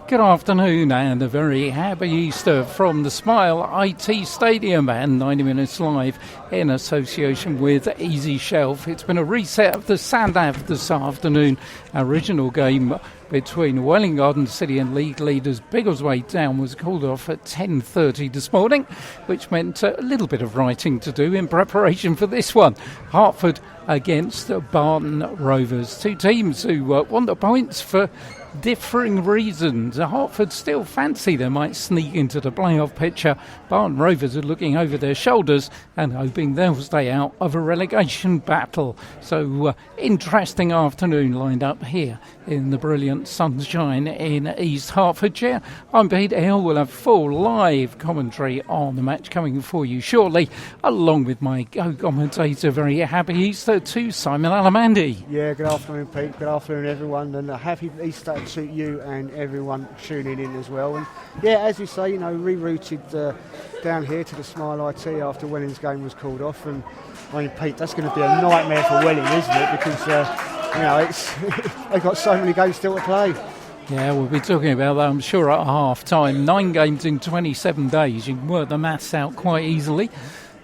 Good afternoon and a very happy Easter from the Smile IT Stadium and 90 Minutes Live in association with Easy Shelf. It's been a reset of the Sandav this afternoon. Original game between Welwyn Garden City and league leaders Biggleswade Down was called off at 10:30 this morning, which meant a little bit of writing to do in preparation for this one. Hertford against Barton Rovers. Two teams who want the points for differing reasons. Hertford still fancy they might sneak into the playoff picture. Barton Rovers are looking over their shoulders and hoping they'll stay out of a relegation battle. So interesting afternoon lined up here in the brilliant sunshine in East Hertfordshire. I'm Pete Hill. We'll have full live commentary on the match coming for you shortly, along with my co-commentator. Very happy Easter to Simon Alamandi. Yeah, good afternoon, Pete. Good afternoon, everyone, and a happy Easter to you and everyone tuning in as well. And yeah, as you say, rerouted down here to the Smile IT after Welling's game was called off. And I mean, Pete, that's going to be a nightmare for Welling, isn't it? Because it's they've got so many games still to play. Yeah, we'll be talking about that, I'm sure, at half time. 9 games in 27 days. You can work the maths out quite easily.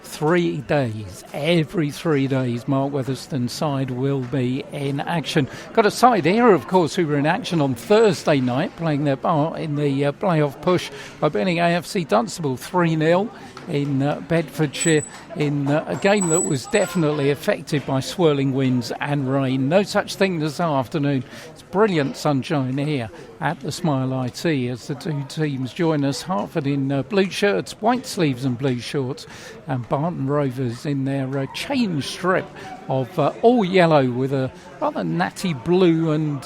3 days. Every 3 days, Mark Weatherston's side will be in action. Got a side here, of course, who were in action on Thursday night, playing their part in the playoff push by beating AFC Dunstable 3-0 in Bedfordshire in a game that was definitely affected by swirling winds and rain. No such thing this afternoon. It's brilliant sunshine here at the Smile IT as the two teams join us. Hertford in blue shirts, white sleeves and blue shorts, and Barton Rovers in their change strip of all yellow with a rather natty blue and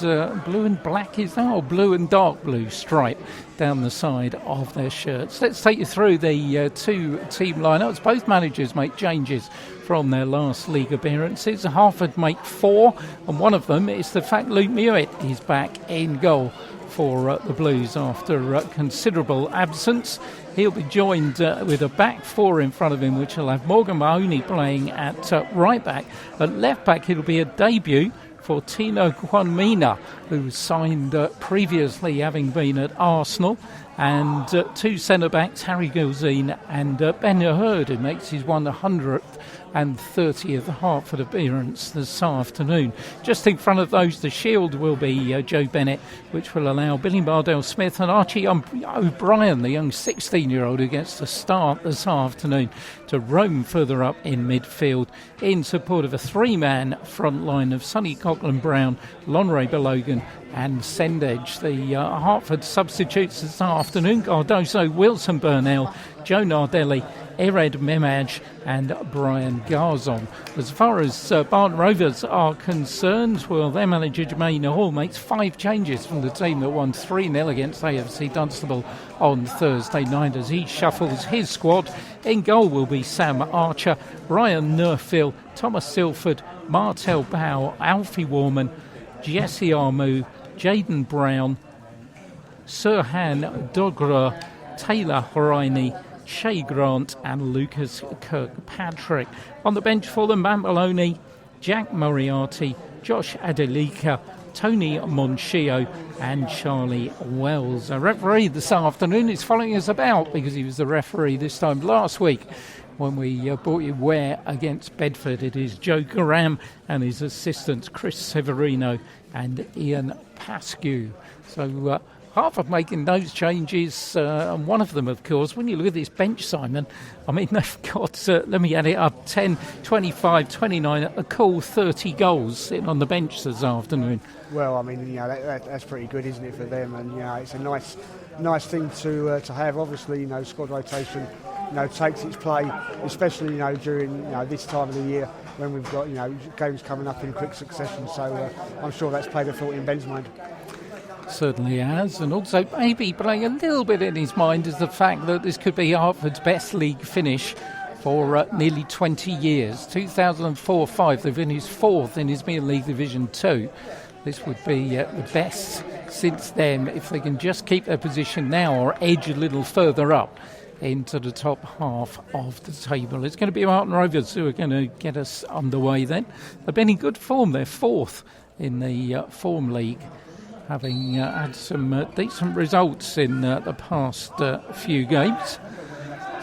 black, is that, or blue and dark blue stripe down the side of their shirts. Let's take you through the two team lineups. Both managers make changes from their last league appearances. Hertford make 4, and one of them is the fact Luke Mewett is back in goal for the Blues after considerable absence. He'll be joined with a back 4 in front of him, which will have Morgan Mahoney playing at right back. At left back, it'll be a debut for Tino Kwanmina, who was signed previously, having been at Arsenal. And 2 centre-backs, Harry Gilzine and Ben Hurd, who makes his 130th Hertford appearance this afternoon. Just in front of those, the shield will be Joe Bennett, which will allow Billy Bardell-Smith and Archie O'Brien, the young 16-year-old who gets to start this afternoon, to roam further up in midfield in support of a 3-man front line of Sonny Coughlin-Brown, Lonray Belogan and Sendedge. The Hertford substitutes this afternoon: Cardoso, Wilson Burnell, Joe Nardelli, Ered Memaj and Brian Garzon. As far as Barton Rovers are concerned, well, their manager Jermaine Hall makes 5 changes from the team that won 3-0 against AFC Dunstable on Thursday night as he shuffles his squad. In goal will be Sam Archer, Ryan Nerfill, Thomas Silford, Martel Bow, Alfie Warman, Jesse Armu, Jaden Brown, Sirhan Dogra, Taylor Horaini, Shay Grant and Lucas Kirkpatrick. On the bench for them, Matt Maloney, Jack Moriarty, Josh Adelika, Tony Monchio and Charlie Wells. A referee this afternoon is following us about because he was the referee this time last week when we brought you Ware against Bedford. It is Joe Garam and his assistants Chris Severino and Ian Paskew. So Hertford making those changes, and one of them, of course, when you look at this bench, Simon, I mean, they've got, let me add it up, 10, 25, 29, a cool 30 goals sitting on the bench this afternoon. Well, I mean, that's pretty good, isn't it, for them? And, it's a nice thing to have. Obviously, squad rotation, takes its play, especially, during, this time of the year when we've got, games coming up in quick succession. So I'm sure that's played a thought in Ben's mind. Certainly has, and also maybe playing a little bit in his mind is the fact that this could be Hertford's best league finish for nearly 20 years. 2004-05, they finished 4th in Isthmian League Division 2. This would be the best since then if they can just keep their position now or edge a little further up into the top half of the table. It's going to be Barton Rovers who are going to get us underway then. They've been in good form. They're 4th in the Form League having had some decent results in the past few games.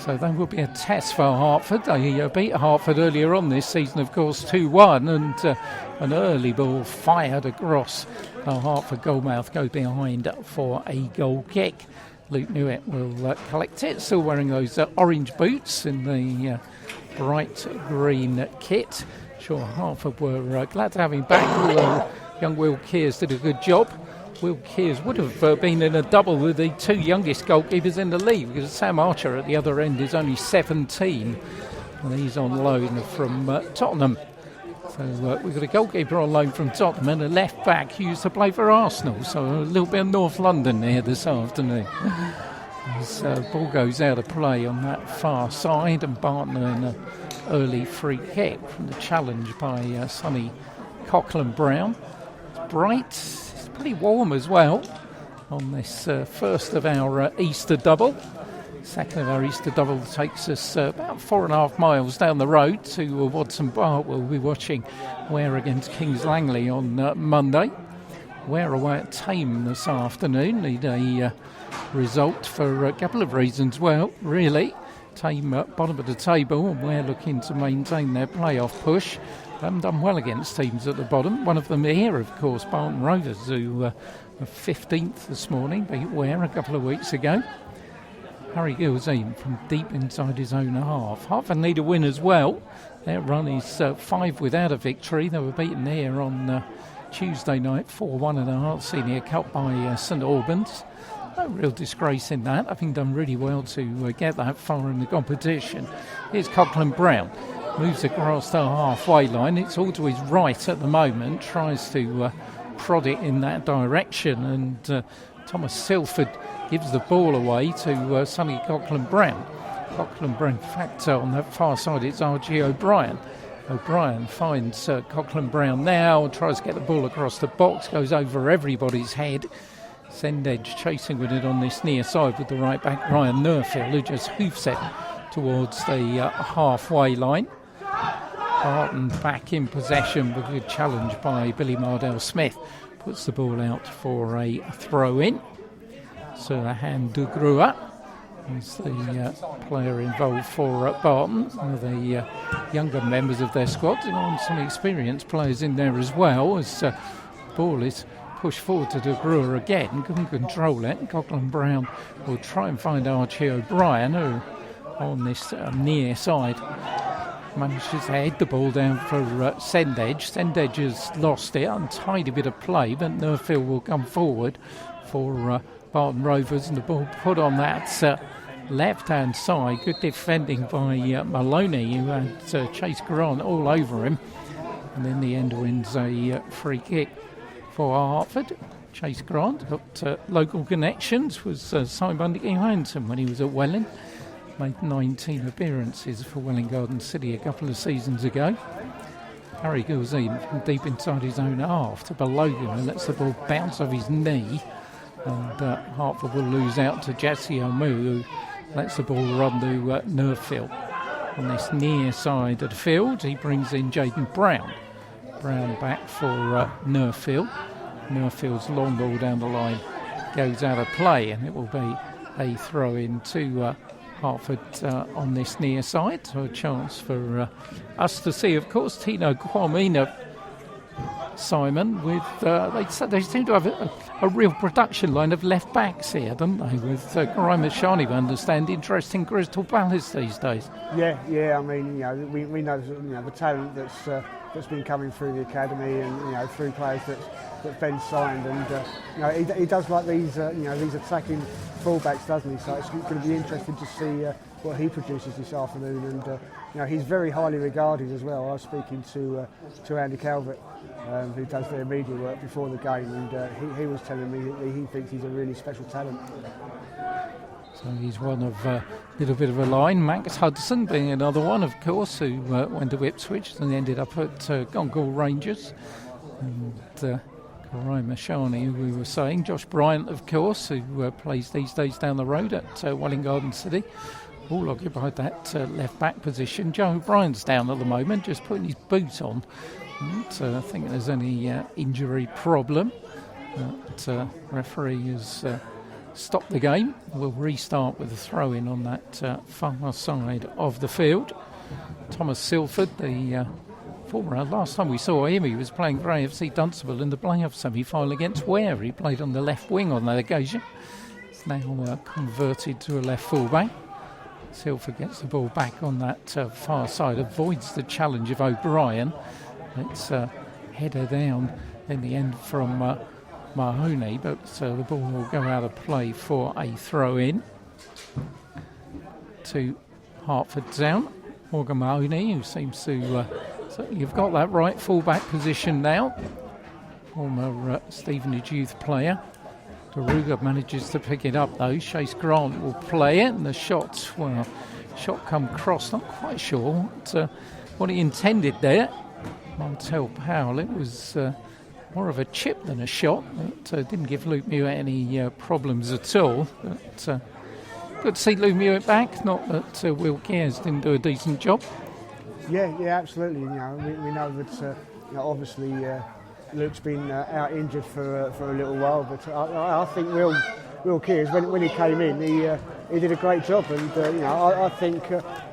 So that will be a test for Hertford. They beat Hertford earlier on this season, of course, 2-1, and an early ball fired across Hertford goalmouth goes behind for a goal kick. Luke Newitt will collect it, still wearing those orange boots in the bright green kit. Sure, Hertford were glad to have him back, although young Will Kears did a good job. Will Kears would have been in a double with the two youngest goalkeepers in the league, because Sam Archer at the other end is only 17 and he's on loan from Tottenham. So we've got a goalkeeper on loan from Tottenham and a left back who used to play for Arsenal, so a little bit of North London here this afternoon. As ball goes out of play on that far side, and Barton in an early free kick from the challenge by Sonny Coughlin-Brown. It's bright, it's pretty warm as well on this first of our Easter double. Second of our Easter double takes us about 4.5 miles down the road to Watson Park. We'll be watching Ware against Kings Langley on Monday. Ware away at Tame this afternoon. Need a result for a couple of reasons. Well, really, Tame at bottom of the table, and Ware looking to maintain their playoff push. Haven't done well against teams at the bottom. One of them here, of course, Barton Rovers, who were 15th this morning, beat Ware a couple of weeks ago. Harry Gilzine from deep inside his own half. Hertford need a win as well. Their run is 5 without a victory. They were beaten here on Tuesday night 4-1 in the Hart Senior Cup by St Albans. No real disgrace in that, having done really well to get that far in the competition. Here's Coughlin-Brown. Moves across the halfway line. It's all to his right at the moment. Tries to prod it in that direction, and Thomas Silford gives the ball away to Sonny Coughlin-Brown. Coughlin-Brown, in fact, on that far side, it's Archie O'Brien. O'Brien finds Coughlin-Brown now, tries to get the ball across the box, goes over everybody's head. Sendedge chasing with it on this near side with the right back, Ryan Nerfield, who just hoofs it towards the halfway line. Barton back in possession with a good challenge by Billy Mardell-Smith. Puts the ball out for a throw-in. Sirhan Dugrua is the player involved for Barton. One of the younger members of their squad, and some experienced players in there as well, as ball is pushed forward to Dugrua again. Couldn't control it. Coughlin-Brown will try and find Archie O'Brien, who on this near side manages to head the ball down for Sendedge. Sendedge has lost it, untidy bit of play, but Nerfield will come forward for Barton Rovers, and the ball put on that left-hand side. Good defending by Maloney, who had Chase Grant all over him, and in the end wins a free kick for Hertford. Chase Grant got local connections, was signed by Nicky Hanson when he was at Welling. Made 19 appearances for Welling Garden City a couple of seasons ago. Harry Gilzine from deep inside his own half to below him and lets the ball bounce off his knee. And Hertford will lose out to Jesse Omu, who lets the ball run to Nerfield. On this near side of the field, he brings in Jaden Brown. Brown back for Nerfield. Nerfield's long ball down the line goes out of play, and it will be a throw-in to Hertford on this near side. So a chance for us to see, of course, Tino Kwamina, Simon, with they seem to have a real production line of left backs here, don't they? With Karai Mashani, we understand, interest in Crystal Palace these days. Yeah. I mean, we know the talent that's been coming through the academy, and through players that Ben's signed, and he does like these attacking fullbacks, doesn't he? So it's going to be interesting to see what he produces this afternoon, and he's very highly regarded as well. I was speaking to Andy Calvert, who does their media work before the game, and he was telling me that he thinks he's a really special talent. So he's one of a little bit of a line. Max Hudson being another one, of course, who went to Ipswich and ended up at Gongall Rangers. And Karai Mashani, who we were saying. Josh Bryant, of course, who plays these days down the road at Welling Garden City. All occupied that left-back position. Joe O'Brien's down at the moment, just putting his boot on. And I think there's any injury problem. But referee has stopped the game. We'll restart with a throw-in on that far side of the field. Thomas Silford, the former, last time we saw him, he was playing for AFC Dunstable in the playoff semi-final against Ware. He played on the left wing on that occasion. He's now converted to a left full-back. Silford gets the ball back on that far side, avoids the challenge of O'Brien. It's header down in the end from Mahoney, but the ball will go out of play for a throw-in to Hertford Town. Morgan Mahoney, who seems to certainly have got that right full-back position now. Former Stevenage youth player. Daruga manages to pick it up though. Chase Grant will play it, and the shot come cross. Not quite sure what he intended there. Montel Powell, it was more of a chip than a shot. It didn't give Luke Mewett any problems at all. But good to see Luke Mewett back. Not that Will Gears didn't do a decent job. Yeah, absolutely. We know that obviously Luke's been out injured for a little while, but I think Will Kears, when he came in, he did a great job, and I think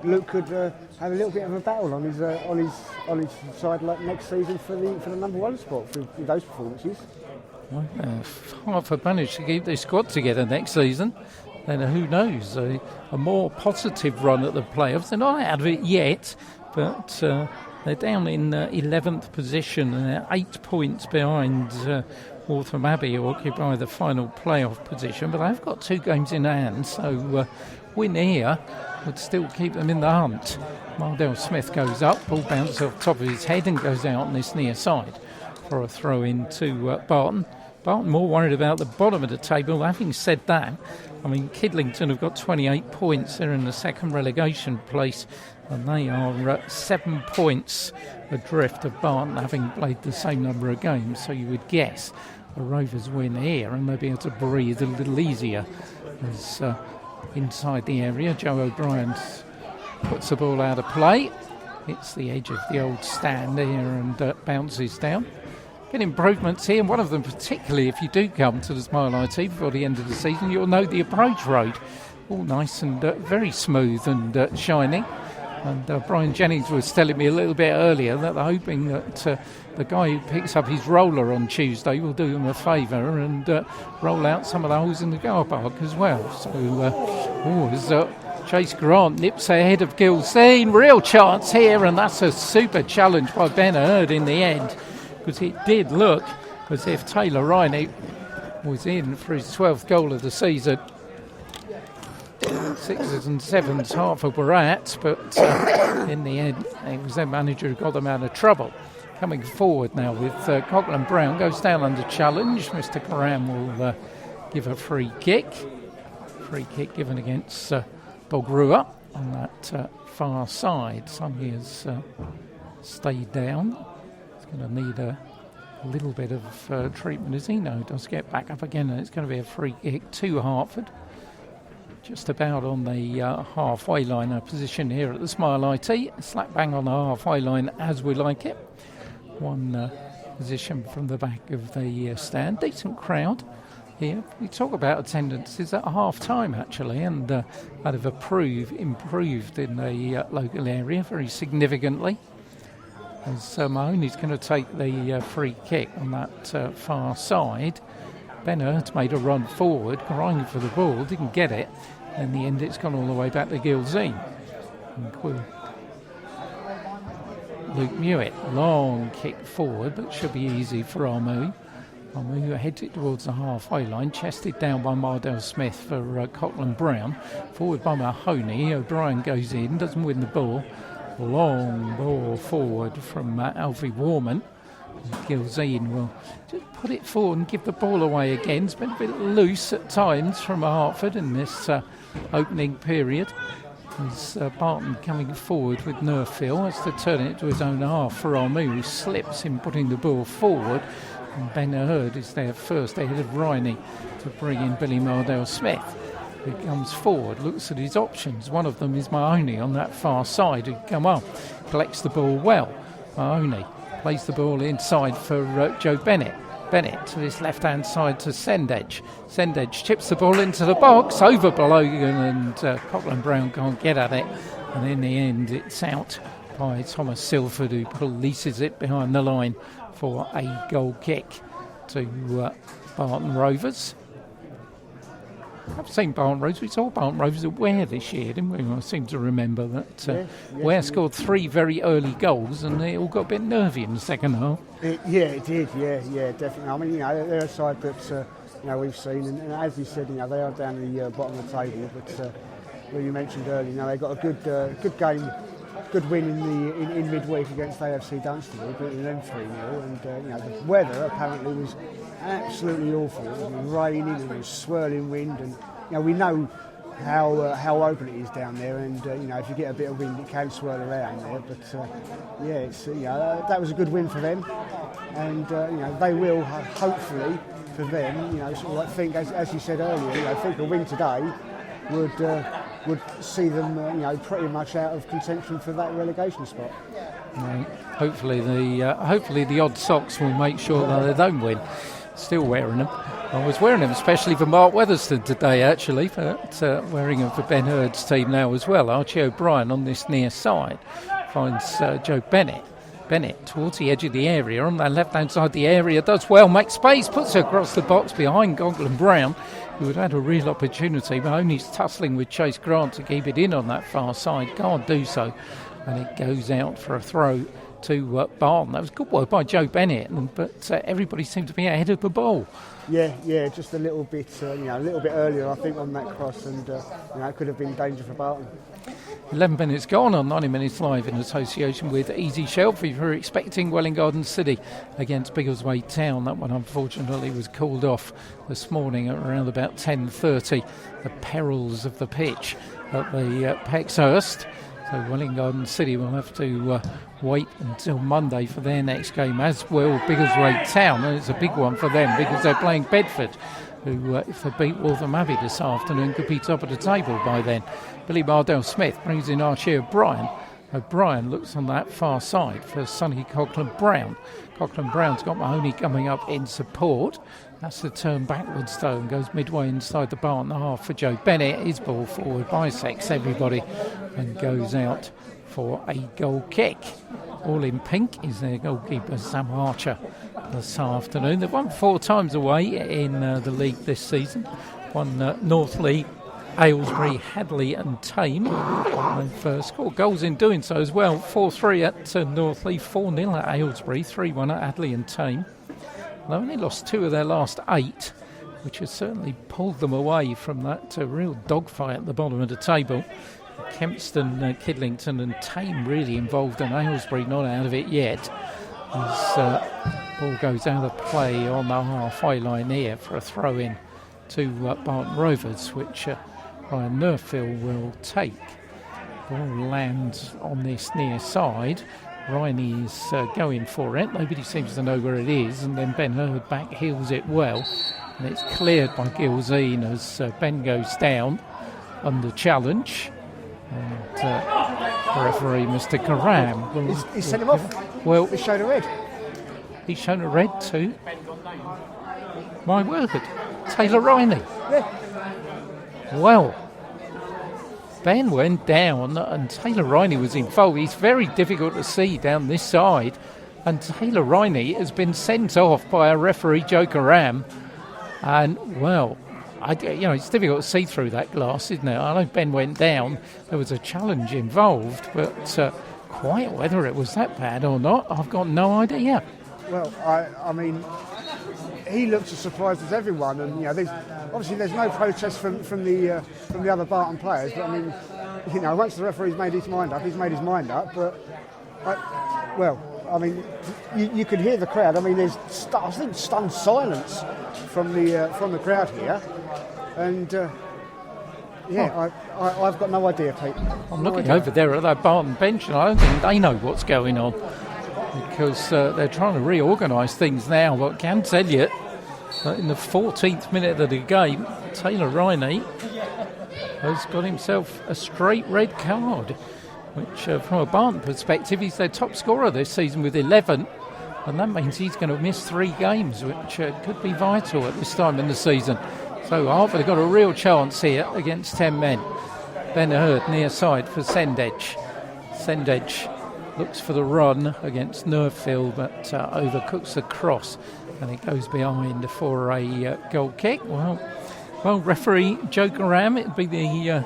Luke could have a little bit of a battle on his side like next season for the number one spot with those performances. Well, Hertford managed to keep their squad together next season. Then who knows, a more positive run at the playoffs. They're not out of it yet, but they're down in 11th position and they're 8 points behind Waltham Abbey, who occupy the final playoff position. But they've got 2 games in hand, so win here would still keep them in the hunt. Mardell Smith goes up, ball bounces off the top of his head and goes out on this near side for a throw in to Barton. Barton more worried about the bottom of the table. Having said that, I mean, Kidlington have got 28 points. They're in the second relegation place, and they are 7 points adrift of Barton, having played the same number of games. So you would guess the Rovers win here, and they'll be able to breathe a little easier. As inside the area, Joe O'Brien puts the ball out of play. Hits the edge of the old stand here and bounces down. Been improvements here, one of them particularly if you do come to the Smile IT before the end of the season, you'll know the approach road. All nice and very smooth and shiny. And Brian Jennings was telling me a little bit earlier that they're hoping that the guy who picks up his roller on Tuesday will do him a favour and roll out some of the holes in the car park as well. So as Chase Grant nips ahead of Gilseen, real chance here, and that's a super challenge by Ben Hurd in the end. Because it did look as if Taylor Riney was in for his 12th goal of the season. 6s and 7s Hertford were at, but in the end it was their manager who got them out of trouble. Coming forward now with Coughlin Brown, goes down under challenge. Mr. Karam will give a free kick. Free kick given against Bogrua on that far side. Sonny has stayed down. Going to need a little bit of treatment as he does get back up again, and it's going to be a free kick to Hertford. Just about on the halfway line, a position here at the Smile IT. Slap bang on the halfway line as we like it. One position from the back of the stand. Decent crowd here. We talk about attendances at half time actually, and that have improved in the local area very significantly. As Mahoney's going to take the free kick on that far side. Ben Hurd made a run forward, grinding for the ball, didn't get it. In the end, it's gone all the way back to Gilseen. Luke Mewett, long kick forward, but should be easy for Armu. Armu heads it towards the halfway line, chested down by Mardell Smith for Coughlin Brown. Forward by Mahoney, O'Brien goes in, doesn't win the ball. Long ball forward from Alfie Warman. Gilseen will just put it forward and give the ball away again. It's been a bit loose at times from Hertford in this opening period. As Barton coming forward with Nerfil has to turn it to his own half for Armu, who slips in putting the ball forward. And Ben Hurd is there first ahead of Riney to bring in Billy Mardell Smith. He comes forward, looks at his options. One of them is Mahoney on that far side, who come up, collects the ball well. Mahoney plays the ball inside for Joe Bennett. Bennett to his left-hand side to Sendedge. Sendedge chips the ball into the box, over Blogan, and Coughlin Brown can't get at it. And in the end, it's out by Thomas Silford, who polices it behind the line for a goal kick to Barton Rovers. I've seen Barton Rovers. We saw Barton Rovers at Ware this year, didn't we? I seem to remember that Ware scored 3 very early goals, and they all got a bit nervy in the second half. It did. Yeah, definitely. I mean, they're a side that we've seen, and as you said, they are down the bottom of the table. But you mentioned earlier, they got a good game, good win in midweek against AFC Dunstable, beating them 3-0, and the weather apparently was absolutely awful. It was raining and it was swirling wind, and we know how open it is down there, and if you get a bit of wind it can swirl around there, but that was a good win for them, and they will hopefully for them think as you said earlier, I think a win today would see them pretty much out of contention for that relegation spot. Hopefully the odd socks will make sure that they don't win. Still wearing them. I was wearing them especially for Mark Weatherston today, actually, but wearing them for Ben Hurd's team now as well. Archie O'Brien on this near side finds Joe Bennett. Bennett towards the edge of the area, on that left-hand side of the area, does well, makes space, puts it across the box behind Coughlin Brown, who had had a real opportunity, but only tussling with Chase Grant to keep it in on that far side. Can't do so, and it goes out for a throw to Barton. That was good work by Joe Bennett, but everybody seemed to be ahead of the ball. Yeah, just a little bit earlier, I think, on that cross, and it could have been danger for Barton. 11 minutes gone on 90 Minutes Live in association with Easy Shelf. If you're expecting Welwyn Garden City against Biggleswade Town, that one unfortunately was called off this morning at around about 10:30. The perils of the pitch at the Pexhurst. So Welwyn Garden City will have to wait until Monday for their next game, as will Biggleswade Town, and it's a big one for them because they're playing Bedford, who, if they beat Waltham Abbey this afternoon, could be top of the table by then. Billy Bardell-Smith brings in Archie O'Brien. O'Brien looks on that far side for Sonny Coughlin Brown. Coughlin Brown's got Mahoney coming up in support. That's the turn backwards though, and goes midway inside the Barton half for Joe Bennett. His ball forward bisects everybody and goes out for a goal kick. All in pink is their goalkeeper Sam Archer this afternoon. They've won 4 times away in the league this season. Won Northley, Aylesbury, Hadley and Tame. They've scored goals in doing so as well. 4-3 at Northley, 4-0 at Aylesbury, 3-1 at Hadley and Tame. They've only lost 2 of their last 8, which has certainly pulled them away from that real dogfight at the bottom of the table. Kempston, Kidlington and Tame really involved, and Aylesbury not out of it yet. As ball goes out of play on the halfway line here for a throw-in to Barton Rovers, which Ryan Nerfield will take. Ball lands on this near side. Riney is going for it. Nobody seems to know where it is, and then Ben Hurd back heels it well, and it's cleared by Gilzine as Ben goes down under challenge. And referee Mr. Karam He's sent him off. Well, he's shown a red. He's shown a red too. My word, Taylor Riney. Yeah. Well, Ben went down and Taylor Riney was involved. He's very difficult to see down this side, and Taylor Riney has been sent off by a referee, Joe Karam. And well, it's difficult to see through that glass, isn't it? I know Ben went down. There was a challenge involved, but quite whether it was that bad or not, I've got no idea. Well, I mean, he looks as surprised as everyone, and there's no protest from the other Barton players. But I mean, once the referee's made his mind up, he's made his mind up. But you could hear the crowd. I mean, there's I think stunned silence from the crowd here, and I've got no idea, Pete. I'm looking over there at that Barton bench, and I don't think they know what's going on, because they're trying to reorganise things now. But I can tell you that in the 14th minute of the game, Taylor Riney has got himself a straight red card, which from a Barton perspective, he's their top scorer this season with 11. and that means he's going to miss 3 games, which could be vital at this time in the season. So Hertford have got a real chance here against 10 men. Ben Hurd near side for Sendage. Sendage looks for the run against Nerfield, but overcooks the cross, and it goes behind for a goal kick. Well, referee Joe Graham, it'd be the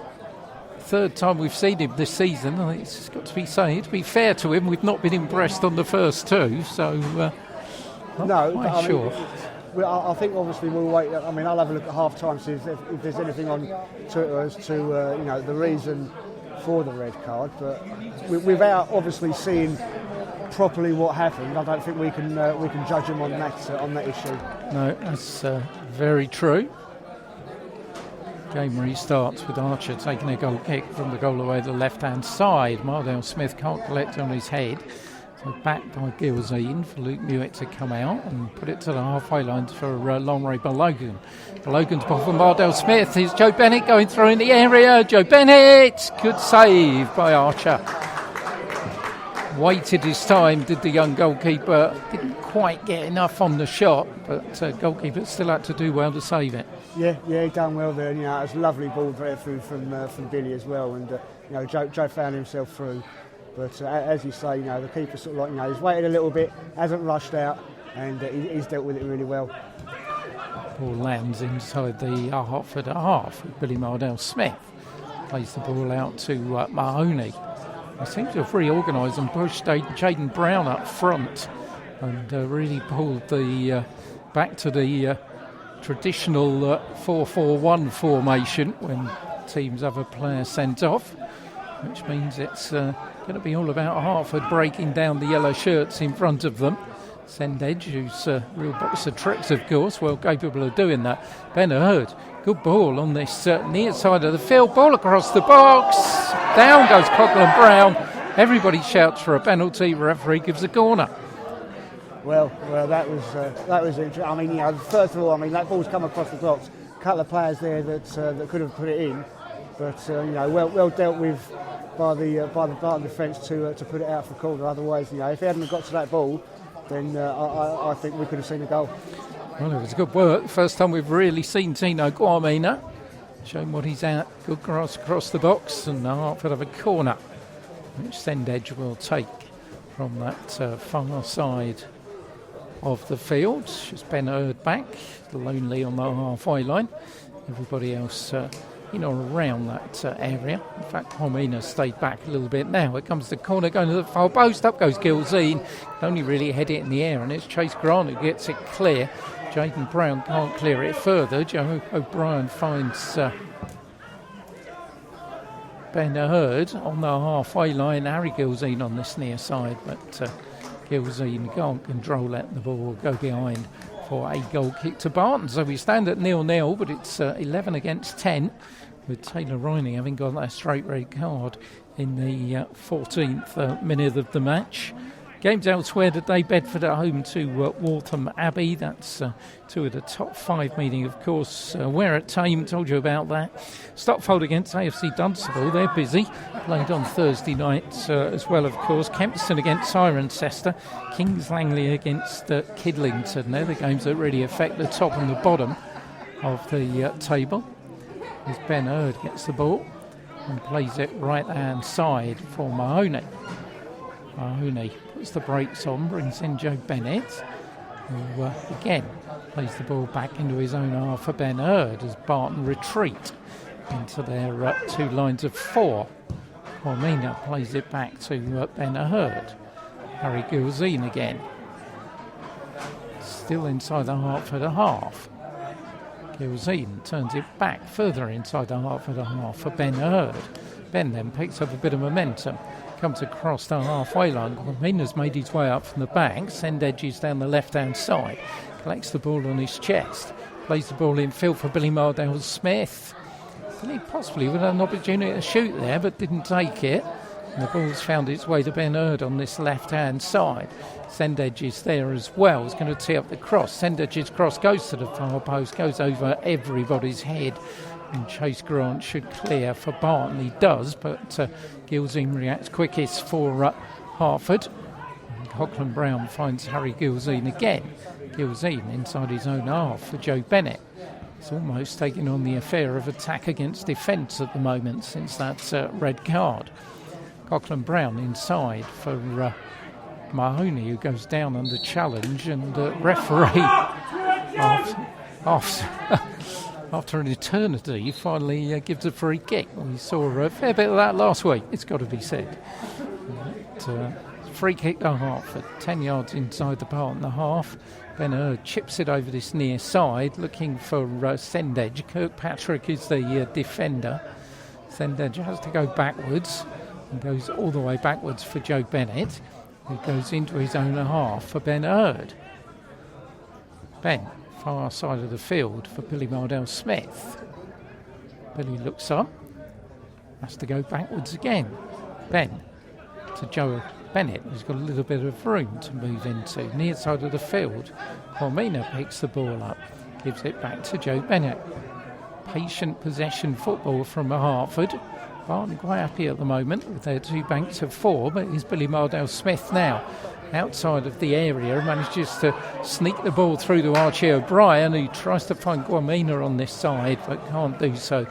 3rd time we've seen him this season. I think it's got to be saying, to be fair to him, we've not been impressed on the first 2, so not quite sure. I think obviously we'll wait. I mean, I'll have a look at half time, see if there's anything on Twitter as to the reason for the red card. But without obviously seeing properly what happened, I don't think we can judge him on that issue. No, that's very true. Game restarts with Archer taking a goal kick from the goal away to the left-hand side. Mardale Smith can't collect on his head. So back by Gilzine for Luke Mewett to come out and put it to the halfway line for Longray Balogan. Balogan's ball from Mardale Smith. Here's Joe Bennett going through in the area. Joe Bennett! Good save by Archer. Waited his time, did the young goalkeeper. Didn't quite get enough on the shot, but goalkeeper still had to do well to save it. Yeah, he done well there. It was a lovely ball through from Billy as well, and Joe found himself through. But as you say, the keeper sort of he's waited a little bit, hasn't rushed out, and he's dealt with it really well. Ball lands inside the Hertford half with Billy Mardale Smith. Plays the ball out to Mahoney. He seems to have reorganised and pushed Jaden Brown up front and really pulled the back to the traditional 4-4-1 formation when teams have a player sent off, which means it's going to be all about Hertford breaking down the yellow shirts in front of them. Sendage, who's a real box of tricks, of course, well capable of doing that. Ben Hurd, good ball on this near side of the field. Ball across the box. Down goes Coughlin Brown. Everybody shouts for a penalty. Referee gives a corner. Well, that was interesting. I mean, first of all, that ball's come across the box. A couple of players there that could have put it in, but well dealt with by the Barton defence to put it out for corner. Otherwise, if he hadn't got to that ball, then I think we could have seen a goal. Well, it was good work. First time we've really seen Tino Guamina showing what he's at. Good cross across the box, and Hertford have a corner, which Sendage will take from that far side of the field. Just Ben Hurd back, lonely on the halfway line. Everybody else around that area. In fact, Homina stayed back a little bit now. It comes to the corner, going to the far post. Up goes Gilzine. Can only really head it in the air, and it's Chase Grant who gets it clear. Jaden Brown can't clear it further. Joe O'Brien finds Ben Hurd on the halfway line. Harry Gilzine on this near side, but Gilzine can't control it. The ball will go behind for a goal kick to Barton. So we stand at 0-0, but it's 11 against 10, with Taylor Riney having got that straight red card in the 14th minute of the match. Games elsewhere today: Bedford at home to Waltham Abbey. That's two of the top 5 meeting, of course. We're at Tame, told you about that. Stockfold against AFC Dunstable, they're busy. Played on Thursday night as well, of course. Kempston against Cirencester. Kings Langley against Kidlington. They're the games that really affect the top and the bottom of the table. As Ben Hurd gets the ball and plays it right-hand side for Mahoney. Mahoney puts the brakes on, brings in Joe Bennett, who again plays the ball back into his own half for Ben Hurd as Barton retreat into their 2 lines of 4. Cormina plays it back to Ben Hurd. Harry Gilzine again. Still inside the Hertford half. Gilzine turns it back further inside the Hertford half for Ben Hurd. Ben then picks up a bit of momentum. Comes across the halfway line. Cormina's made his way up from the back. Sendage is down the left-hand side. Collects the ball on his chest. Plays the ball in field for Billy Mardale Smith. Billy possibly would have an opportunity to shoot there, but didn't take it. And the ball's found its way to Ben Hurd on this left-hand side. Sendage is there as well. He's going to tee up the cross. Sendage's cross goes to the far post, goes over everybody's head. And Chase Grant should clear for Barton. He does, but Gilzine reacts quickest for Hertford. Coughlin Brown finds Harry Gilzine again. Gilzine inside his own half for Joe Bennett. It's almost taking on the affair of attack against defence at the moment since that red card. Coughlin Brown inside for Mahoney, who goes down under challenge, and referee after an eternity finally gives a free kick. We saw a fair bit of that last week, it's got to be said. Free kick to Hertford, 10 yards inside the Barton half. Ben Hurd chips it over this near side, looking for Sendage. Kirkpatrick is the defender. Sendage has to go backwards and goes all the way backwards for Joe Bennett, who goes into his own half for Ben Hurd. Ben, far side of the field for Billy Mardell Smith. Billy looks up, has to go backwards again. Ben to Joe Bennett, who's got a little bit of room to move into. Near side of the field, Cormina picks the ball up, gives it back to Joe Bennett. Patient possession football from Hertford. Barton quite happy at the moment with their 2 banks of 4, but it's Billy Mardell Smith now outside of the area, manages to sneak the ball through to Archie O'Brien, who tries to find Guamina on this side but can't do so,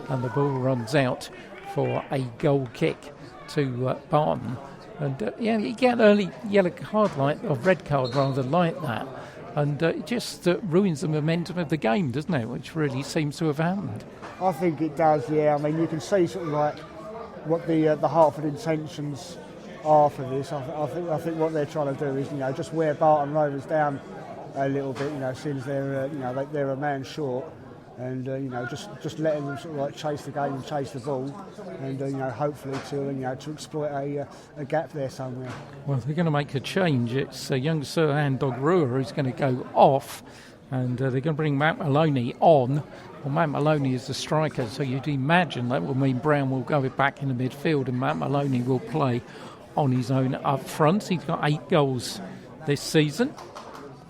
and the ball runs out for a goal kick to Barton. And you get an early yellow card red card rather like that, and it just ruins the momentum of the game, doesn't it? Which really seems to have happened. I think it does, yeah. I mean, you can see sort of like what the Hertford intentions are for this. I think what they're trying to do is, just wear Barton Rovers down a little bit, since they're they're a man short, and just letting them sort of like chase the game and chase the ball, and hopefully to exploit a gap there somewhere. Well, they're going to make a change. It's young Sir Handog Ruhr who's going to go off, and they're going to bring Matt Maloney on. Well, Matt Maloney is the striker, so you'd imagine that will mean Brown will go back in the midfield and Matt Maloney will play on his own up front. He's got 8 goals this season.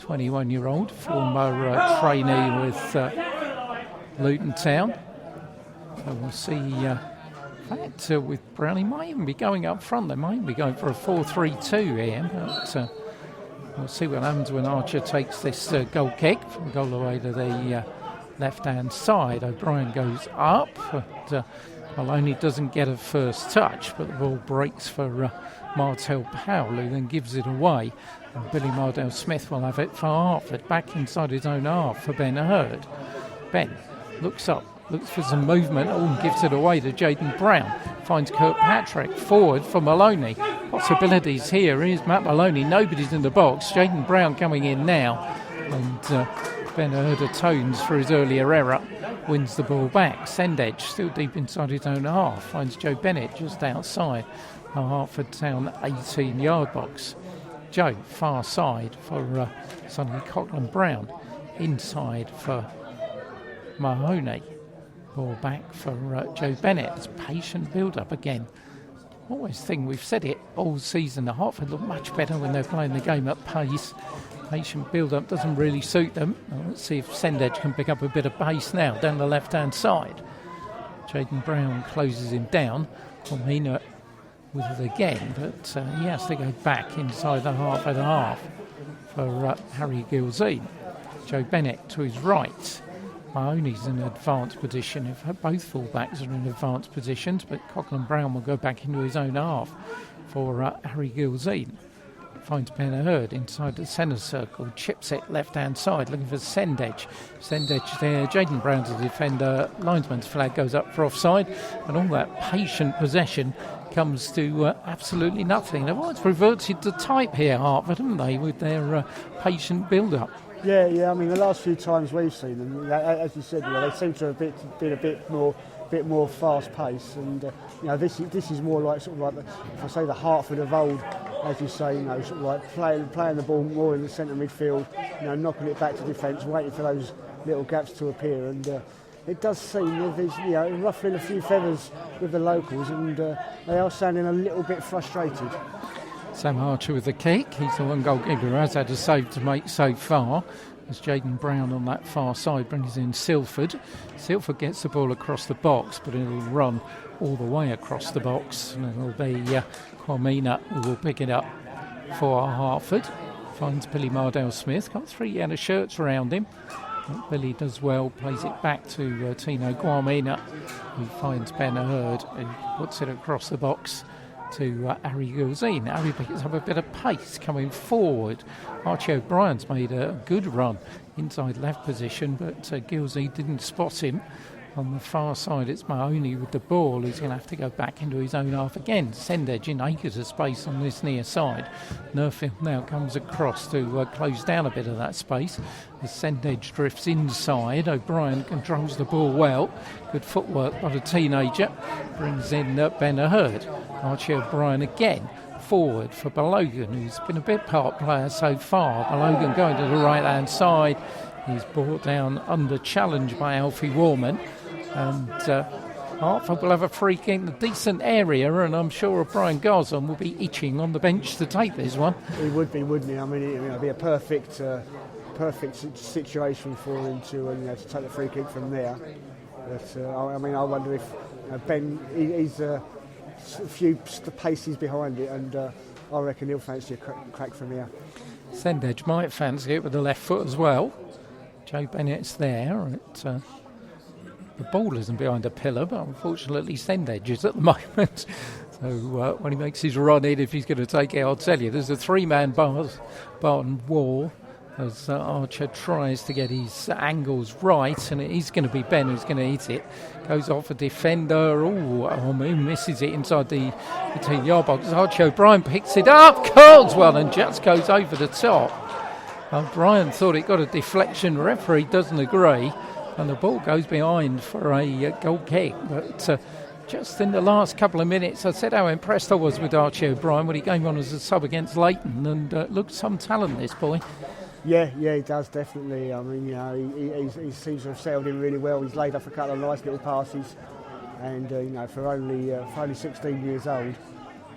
21-year-old, former trainee with Luton Town. So we'll see with Brown. He might even be going up front. They might even be going for a 4-3-2 here. But we'll see what happens when Archer takes this goal kick from goal away to the left-hand side. O'Brien goes up, but Maloney doesn't get a first touch, but the ball breaks for Martel Powell, who then gives it away. And Billy Mardell Smith will have it for Hertford, back inside his own half for Ben Hurd. Ben looks up, looks for some movement, and gives it away to Jaden Brown. Finds Kirkpatrick forward for Maloney. Possibilities here. Here's Matt Maloney. Nobody's in the box. Jaden Brown coming in now. And Ben Hurd atones for his earlier error. Wins the ball back. Sendage still deep inside his own half. Finds Joe Bennett just outside the Hertford Town 18-yard box. Joe, far side for Sonny Coughlin Brown. Inside for Mahoney. Ball back for Joe Bennett. It's patient build-up again. Always think we've said it all season. The Hertford look much better when they're playing the game at pace. Patient build-up doesn't really suit them. Well, let's see if Sendage can pick up a bit of pace now down the left-hand side. Jaden Brown closes him down. Cormina with it again, but he has to go back inside the half and a half for Harry Gilzine. Joe Bennett to his right. Mahoney's in an advanced position. If both full-backs are in advanced positions, but Coughlin Brown will go back into his own half for Harry Gilzine. Finds Ben Hurd inside the centre circle, chips it left-hand side, looking for Sendage. Sendage there, Jaden Brown's the defender, linesman's flag goes up for offside, and all that patient possession comes to absolutely nothing. They've always reverted to type here, Hertford, haven't they, with their patient build-up. Yeah. I mean, the last few times we've seen them, as you said, they seem to have been a bit more fast-paced, and this is more like sort of like if I say the Hertford of old, as you say, sort of like playing the ball more in the centre midfield, knocking it back to defence, waiting for those little gaps to appear, and it does seem that there's ruffling a few feathers with the locals, and they are sounding a little bit frustrated. Sam Archer with the kick. He's the one goalkeeper who has had a save to make so far. As Jaden Brown on that far side brings in Silford. Silford gets the ball across the box, but it'll run all the way across the box, and it'll be Cormina who will pick it up for Hertford. Finds Billy Mardell-Smith. Got 3 yellow shirts around him. Billy does well, plays it back to Tino Guamina, who finds Ben Hurd, who puts it across the box to Harry Gilzine. Harry picks up a bit of pace coming forward. Archie O'Brien's made a good run inside left position, but Gilzine didn't spot him. On the far side, it's Mahoney with the ball. He's going to have to go back into his own half again. Sendage in acres of space on this near side. Nerfield now comes across to close down a bit of that space. As Sendage drifts inside, O'Brien controls the ball well. Good footwork by the teenager. Brings in Ben Hurd. Archie O'Brien again. Forward for Balogan, who's been a bit part player so far. Balogan going to the right-hand side. He's brought down under challenge by Alfie Warman. And Hertford will have a free kick in a decent area, and I'm sure Brian Garzon will be itching on the bench to take this one. He would be, wouldn't he? I mean, it would be a perfect situation for him to take the free kick from there. But I wonder if Ben, he's a few paces behind it, and I reckon he'll fancy a crack from here. Sendage might fancy it with the left foot as well. Joe Bennett's there. The ball isn't behind a pillar, but unfortunately Sendage is at the moment. So when he makes his run in, if he's going to take it, I'll tell you, there's a 3-man Barton wall as Archer tries to get his angles right, and it is going to be Ben who's going to hit it. Goes off a defender. He misses it inside the 18-yard box. Archie O'Brien picks it up, curls one, and just goes over the top. O'Brien thought it got a deflection. Referee doesn't agree, and the ball goes behind for a goal kick. But just in the last couple of minutes, I said how impressed I was with Archie O'Brien when he came on as a sub against Leighton, and looked some talent, this boy. Yeah, he does, definitely. I mean, he seems to have settled in really well. He's laid off a couple of nice little passes, and for only 16 years old,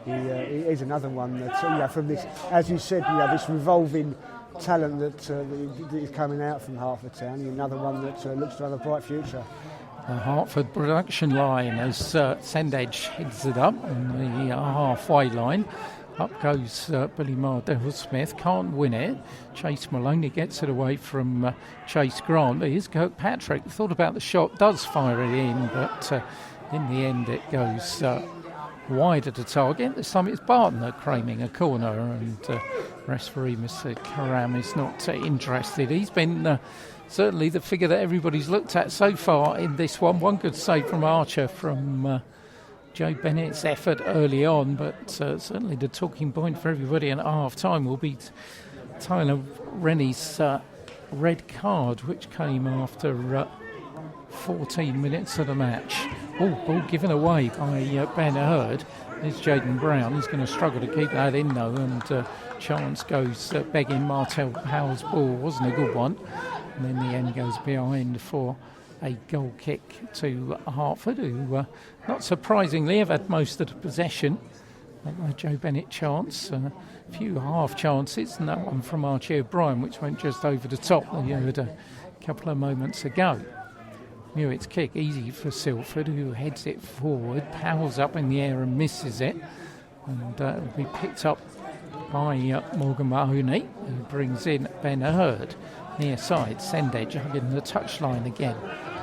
he is another one that from this, as you said, this revolving talent that is coming out from Hertford Town. Another one that looks to have a bright future. The Hertford production line as Sendage heads it up on the halfway line. Up goes Billy Mardell-Smith, can't win it. Chase Maloney gets it away from Chase Grant. But here's Kirkpatrick. Thought about the shot, does fire it in, but in the end it goes wide of the target. This time it's Barton claiming a corner, and referee Mr. Karam is not interested. He's been certainly the figure that everybody's looked at so far in this one. One good save from Archer from Joe Bennett's effort early on, but certainly the talking point for everybody at half-time will be Tyler Rennie's red card, which came after 14 minutes of the match. Ball given away by Ben Hurd. There's Jaden Brown. He's going to struggle to keep that in, though, and Chance goes begging. Martel Powell's ball wasn't a good one, and in the end goes behind for a goal kick to Hertford, who, not surprisingly, have had most of the possession. Joe Bennett chance, a few half chances, and that one from Archie O'Brien, which went just over the top. You heard a couple of moments ago. Hewitt's kick, easy for Silford, who heads it forward. Powell's up in the air and misses it, and it'll be picked up by Morgan Mahoney, who brings in Ben Hurd. Near side, Sendage hugging the touchline again.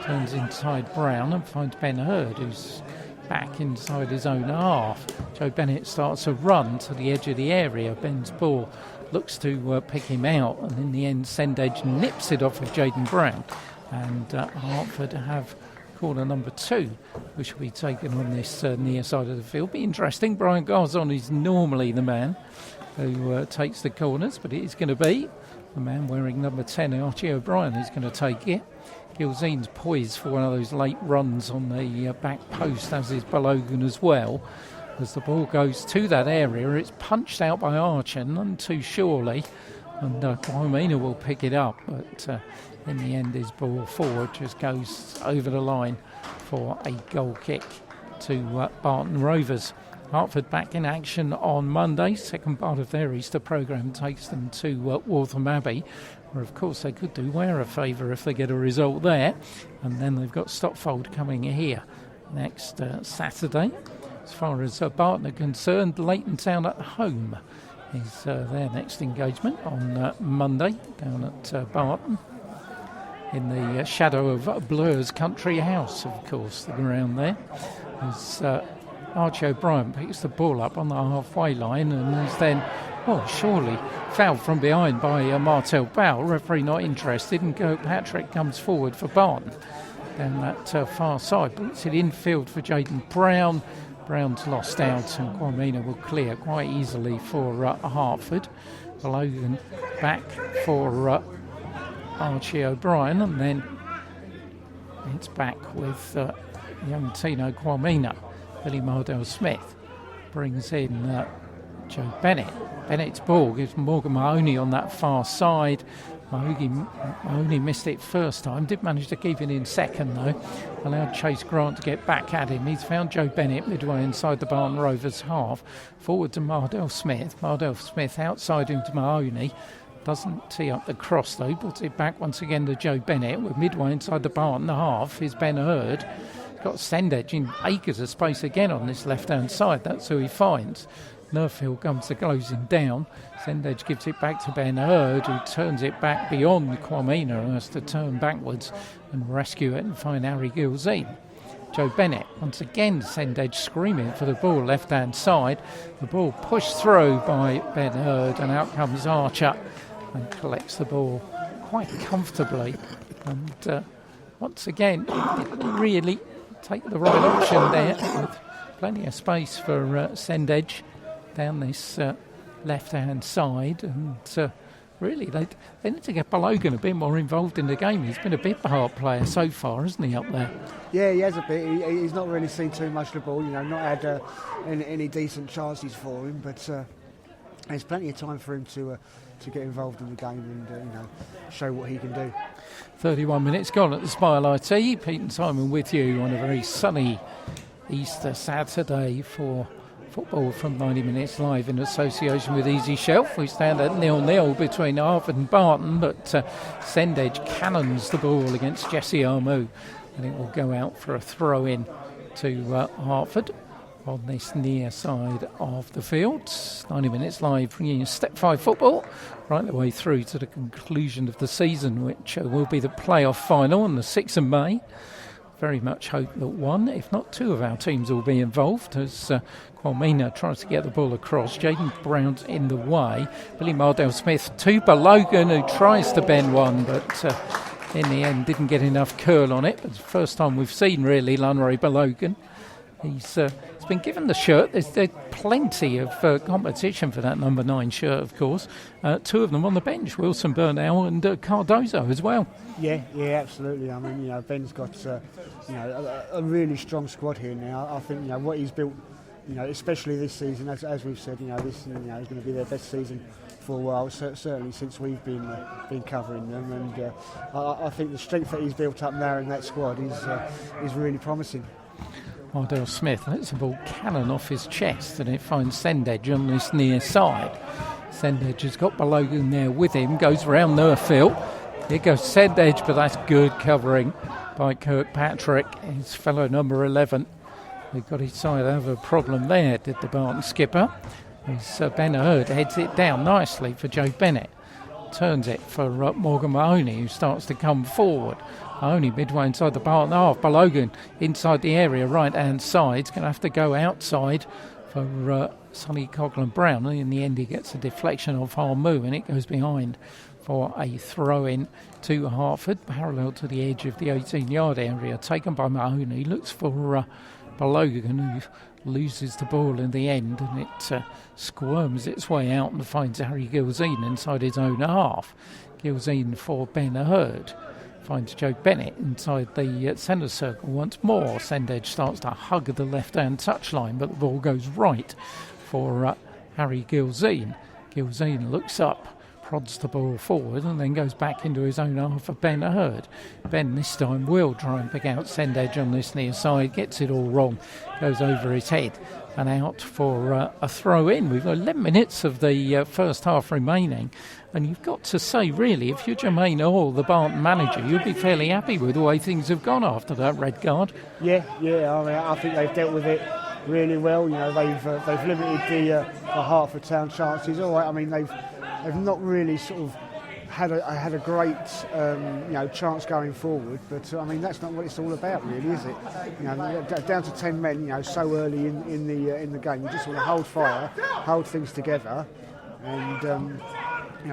Turns inside Brown and finds Ben Hurd, who's back inside his own half. Joe Bennett starts a run to the edge of the area. Ben's ball looks to pick him out, and in the end Sendage nips it off of Jaden Brown, and Hertford have corner number 2, which will be taken on this near side of the field. Be interesting. Brian Garzon is normally the man who takes the corners, but it is going to be the man wearing number 10, Archie O'Brien, who's going to take it. Gilzine's poised for one of those late runs on the back post, as is Balogan as well. As the ball goes to that area, it's punched out by Archer, none too surely, and Guamina will pick it up, but in the end his ball forward just goes over the line for a goal kick to Barton Rovers. Hertford back in action on Monday. Second part of their Easter programme takes them to Waltham Abbey, where of course they could do Ware a favour if they get a result there. And then they've got Stopfold coming here next Saturday. As far as Barton are concerned, Leighton Town at home is their next engagement on Monday down at Barton, in the shadow of Blur's Country House, of course, the ground there. As Archie O'Brien picks the ball up on the halfway line and is then, surely fouled from behind by Martel Bow. Referee not interested, and Kirkpatrick comes forward for Barton down that far side. Puts it infield for Jaden Brown. Brown's lost out, and Kwamina will clear quite easily for Hertford. Logan back for Archie O'Brien, and then it's back with young Tino Kwamina. Billy Mardell-Smith brings in Joe Bennett. Bennett's ball gives Morgan Mahoney on that far side. Mahoney missed it first time, did manage to keep it in second though. Allowed Chase Grant to get back at him. He's found Joe Bennett midway inside the Barton Rovers half. Forward to Mardell-Smith. Mardell-Smith outside into Mahoney. Doesn't tee up the cross though. Puts it back once again to Joe Bennett. With midway inside the Barton half is Ben Hurd. He's got Sendedge in acres of space again on this left-hand side. That's who he finds. Nerfield comes to closing down. Sendedge gives it back to Ben Hurd, who turns it back beyond Kwamina and has to turn backwards and rescue it and find Harry Gilzine. Joe Bennett, once again, Sendedge screaming for the ball left-hand side. The ball pushed through by Ben Hurd, and out comes Archer and collects the ball quite comfortably. And once again, didn't really take the right option there, with plenty of space for Sendedge down this left-hand side, and really they need to get Balogan a bit more involved in the game. He's been a bit part player so far, hasn't he, up there? Yeah, he has a bit. He's not really seen too much of the ball, not had any decent chances for him, but there's plenty of time for him to get involved in the game and show what he can do. 31 minutes gone at the Smile IT. Pete and Simon with you on a very sunny Easter Saturday for football from 90 Minutes Live in association with Easy Shelf. We stand at 0-0 between Hertford and Barton, but Sendedge cannons the ball against Jesse Armu, and it will go out for a throw-in to Hertford on this near side of the field. 90 Minutes Live bringing you Step 5 football right the way through to the conclusion of the season, which will be the playoff final on the 6th of May. Very much hope that one, if not two, of our teams will be involved as Kwamina tries to get the ball across. Jaden Brown's in the way. Billy Mardell-Smith to Balogan, who tries to bend one, but in the end didn't get enough curl on it. It's the first time we've seen, really, Lunray Balogan. He's been given the shirt. There's plenty of competition for that number 9 shirt, of course. Two of them on the bench, Wilson Burnell and Cardozo as well. Yeah, absolutely. I mean, Ben's got a really strong squad here now. I think what he's built, especially this season, as we've said, this is going to be their best season for a while, certainly since we've been covering them. And I think the strength that he's built up now in that squad is really promising. Mardell-Smith lets the ball cannon off his chest, and it finds Sendedge on this near side. Sendedge has got Balogan there with him, goes round Nerfield. Here goes Sendedge, but that's good covering by Kirkpatrick, his fellow number 11. He got his side out of a problem there, did the Barton skipper. As Ben Hurd heads it down nicely for Joe Bennett. Turns it for Morgan Mahoney, who starts to come forward. Mahoney midway inside the Barton half. Balogan inside the area, right-hand side. He's going to have to go outside for Sonny Coghlan-Brown. And in the end, he gets a deflection off Harmu, and it goes behind for a throw-in to Hertford, parallel to the edge of the 18-yard area. Taken by Mahoney. Looks for Balogan, who loses the ball in the end, and it squirms its way out and finds Harry Gilzine inside his own half. Gilzine for Ben Hurd. Finds Joe Bennett inside the centre circle once more. Sendedge starts to hug the left-hand touchline, but the ball goes right for Harry Gilzine. Gilzine looks up, prods the ball forward, and then goes back into his own half for Ben Hurd. Ben this time will try and pick out Sendedge on this near side, gets it all wrong, goes over his head and out for a throw-in. We've got 11 minutes of the first half remaining, and you've got to say, really, if you're Jermaine Hall, the Barton manager, you'd be fairly happy with the way things have gone after that red card. Yeah, I think they've dealt with it really well. You know, they've limited the Hertford Town chances. All right, I mean they've not really sort of had a great chance going forward, but I mean that's not what it's all about, really, is it? You know, down to 10 men, you know, so early in the game, you just want to hold fire, hold things together, and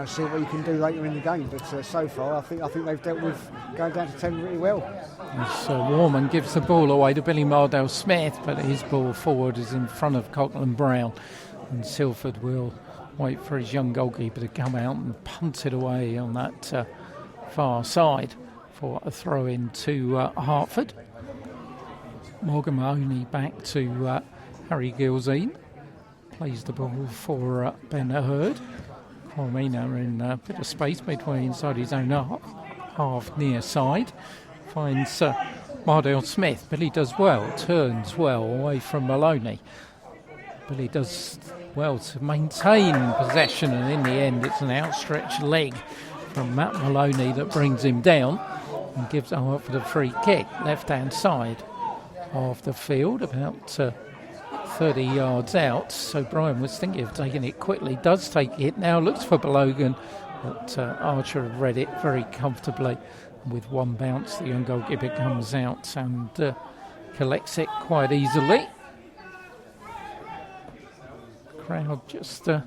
see what you can do later in the game. But so far, I think they've dealt with going down to 10 really well. Warman gives the ball away to Billy Mardell Smith, but his ball forward is in front of Coughlin Brown, and Silford will wait for his young goalkeeper to come out and punt it away on that far side for a throw in to Hertford. Morgan Mahoney back to Harry Gilzine. Plays the ball for Ben Hurd. Cormina in a bit of space midway inside his own half near side. Finds Mardell Smith. Billy does well, turns well away from Maloney. Billy does well to maintain possession, and in the end it's an outstretched leg from Matt Maloney that brings him down and gives Hertford a free kick, left hand side of the field, about 30 yards out. So Brian was thinking of taking it quickly, does take it now, looks for Balogan, but Archer read it very comfortably. With one bounce the young goalkeeper comes out and collects it quite easily. Crowd just a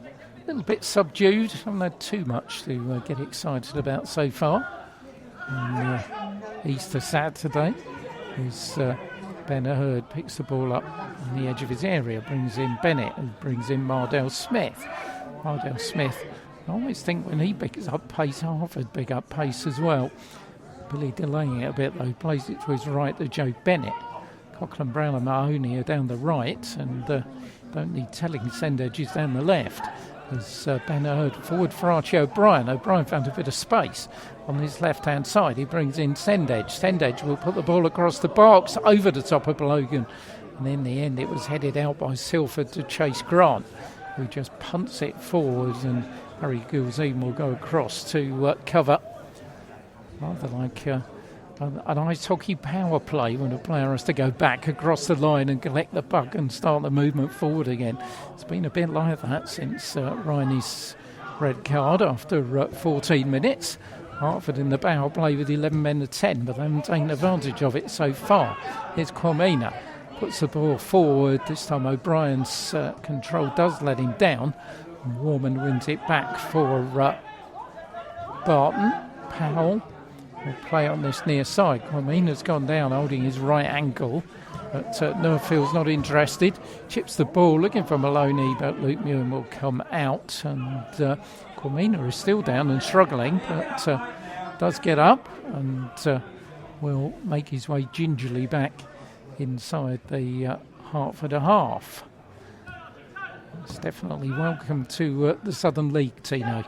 little bit subdued. Haven't had too much to get excited about so far. And, Easter Saturday is Ben Hurd picks the ball up on the edge of his area, brings in Bennett and brings in Mardell Smith. Mardell Smith, I always think when he picks up pace, Hertford pick up pace as well. Billy delaying it a bit though, plays it to his right to Joe Bennett. Coughlin Brown and Mahoney are down the right, and don't need telling, Sendage is down the left. As Ben Hurd forward for Archie O'Brien. O'Brien found a bit of space on his left-hand side. He brings in Sendage. Sendage will put the ball across the box over the top of Logan. And in the end, it was headed out by Silford to Chase Grant, who just punts it forward, and Harry Gilzine will go across to cover. Rather like an ice hockey power play when a player has to go back across the line and collect the puck and start the movement forward again. It's been a bit like that since Riney's red card after 14 minutes. Hertford in the power play with 11 men to 10, but they haven't taken advantage of it so far. Here's Cormina, puts the ball forward. This time O'Brien's control does let him down. And Warman wins it back for Barton. Powell will play on this near side. Cormina's gone down holding his right ankle, but Nerfield's not interested. Chips the ball looking for Maloney, but Luke Mewen will come out, and Cormina is still down and struggling, but does get up and will make his way gingerly back inside the Hertford half. It's definitely welcome to the Southern League, Tino.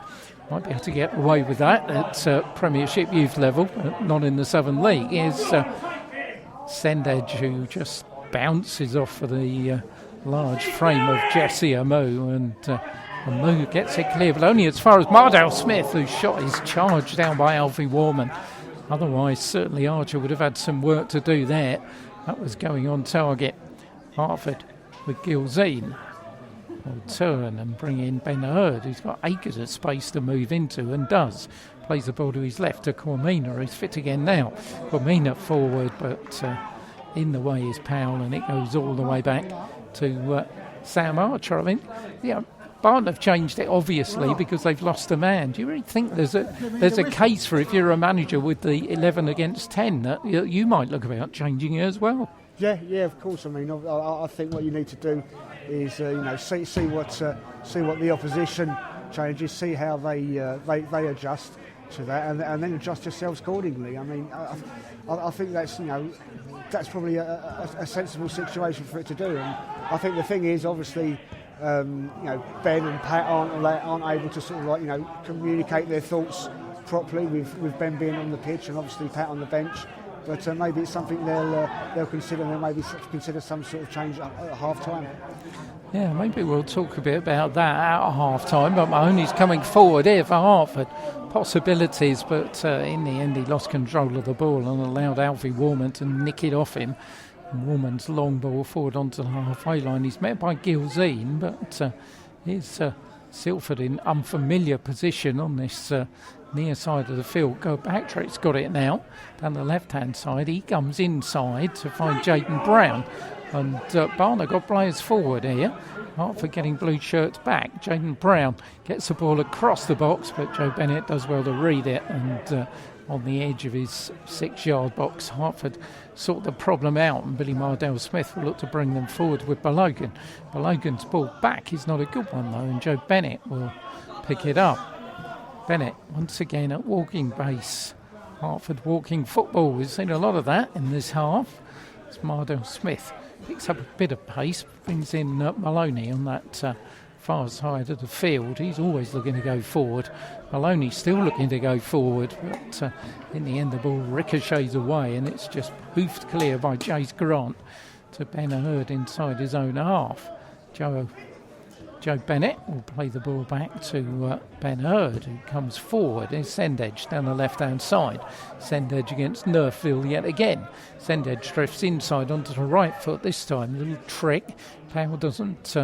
Might be able to get away with that at Premiership youth level, but not in the Southern League. Here's Sendage, who just bounces off of the large frame of Jesse Amu, and Amu gets it clear, but only as far as Mardell Smith, whose shot is charged down by Alfie Warman. Otherwise, certainly Archer would have had some work to do there. That was going on target. Hertford with Gilzine will turn and bring in Ben Hurd, who's got acres of space to move into, and does. Plays the ball to his left to Cormina, who's fit again now. Cormina forward, but in the way is Powell, and it goes all the way back to Sam Archer. I mean, Barton have changed it obviously because they've lost a man. Do you really think there's a case for, if you're a manager with the 11 against 10, that you might look about changing it as well? Yeah, of course. I mean, I think what you need to do is see what the opposition changes, see how they adjust to that, and then adjust yourselves accordingly. I mean, I think that's probably a sensible situation for it to do. And I think the thing is, obviously, Ben and Pat aren't able to sort of communicate their thoughts properly with Ben being on the pitch and obviously Pat on the bench. But maybe it's something they'll consider. They'll maybe consider some sort of change at half time. Yeah, maybe we'll talk a bit about that at half time. But Mahoney's coming forward here for Hertford. Possibilities, but in the end he lost control of the ball and allowed Alfie Warman to nick it off him. Woolman's long ball forward onto the halfway line. He's met by Gilzine, but here's Silford in unfamiliar position on this near side of the field. Patrick's got it now down the left-hand side. He comes inside to find Jaden Brown, and Barton got players forward here. Hertford getting blue shirts back. Jaden Brown gets the ball across the box, but Joe Bennett does well to read it, and on the edge of his 6-yard box, Hertford sort the problem out, and Billy Mardell-Smith will look to bring them forward with Balogan. Balogan's ball back is not a good one though, and Joe Bennett will pick it up. Bennett once again at walking base. Hertford walking football. We've seen a lot of that in this half. It's Mardell-Smith picks up a bit of pace, brings in Maloney on that far side of the field. He's always looking to go forward. Maloney still looking to go forward, but in the end the ball ricochets away, and it's just hoofed clear by Jace Grant to Ben Hurd inside his own half. Joe Bennett will play the ball back to Ben Hurd, who comes forward. There's Sendedge down the left-hand side. Sendedge against Nerfville yet again. Sendedge drifts inside onto the right foot this time. Little trick. Powell doesn't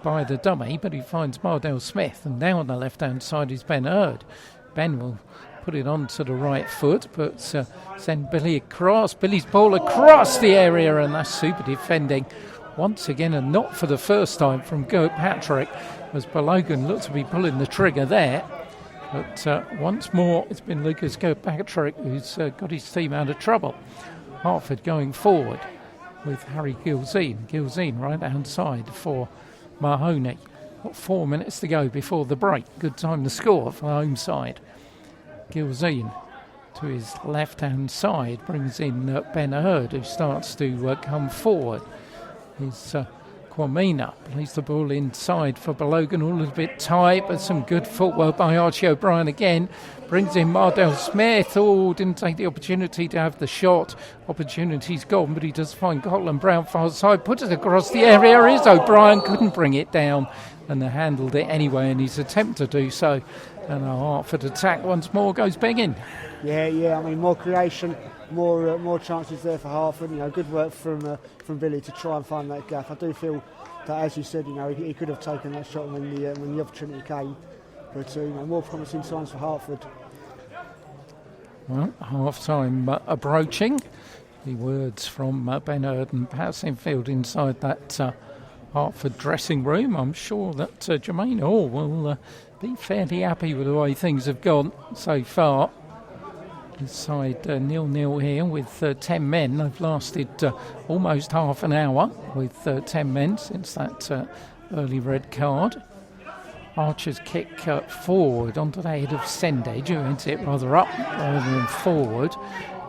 buy the dummy, but he finds Mardell-Smith, and now on the left-hand side is Ben Hurd. Ben will put it onto the right foot, but send Billy across. Billy's ball across the area, and that's super defending. Once again, and not for the first time from Kirkpatrick, as Balogan looks to be pulling the trigger there. But once more, it's been Lucas Kirkpatrick who's got his team out of trouble. Hertford going forward with Harry Gilzine. Gilzine right hand side for Mahoney. Got 4 minutes to go before the break. Good time to score for the home side. Gilzine to his left-hand side brings in Ben Hurd, who starts to come forward. Is Kwamina plays the ball inside for Balogan, all a little bit tight, but some good footwork by Archie O'Brien again. Brings in Mardell-Smith. Didn't take the opportunity to have the shot. Opportunity's gone, but he does find Cotland Brown far side, puts it across the area. Is O'Brien, couldn't bring it down, and they handled it anyway in his attempt to do so. And a Hertford attack once more goes begging. Yeah. I mean, more creation, more chances there for Hertford. Good work from Billy to try and find that gap. I do feel that, as you said, he could have taken that shot when the opportunity came. But more promising signs for Hertford. Well, half-time approaching. The words from Ben Hurd and Pat Sinfield inside that Hertford dressing room. I'm sure that Jermaine Hall will be fairly happy with the way things have gone so far. Inside 0-0 here with 10 men. They've lasted almost half an hour with 10 men since that early red card. Archer's kick forward onto the head of Sendage, who hits it rather up rather than forward.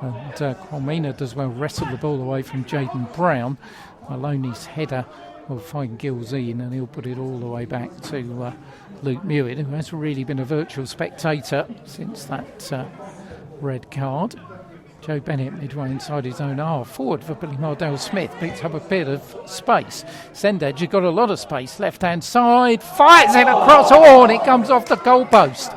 And Kwamina does well wrestle the ball away from Jaden Brown. Maloney's header will find Gilzine, and he'll put it all the way back to Luke Mewett, who has really been a virtual spectator since that red card. Joe Bennett midway inside his own half. Forward for Billy Mardell-Smith. Picks up a bit of space. Sendage has got a lot of space. Left-hand side. Fires it across. And it comes off the goalpost.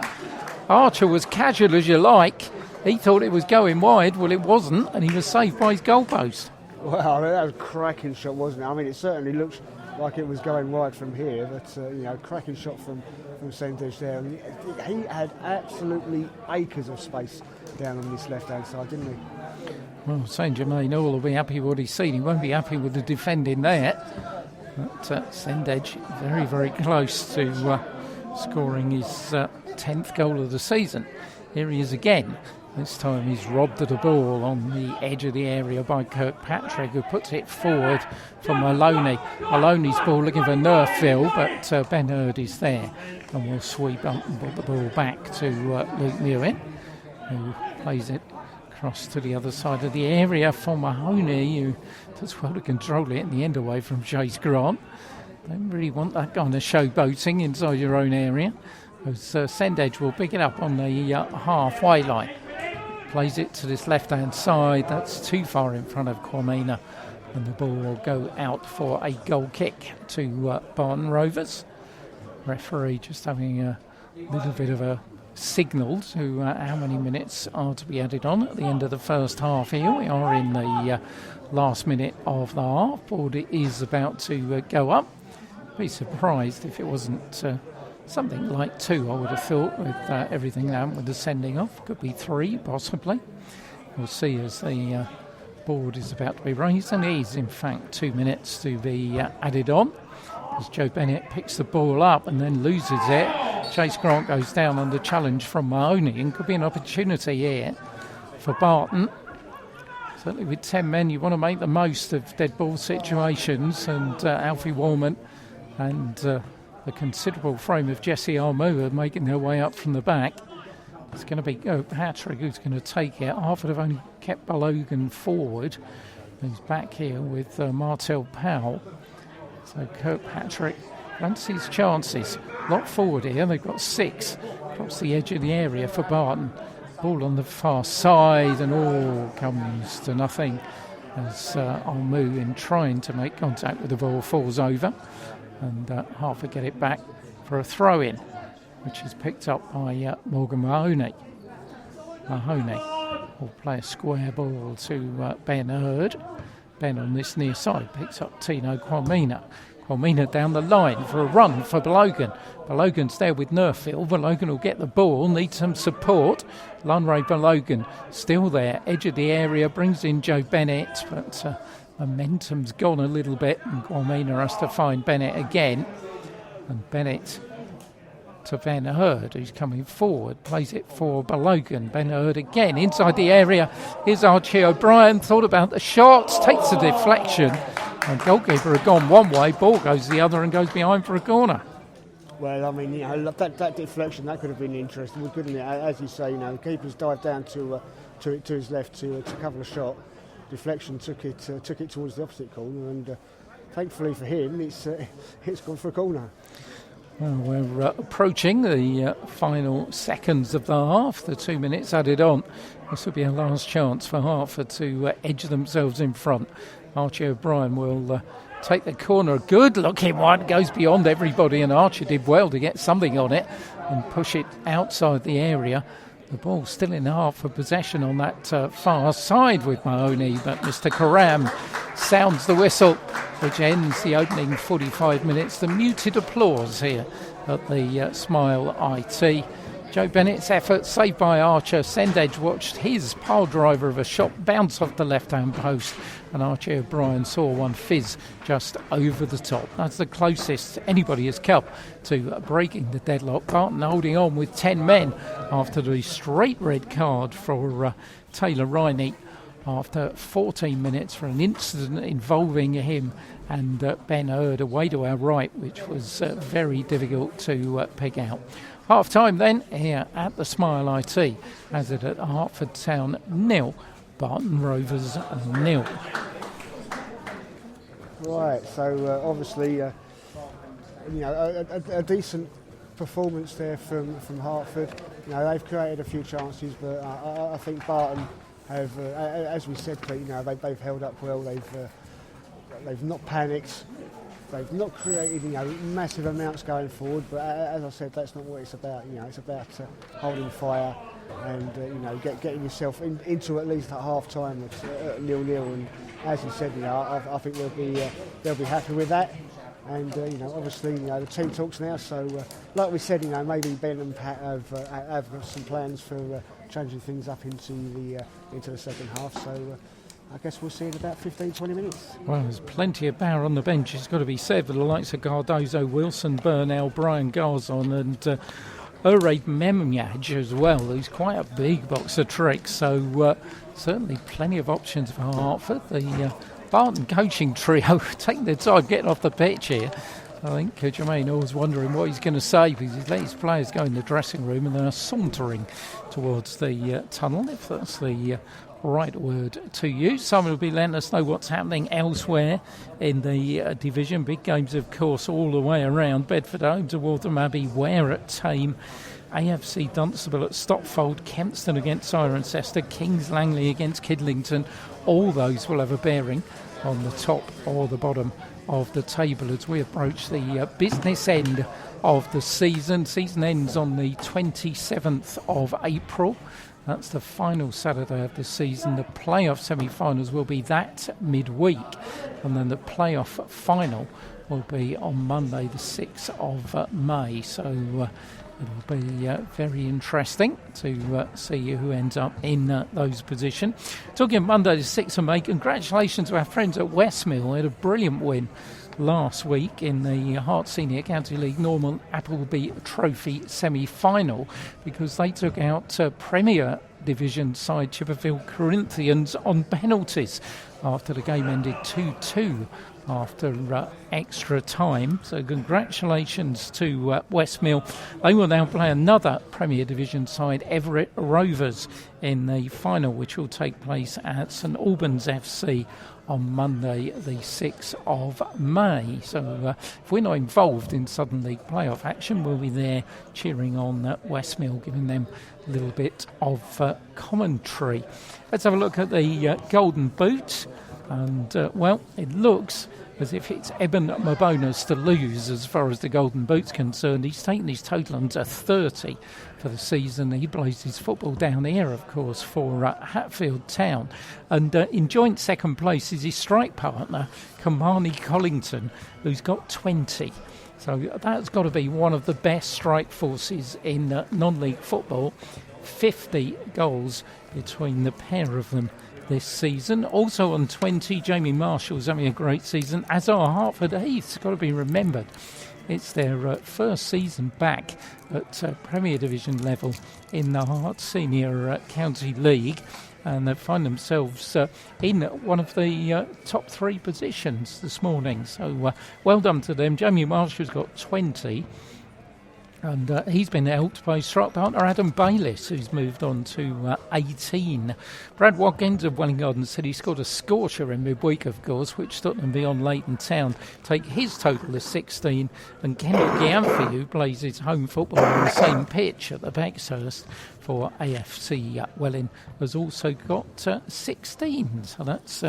Archer was casual as you like. He thought it was going wide. Well, it wasn't. And he was saved by his goalpost. Well, that was a cracking shot, wasn't it? I mean, it certainly looks like it was going wide from here. But, cracking shot from Sendage there. And he had absolutely acres of space down on this left-hand side, didn't he? Well, St Germain all will be happy with what he's seen. He won't be happy with the defending there. But Sendage very, very close to scoring his 10th goal of the season. Here he is again. This time he's robbed of the ball on the edge of the area by Kirkpatrick, who puts it forward for Maloney. Maloney's ball looking for Nerfville, but Ben Hurd is there and will sweep up and put the ball back to Luke Mewett, who plays it across to the other side of the area for Mahoney, who does well to control it in the end away from Chase Grant. Don't really want that kind of showboating inside your own area. As Sendage will pick it up on the halfway line. Plays it to this left-hand side. That's too far in front of Kwamina, and the ball will go out for a goal kick to Barton Rovers. Referee just having a little bit of a signal to how many minutes are to be added on at the end of the first half here. We are in the last minute of the half. Board is about to go up. Be surprised if it wasn't something like 2, I would have thought, with everything now, with the sending off. Could be 3, possibly. We'll see as the board is about to be raised, and it is, in fact, 2 minutes to be added on. As Joe Bennett picks the ball up and then loses it. Chase Grant goes down under challenge from Mahoney, and could be an opportunity here for Barton. Certainly with 10 men, you want to make the most of dead ball situations, and Alfie Warman and the considerable frame of Jesse Armour making their way up from the back. It's going to be Patrick who's going to take it. Hertford have only kept Balogan forward. He's back here with Martel Powell. So Kirkpatrick fancies chances. Lot forward here. They've got 6 across the edge of the area for Barton. Ball on the far side, and all comes to nothing as Armour, in trying to make contact with the ball, falls over. And Hertford get it back for a throw-in, which is picked up by Morgan Mahoney. Mahoney will play a square ball to Ben Hurd. Ben on this near side picks up Tino Kwamina. Kwamina down the line for a run for Balogan. Balogan's there with Nerfield. Balogan will get the ball, needs some support. Lunray Balogan still there, edge of the area, brings in Joe Bennett, but momentum's gone a little bit, and Kwamina has to find Bennett again. And Bennett to Ben Hurd, who's coming forward, plays it for Balogan. Ben Hurd again inside the area. Here's Archie O'Brien, thought about the shots, takes the deflection, and goalkeeper had gone one way, ball goes the other and goes behind for a corner. Well, I mean, that deflection, that could have been interesting, couldn't it? As you say, the keeper's dived down to his left to cover the shot. Deflection took it towards the opposite corner, and thankfully for him, it's gone for a corner. Well, we're approaching the final seconds of the half, the 2 minutes added on. This will be a last chance for Hertford to edge themselves in front. Archie O'Brien will take the corner. A good looking one, goes beyond everybody, and Archie did well to get something on it and push it outside the area. The ball still in Hertford possession on that far side with Mahoney, but Mr. Karam sounds the whistle, which ends the opening 45 minutes. The muted applause here at the Smile IT. Joe Bennett's effort saved by Archer. Sendedge watched his pile driver of a shot bounce off the left-hand post, and Archie O'Brien saw one fizz just over the top. That's the closest anybody has come to breaking the deadlock. Barton holding on with 10 men after the straight red card for Taylor Riney after 14 minutes for an incident involving him and Ben Hurd away to our right, which was very difficult to pick out. Half time then here at the Smile IT, as it at Hertford Town 0, Barton Rovers 0. Right, so obviously a decent performance there from Hertford. They've created a few chances, but I think Barton have, as we said, Pete, they've held up well. They've not panicked. They've not created, massive amounts going forward, but as I said, that's not what it's about. It's about holding fire and getting yourself into at least at half time at 0-0. And as you said, I think they'll be happy with that. And obviously, the team talks now. So, like we said, maybe Ben and Pat have got some plans for changing things up into the second half. So. I guess we'll see in about 15-20 minutes. Well, there's plenty of power on the bench, it's got to be said, for the likes of Cardozo, Wilson, Burnell, Brian Garzon and Uraid Memyaj as well. He's quite a big box of tricks, so certainly plenty of options for Hertford. The Barton coaching trio taking their time getting off the pitch here. I think Jermaine Orr's wondering what he's going to say, because he's let his players go in the dressing room and they're sauntering towards the tunnel, if that's the right word to use. Someone will be letting us know what's happening elsewhere in the division. Big games, of course, all the way around. Bedford home to Waltham Abbey, Ware at Tame, AFC Dunstable at Stopfold, Kempston against Cirencester, Kings Langley against Kidlington. All those will have a bearing on the top or the bottom of the table as we approach the business end of the season. Season ends on the 27th of April. That's the final Saturday of the season. The playoff semi-finals will be that midweek, and then the playoff final will be on Monday the 6th of May. So it'll be very interesting to see who ends up in those positions. Talking of Monday the 6th of May, congratulations to our friends at Westmill. They had a brilliant win last week in the Hart Senior County League Norman Appleby Trophy semi-final, because they took out Premier Division side Chipperfield Corinthians on penalties after the game ended 2-2 after extra time. So congratulations to Westmill. They will now play another Premier Division side, Everett Rovers, in the final, which will take place at St Albans FC on Monday the 6th of May. So if we're not involved in Southern League playoff action, we'll be there cheering on Westmill, giving them a little bit of commentary. Let's have a look at the Golden Boot. And, well, it looks as if it's Eben Mabona's to lose as far as the Golden Boot's concerned. He's taken his total under 30 for the season. He plays his football down here, of course, for Hatfield Town. And in joint second place is his strike partner, Kamani Collington, who's got 20. So that's got to be one of the best strike forces in non-league football. 50 goals between the pair of them this season. Also on 20, Jamie Marshall's having a great season, as are Hertford Heath's, got to be remembered. It's their first season back at Premier Division level in the Hart Senior County League, and they find themselves in one of the top three positions this morning. So well done to them. Jamie Marshall's got 20. And he's been helped by strike partner Adam Bayliss, who's moved on to 18. Brad Watkins of Welling Garden said he scored a scorcher in midweek, of course, which Tottenham beyond Leighton Town take his total to 16. And Kendall Giamfi, who plays his home football on the same pitch at the Bexhurst for AFC Welling, has also got 16. So that's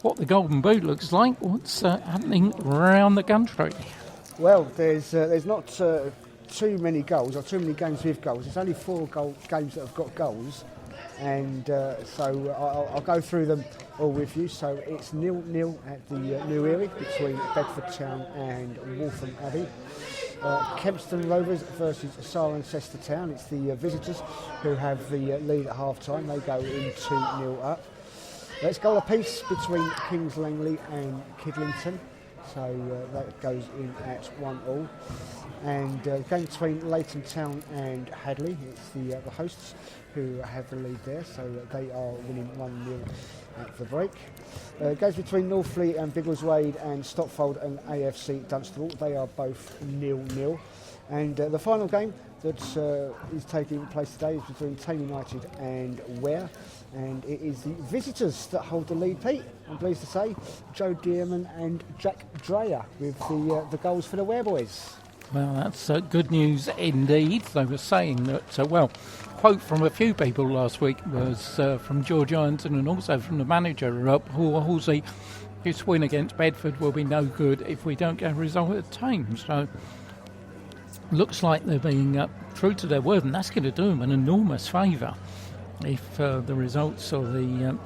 what the Golden Boot looks like. What's happening around the country? Well, there's not too many goals, or too many games with goals. There's only 4 games that have got goals, and so I'll go through them all with you. So it's 0-0 at the New Erie between Bedford Town and Waltham Abbey. Kempston Rovers versus Cirencester Town. It's the visitors who have the lead at half-time. They go in 2-0 up. Let's goal apiece between Kings Langley and Kidlington. So that goes in at 1-1. And game between Leighton Town and Hadley. It's the hosts who have the lead there, so they are winning 1-0 at the break. Goes between Northfleet and Biggleswade and Stopfold and AFC Dunstable. They are both 0-0. And the final game that is taking place today is between Tame United and Ware. And it is the visitors that hold the lead, Pete. I'm pleased to say Joe Dearman and Jack Dreyer with the goals for the Ware boys. Well, that's good news indeed. They were saying that, quote from a few people last week was from George Ironton and also from the manager, Paul Halsey, this win against Bedford will be no good if we don't get a result at Tame. So looks like they're being true to their word, and that's going to do them an enormous favour if the results or the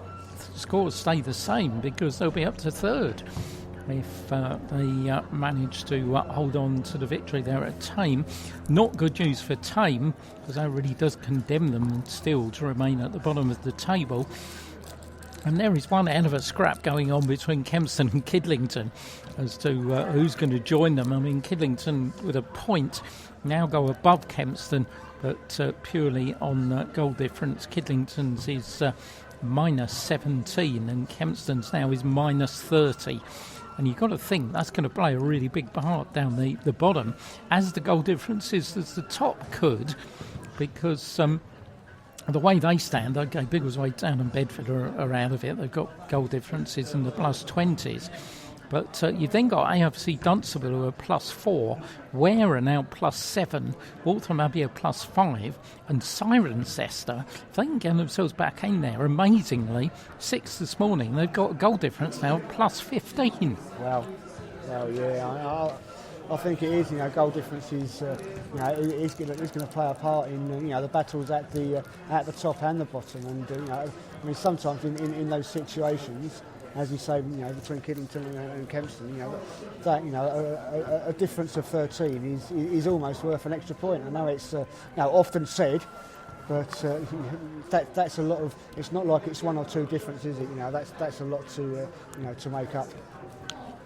scores stay the same, because they'll be up to third if they manage to hold on to the victory there at Tame. Not good news for Tame, because that really does condemn them still to remain at the bottom of the table. And there is one hell of a scrap going on between Kempston and Kidlington as to who's going to join them. I mean, Kidlington with a point now go above Kempston, but purely on goal difference. Kidlington's is minus 17 and Kempston's now is minus 30. And you've got to think that's going to play a really big part down the bottom, as the goal differences as the top could, because the way they stand, OK, Biggleswade Town and Bedford are out of it. They've got goal differences in the plus 20s. But you've then got AFC Dunstable, who are +4, Ware are now +7, Waltham Abbey are +5, and Cirencester, if they can get themselves back in there, amazingly, 6 this morning, they've got a goal difference now +15. Well, yeah, I think it is. Goal difference is, it's going to play a part in, the battles at the top and the bottom. And sometimes in those situations, as you say, between Kiddington and Kempston, a difference of 13 is almost worth an extra point. I know it's often said, but that's a lot of. It's not like it's one or two differences, is it? That's a lot to make up.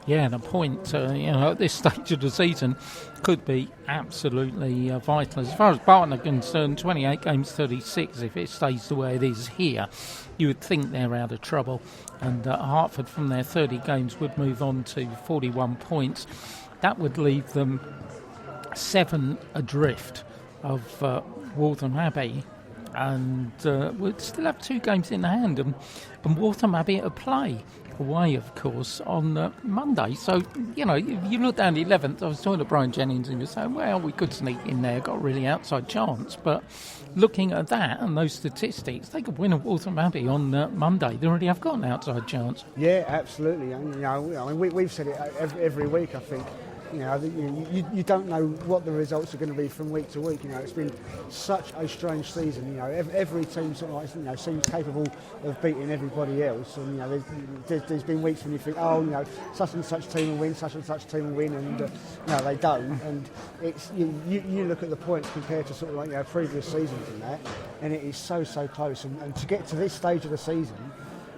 Yeah, the point, at this stage of the season could be absolutely vital. As far as Barton are concerned, 28 games, 36. If it stays the way it is here, you would think they're out of trouble. And Hertford, from their 30 games, would move on to 41 points. That would leave them 7 adrift of Waltham Abbey. And we'd still have 2 games in hand. And Waltham Abbey at play. Away, of course, on Monday. So, if you look down the 11th, I was talking to Brian Jennings and he was saying, well, we could sneak in there, got a really outside chance. But looking at that and those statistics, they could win at Waltham Abbey on Monday. They already have got an outside chance. Yeah, absolutely. We've said it every week, I think. You don't know what the results are going to be from week to week. It's been such a strange season. Every team seems capable of beating everybody else. And there's been weeks when you think, such and such team will win, such and such team will win, and they don't. And it's you look at the points compared to sort of previous seasons and that, and it is so close. And to get to this stage of the season,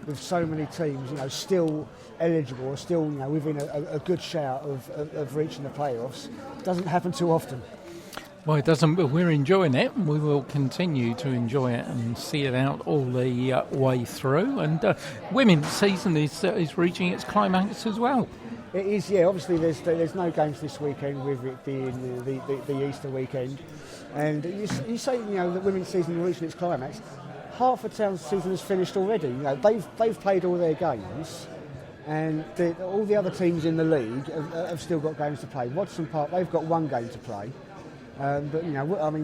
with so many teams, still eligible or still, within a good shout of reaching the playoffs, doesn't happen too often. Well, it doesn't, but we're enjoying it, and we will continue to enjoy it and see it out all the way through. And women's season is reaching its climax as well. It is, yeah. Obviously, there's no games this weekend, with it being the Easter weekend. And you say, the women's season is reaching its climax. Hertford Town's season has finished already. They've played all their games, and all the other teams in the league have still got games to play. Watson Park, they've got 1 game to play, but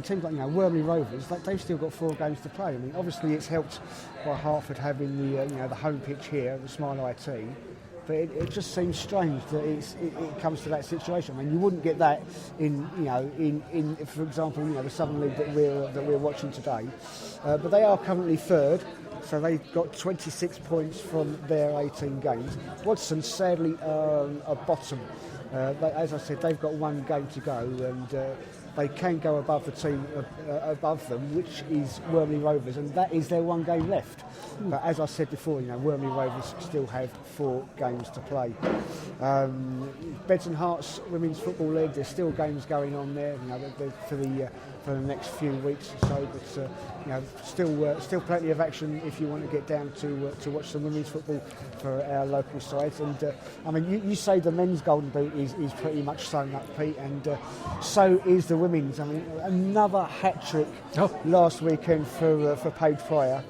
teams like Wormley Rovers, they've still got 4 games to play. Obviously it's helped by Hertford having the home pitch here, the Smile IT. But it just seems strange that it comes to that situation. You wouldn't get that in for example, the Southern League that we're watching today. But they are currently 3rd, so they've got 26 points from their 18 games. Watson sadly are bottom. As I said, they've got 1 game to go, and they can go above the team above them, which is Wormley Rovers, and that is their 1 game left. But as I said before, Wormley Rovers still have 4 games to play. Beds and Hearts Women's Football League, there's still games going on there, for the next few weeks or so. But still plenty of action if you want to get down to watch some women's football for our local sides. And you say the men's Golden Boot is pretty much sewn up, Pete, and so is the women's. Another hat trick last weekend for Paige Pryor.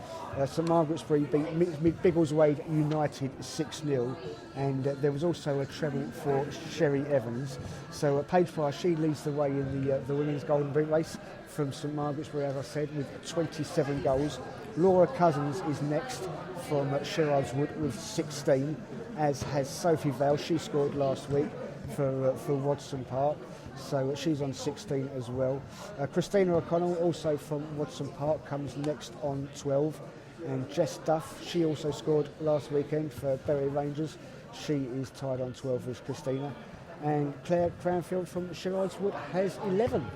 St Margaret's-Bury beat Biggleswade United 6-0, and there was also a treble for Sherry Evans. So Paige Pryor, she leads the way in the women's Golden Boot race from St Margaret's-Bury, as I said, with 27 goals. Laura Cousins is next from Sherrard's Wood with 16, as has Sophie Vale. She scored last week for Watson Park, so she's on 16 as well. Christina O'Connell, also from Watson Park, comes next on 12. And Jess Duff, she also scored last weekend for Bury Rangers. She is tied on 12 with Christina. And Claire Cranfield from Sherrard's Wood has 11.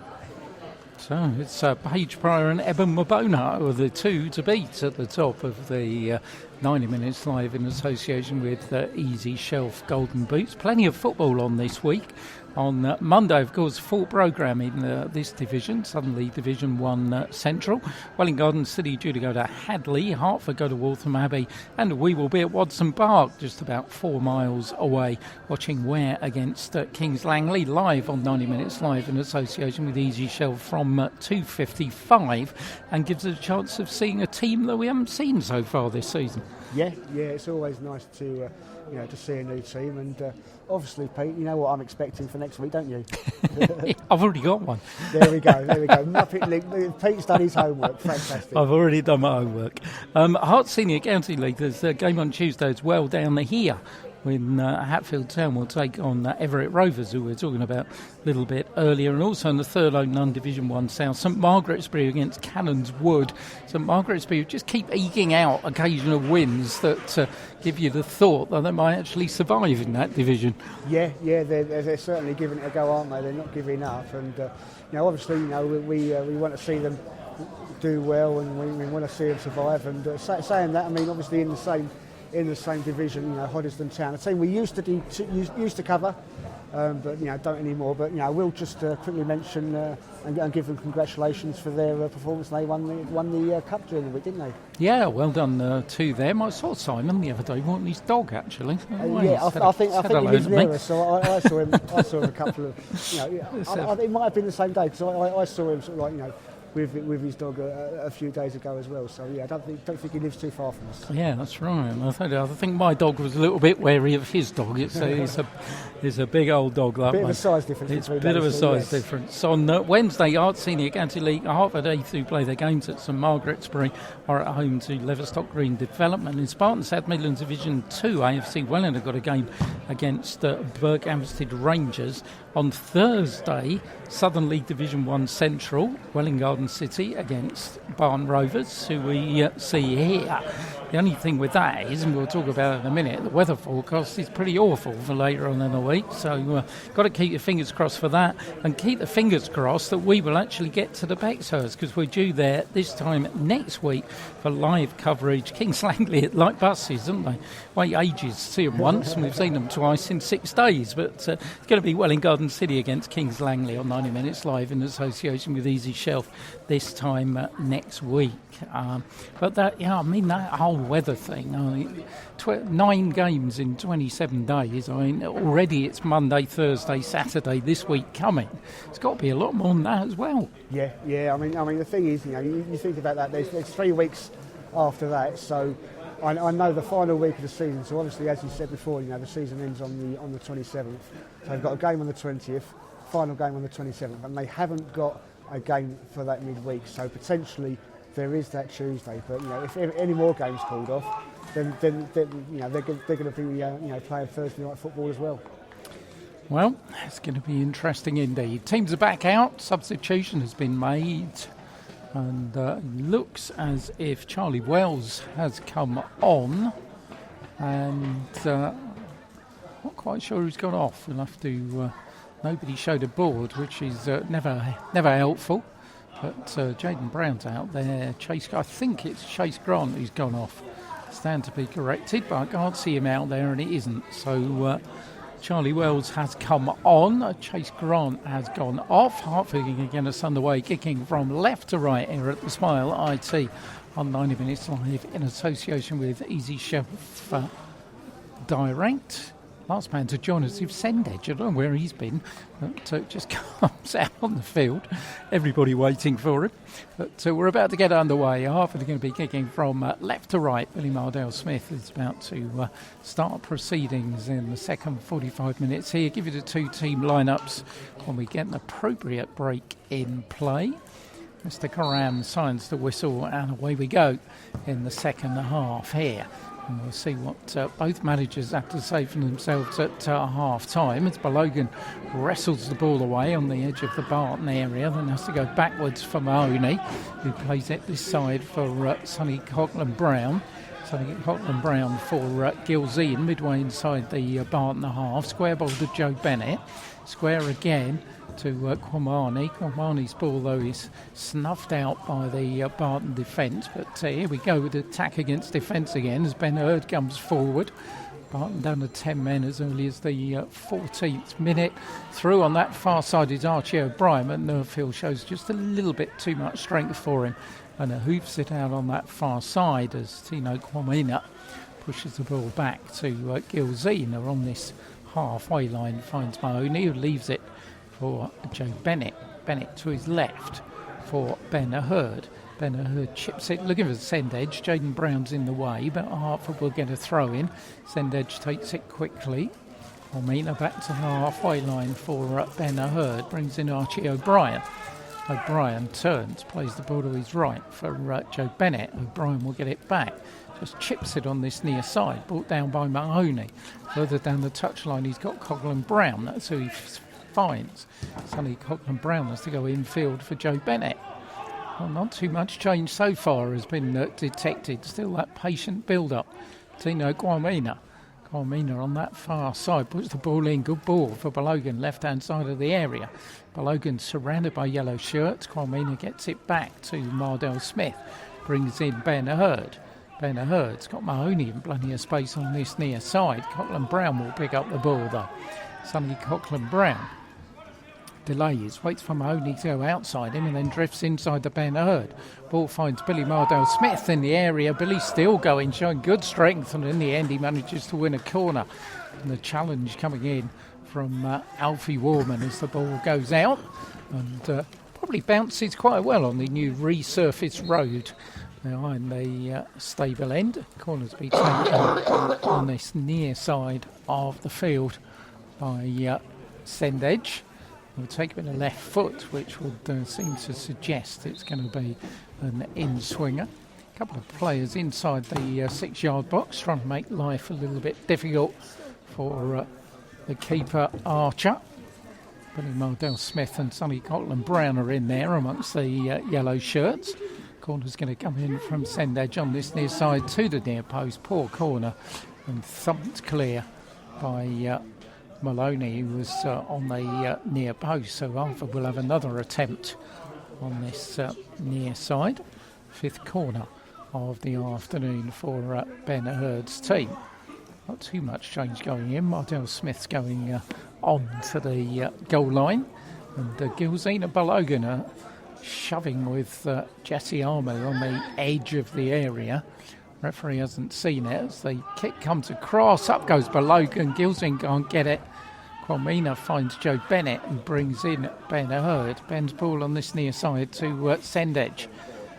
So it's Paige Pryor and Eben Wabona are the 2 to beat at the top of the 90 Minutes Live in association with Easy Shelf Golden Boots. Plenty of football on this week. On Monday, of course, full programme in this division, suddenly Division 1 Central. Welling Garden City due to go to Hadley, Hertford go to Waltham Abbey, and we will be at Watson Park, just about 4 miles away, watching Ware against Kings Langley, live on 90 Minutes Live in association with Easy Shelf from 2:55, and gives us a chance of seeing a team that we haven't seen so far this season. Yeah, it's always nice to to see a new team, and obviously, Pete, you know what I'm expecting for next week, don't you? I've already got one. There we go. Muppet League. Pete's done his homework. Fantastic. I've already done my homework. Herts Senior County League, there's a game on Tuesday as well down here when Hatfield Town will take on Everett Rovers, who we were talking about a little bit earlier, and also in the third None Division 1 South, St Margaret's-Bury against Cannons Wood. St Margaret's-Bury just keep eking out occasional wins that give you the thought that they might actually survive in that division. Yeah, they're certainly giving it a go, aren't they? They're not giving up, and obviously, we want to see them do well, and we want to see them survive. And saying that, I mean, obviously in the same division, Hoddesdon Town, a team we used to cover, but don't anymore. But I will just quickly mention and give them congratulations for their performance. They won the cup during the week, didn't they? Yeah, well done to them. I saw Simon the other day walking his dog, actually. I think he lives near us, so I saw him. I saw him a couple of. It might have been the same day because I saw him sort of like with his dog a few days ago as well. So I don't think he lives too far from us. Yeah, that's right. I think my dog was a little bit wary of his dog. It's a big old dog. That bit of a size difference. It's a bit of a size difference. On Wednesday, Herts Senior County League, Hertford A2 who play their games at St Margaret's-Bury are at home to Leverstock Green Development. In Spartan South Midlands Division 2, AFC Welland have got a game against Berkhamsted Rangers. On Thursday, Southern League Division 1 Central, Welling Garden City against Barton Rovers, who we see here. The only thing with that is, and we'll talk about it in a minute, the weather forecast is pretty awful for later on in the week, so got to keep your fingers crossed for that, and keep the fingers crossed that we will actually get to the Bexhurst, because we're due there this time next week for live coverage. Kings Langley like buses, don't they? Wait ages to see them once, and we've seen them twice in 6 days, but it's going to be Welling Garden City against Kings Langley on 90 Minutes Live in association with Easy Shelf this time next week. But that whole weather thing, 9 games in 27 days. I mean, already it's Monday, Thursday, Saturday this week coming. It's got to be a lot more than that as well. Yeah. I mean, the thing is, you think about that. There's 3 weeks after that, so I know the final week of the season. So obviously, as you said before, the season ends on the 27th. So they've got a game on the 20th, final game on the 27th, and they haven't got a game for that midweek. So potentially there is that Tuesday. But if any more games called off, then they're going to be playing Thursday night football as well. Well, it's going to be interesting indeed. Teams are back out. Substitution has been made. And looks as if Charlie Wells has come on, and not quite sure who's gone off. We'll have to. Nobody showed a board, which is never helpful. But Jaden Brown's out there. I think it's Chase Grant who's gone off. Stand to be corrected, but I can't see him out there, and it isn't. So Charlie Wells has come on. Chase Grant has gone off. Hertford again is underway, kicking from left to right here at the Smile IT on 90 Minutes Live in association with Easy Shelf Direct. Last man to join us is Sendedge. I don't know where he's been, but just comes out on the field. Everybody waiting for him. But we're about to get underway. Hertford are going to be kicking from left to right. Billy Mardell-Smith is about to start proceedings in the second 45 minutes here. Give you the 2 team lineups when we get an appropriate break in play. Mr. Karam signs the whistle, and away we go in the second half here. And we'll see what both managers have to say for themselves at half-time. As Balogan wrestles the ball away on the edge of the Barton area, then has to go backwards for Mahoney, who plays it this side for Sonny Coughlin-Brown. Sonny Coughlin-Brown for Gilzean, midway inside the Barton half. Square ball to Joe Bennett. Square again to Kwamani. Kwamani's ball, though, is snuffed out by the Barton defence. But here we go with attack against defence again as Ben Hurd comes forward. Barton down to 10 men as early as the 14th minute. Through on that far side is Archie O'Brien, but Nerfield shows just a little bit too much strength for him. And hoofs it out on that far side as Tino Kwamina pushes the ball back to Gilzean, who on this halfway line finds Mahoney, who leaves it for Joe Bennett. Bennett to his left for Ben Hurd. Ben Hurd chips it, looking for Sendedge. Jaden Brown's in the way, but Hertford will get a throw in. Sendedge takes it quickly. Cormina back to the halfway line for Ben Hurd, brings in Archie O'Brien. O'Brien turns, plays the ball to his right for Joe Bennett. O'Brien will get it back. Just chips it on this near side, brought down by Mahoney. Further down the touchline, he's got Coghlan Brown. That's who he finds. Sonny Coghlan Brown has to go infield for Joe Bennett. Well, not too much change so far has been detected. Still that patient build-up. Tino Cormina on that far side puts the ball in. Good ball for Balogan, left-hand side of the area. Balogan surrounded by yellow shirts. Cormina gets it back to Mardell Smith. Brings in Ben Hurd. Ben Hurd's got Mahoney in plenty of space on this near side. Coghlan Brown will pick up the ball though. Sonny Coghlan Brown delays, waits for Mahoney to go outside him and then drifts inside the Ben Hurd. Ball finds Billy Mardell Smith in the area. Billy still going, showing good strength, and in the end he manages to win a corner. And the challenge coming in from Alfie Warman as the ball goes out and probably bounces quite well on the new resurfaced road behind the stable end. Corner's be taken on this near side of the field by Sendedge. We'll take it with a left foot, which would seem to suggest it's going to be an in-swinger. A couple of players inside the 6-yard box trying to make life a little bit difficult for the keeper Archer. Billy Mardell Smith and Sonny Coghlan Brown are in there amongst the yellow shirts. Corner's going to come in from Sendedge on this near side to the near post. Poor corner and thumped clear by Maloney, who was on the near post. So Hertford will have another attempt on this near side. 5th corner of the afternoon for Ben Hurd's team. Not too much change going in. Mardell Smith's going on to the goal line. And Gilzina Balogan are shoving with Jesse Armour on the edge of the area. Referee hasn't seen it as the kick comes across. Up goes Balogan. Gilzin can't get it. Cormina finds Joe Bennett and brings in Ben Hurd. Ben's ball on this near side to Sendedge.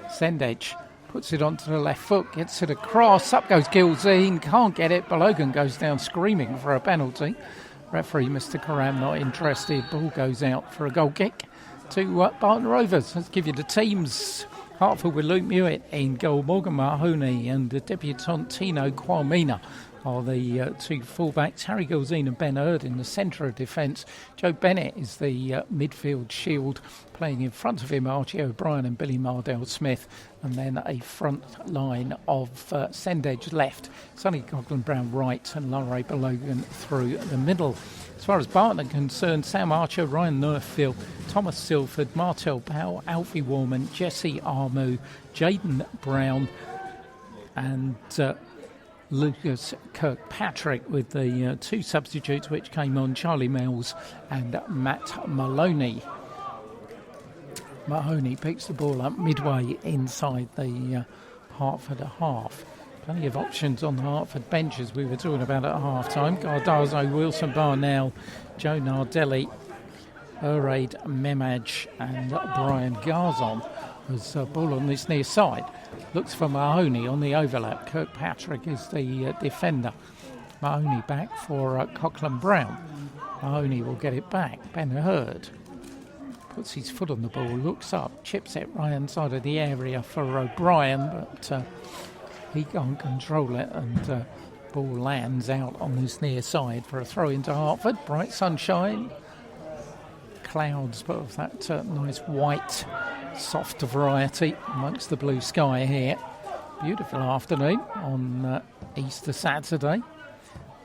Sendedge puts it onto the left foot, gets it across. Up goes Gilzine, can't get it. Balogan goes down screaming for a penalty. Referee Mr. Karam not interested. Ball goes out for a goal kick to Barton Rovers. Let's give you the teams. Hertford with Luke Mewett in goal. Morgan Mahoney and the debutant Tino Cormina are the two fullbacks. Harry Gilzine and Ben Hurd in the centre of defence. Joe Bennett is the midfield shield. Playing in front of him, Archie O'Brien and Billy Mardell Smith. And then a front line of Sendedge left, Sonny Coghlan Brown right, and Laurie Balogan through the middle. As far as Barton are concerned, Sam Archer, Ryan Nerfield, Thomas Silford, Martel Powell, Alfie Warman, Jesse Armu, Jaden Brown and Lucas Kirkpatrick, with the two substitutes which came on, Charlie Mills and Matt Maloney. Mahoney picks the ball up midway inside the Hertford half. Plenty of options on the Hertford bench, as we were talking about at half-time. Gardazzo, Wilson Barnell, Joe Nardelli, Uraid Memaj and Brian Garzon. There's a ball on this near side. Looks for Mahoney on the overlap. Kirkpatrick is the defender. Mahoney back for Coghlan Brown. Mahoney will get it back. Ben Hurd puts his foot on the ball, looks up, chips it right inside of the area for O'Brien, but he can't control it, and ball lands out on this near side for a throw into Hertford. Bright sunshine, clouds, but of that nice white, soft variety amongst the blue sky here. Beautiful afternoon on Easter Saturday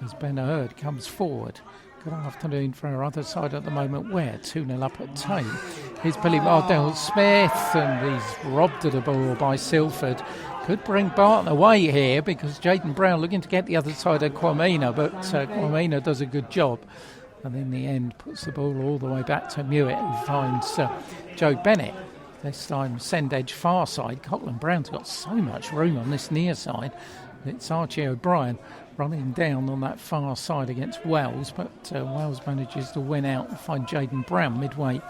as Ben Hurd comes forward. Good afternoon for our other side at the moment. We're 2-0 up at Tame. Here's Billy Mardell Smith, and he's robbed of the ball by Silford. Could bring Barton away here because Jaden Brown looking to get the other side of Cormina, but Cormina does a good job. And in the end puts the ball all the way back to Mewett, who finds Joe Bennett. This time Sendedge far side. Coghlan Brown's got so much room on this near side. It's Archie O'Brien running down on that far side against Wells, but Wells manages to win out and find Jaden Brown midway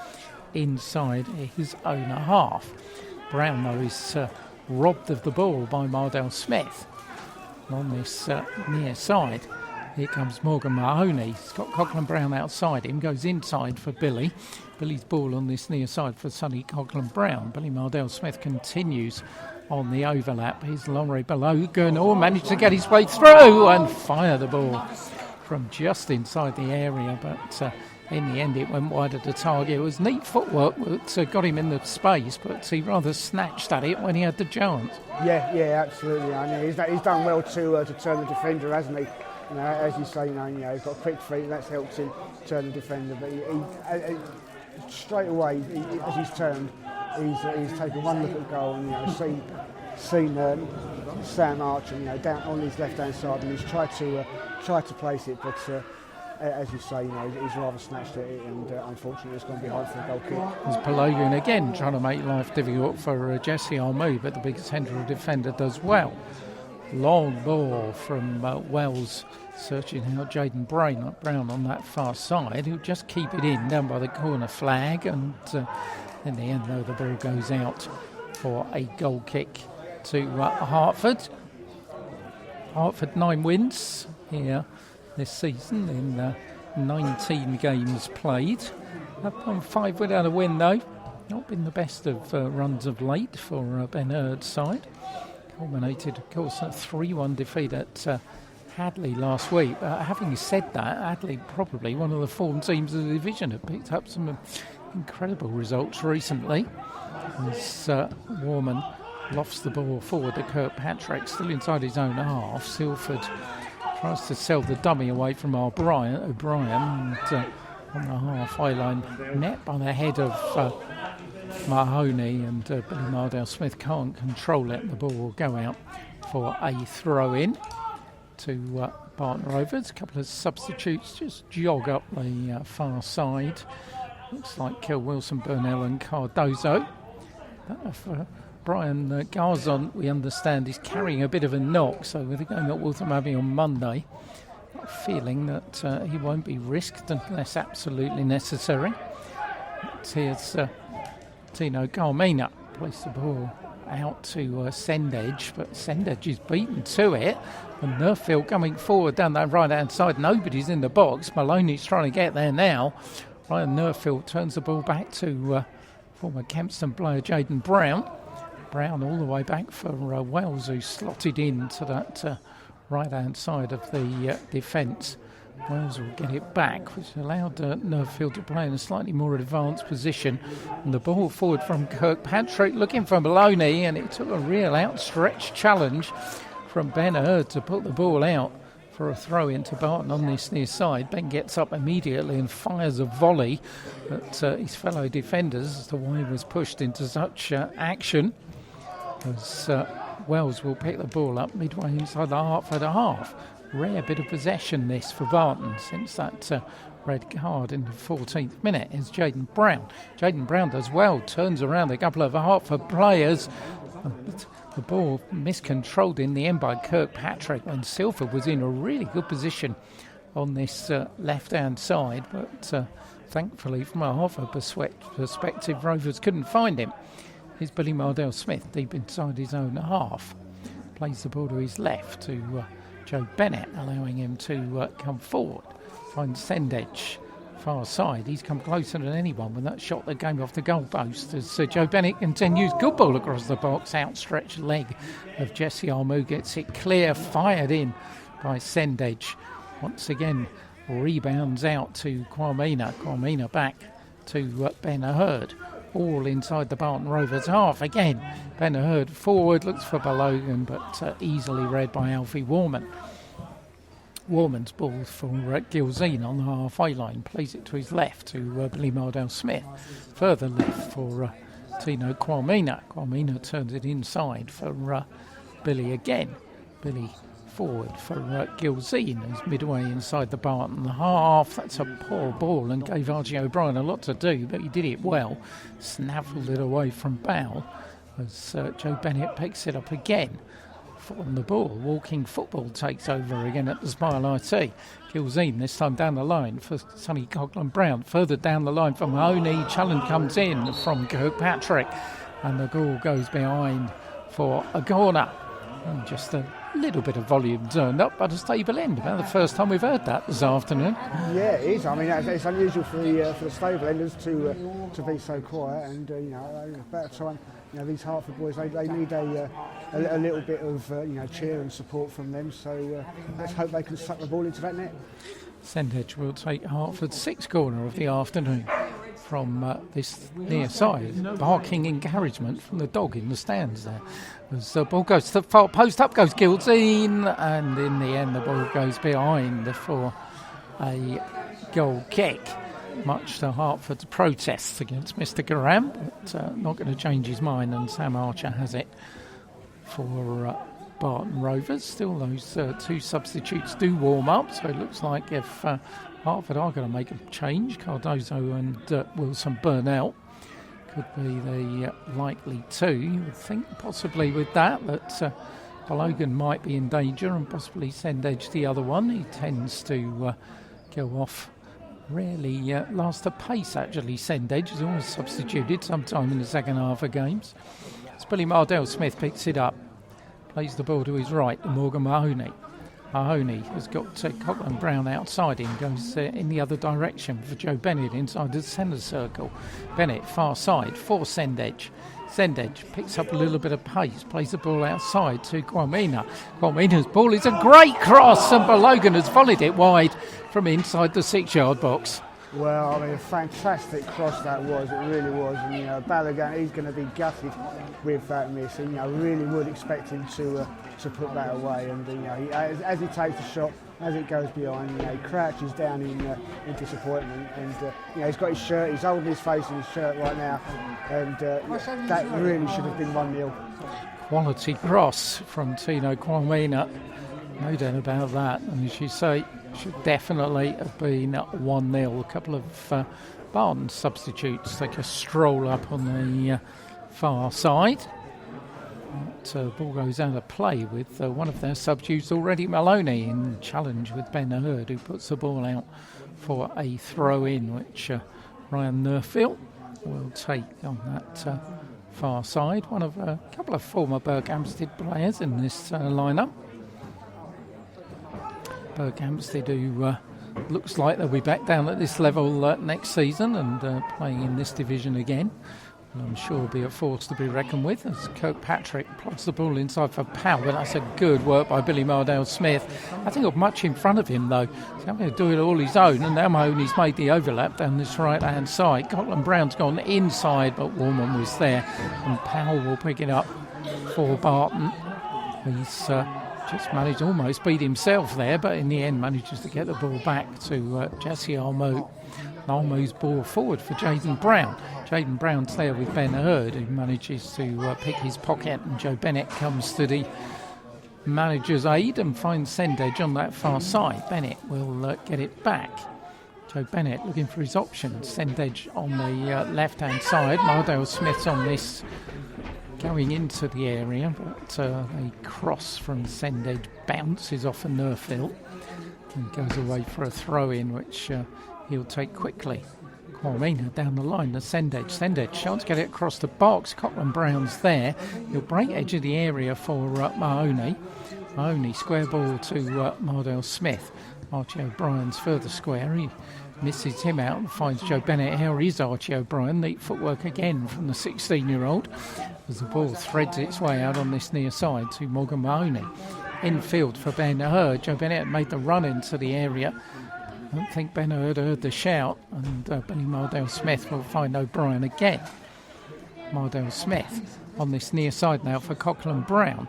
inside his own half. Brown, though, is robbed of the ball by Mardell Smith. On this near side, here comes Morgan Mahoney. He's got Coghlan Brown outside him, goes inside for Billy. Billy's ball on this near side for Sonny Coghlan Brown. Billy Mardell Smith continues on the overlap. Here's Laurie Balogan, managed to get his way through and fire the ball from just inside the area, but in the end it went wide of the target. It was neat footwork that got him in the space, but he rather snatched at it when he had the chance. Yeah, absolutely. I mean, he's done well to turn the defender, hasn't he? You know, as you say, he's got quick feet, and that's helped him turn the defender. But he straight away, as he's turned, he's taken one look at goal and seen Sam Archer, down on his left-hand side, and he's tried to place it, but as you say, he's rather snatched at it, and unfortunately, it's gone behind for a goal kick. There's Palogan again trying to make life difficult for Jesse Armu, but the big central defender does well. Long ball from Wells, searching out Jaden Brown on that far side. He'll just keep it in down by the corner flag, and in the end, though, the ball goes out for a goal kick to Hertford. Hertford 9 wins here this season in 19 games played. Up on 5 without a win, though. Not been the best of runs of late for Ben Hurd's side. Culminated, of course, a 3-1 defeat at Hadley last week. Having said that, Hadley probably one of the form teams of the division, have picked up some incredible results recently. As Warman lofts the ball forward to Kirkpatrick, still inside his own half. Silford tries to sell the dummy away from O'Brien, and on the halfway line, net by the head of Mahoney, and Billy Mardell Smith can't control it. The ball will go out for a throw-in to Barton Rovers. A couple of substitutes just jog up the far side. Looks like Kel Wilson, Burnell and Cardozo. For Brian Garzon, we understand, is carrying a bit of a knock, so with the game at Waltham Abbey on Monday, got a feeling that he won't be risked unless absolutely necessary. But here's Tino Carmina, plays the ball out to Sendage, but Sendage is beaten to it, and Nerfield coming forward down that right-hand side. Nobody's in the box. Maloney's trying to get there now. Ryan Nerfield turns the ball back to former Kempston player Jaden Brown. Brown all the way back for Wells, who slotted into that right-hand side of the defence. Wells will get it back, which allowed Nerfield to play in a slightly more advanced position. And the ball forward from Kirkpatrick, looking for Maloney, and it took a real outstretched challenge from Ben Hurd to put the ball out for a throw into Barton on this near side. Ben gets up immediately and fires a volley at his fellow defenders as the wide was pushed into such action. As Wells will pick the ball up midway inside the Hertford half. Rare bit of possession this for Barton since that red card in the 14th minute is Jaden Brown. Jaden Brown does well, turns around a couple of Hertford players. The ball miscontrolled in the end by Kirkpatrick when Silford was in a really good position on this left-hand side, but thankfully from a Hertford perspective, Rovers couldn't find him. Here's Billy Mardell Smith deep inside his own half. Plays the ball to his left to Joe Bennett, allowing him to come forward. Finds Sendage far side. He's come closer than anyone with that shot that came off the goalpost as Joe Bennett continues. Good ball across the box. Outstretched leg of Jesse Armu gets it clear. Fired in by Sendage. Once again rebounds out to Kwamina. Kwamina back to Ben Hurd. All inside the Barton Rovers half. Again, Ben Hurd forward, looks for Balogan, but easily read by Alfie Warman. Warman's ball for Gilzine on the halfway line. Plays it to his left to Billy Mardell Smith. Further left for Tino Kwamina. Kwamina turns it inside for Billy again. Billy forward for Gilzine, who's midway inside the Barton half. That's a poor ball and gave R.G. O'Brien a lot to do, but he did it well. Snaffled it away from Bowell as Joe Bennett picks it up again. On the ball, Walking Football takes over again at the Smile IT. Gilzine this time down the line for Sonny Coghlan Brown. Further down the line for Mahoney. Challenge comes in from Kirkpatrick. and the ball goes behind for a corner. And just a little bit of volume turned up, but a stable end. About the first time we've heard that this afternoon. Yeah, it is. I mean, it's unusual for the stable enders to be so quiet, and about time. These Hertford boys, they need a little bit of cheer and support from them. So let's hope they can suck the ball into that net. Sendage will take Hertford's sixth corner of the afternoon from this near side. Barking encouragement from the dog in the stands there. As the ball goes to the far post, up goes Gildine, and in the end the ball goes behind for a goal kick. Much to Hertford's protests against Mr. Garam, but not going to change his mind, and Sam Archer has it for Barton Rovers. Still those two substitutes do warm up, so it looks like if Hertford are going to make a change, Cardozo and Wilson burn out. Could be the likely two. You would think possibly with that Logan might be in danger and possibly send edge the other one. He tends to go off rarely last a pace, actually. Send edge is always substituted sometime in the second half of games. As Billy Mardell Smith picks it up, plays the ball to his right to Morgan Mahoney. Mahoney has got Cotland Brown outside him, goes in the other direction for Joe Bennett inside the centre circle. Bennett far side for Sendedge. Sendedge picks up a little bit of pace, plays the ball outside to Kwamina. Kwamina's ball is a great cross, and Balogan has volleyed it wide from inside the 6-yard box. Well, I mean, a fantastic cross that was. It really was. And Balogun, he's going to be gutted with that miss. And really would expect him to put that away. And as he takes the shot, as it goes behind, he crouches down in disappointment. And he's got his shirt. He's holding his face in his shirt right now. And that really should have been 1-0. Quality cross from Tino Kwamina. No doubt about that. And as you say, should definitely have been 1-0. A couple of Barton substitutes take a stroll up on the far side. But, ball goes out of play with one of their substitutes already, Maloney, in challenge with Ben Hurd, who puts the ball out for a throw-in, which Ryan Nerfield will take on that far side. One of a couple of former Berkhamsted players in this lineup. Berkhamsted, who looks like they'll be back down at this level next season and playing in this division again. And I'm sure will be a force to be reckoned with as Kirkpatrick plods the ball inside for Powell. But that's a good work by Billy Mardell Smith. I think of much in front of him though. He's having to do it all his own, and now Mahoney's made the overlap down this right hand side. Cotland Brown's gone inside, but Warman was there, and Powell will pick it up for Barton. He's just managed to almost beat himself there, but in the end manages to get the ball back to Jesse Armo. Armo's ball forward for Jaden Brown. Jaden Brown's there with Ben Hurd, who manages to pick his pocket, and Joe Bennett comes to the manager's aid and finds Sendedge on that far side. Bennett will get it back. Joe Bennett looking for his options. Sendedge on the left-hand side. Mardell Smith's on this going into the area, but a cross from Sendedge bounces off a Nerfield and goes away for a throw-in, which he'll take quickly. Kwamina down the line to Sendedge. Sendedge chance to get it across the box. Cotland Brown's there. He'll break edge of the area for Mahoney. Mahoney square ball to Mardell Smith. Archie O'Brien's further square. He misses him out and finds Joe Bennett. Here is Archie O'Brien. Neat footwork again from the 16-year-old as the ball threads its way out on this near side to Morgan Mahoney. Infield for Ben Hurd. Joe Bennett made the run into the area. I don't think Ben Hurd heard the shout, and Benny Mardell Smith will find O'Brien again. Mardell Smith on this near side now for Cotland Brown.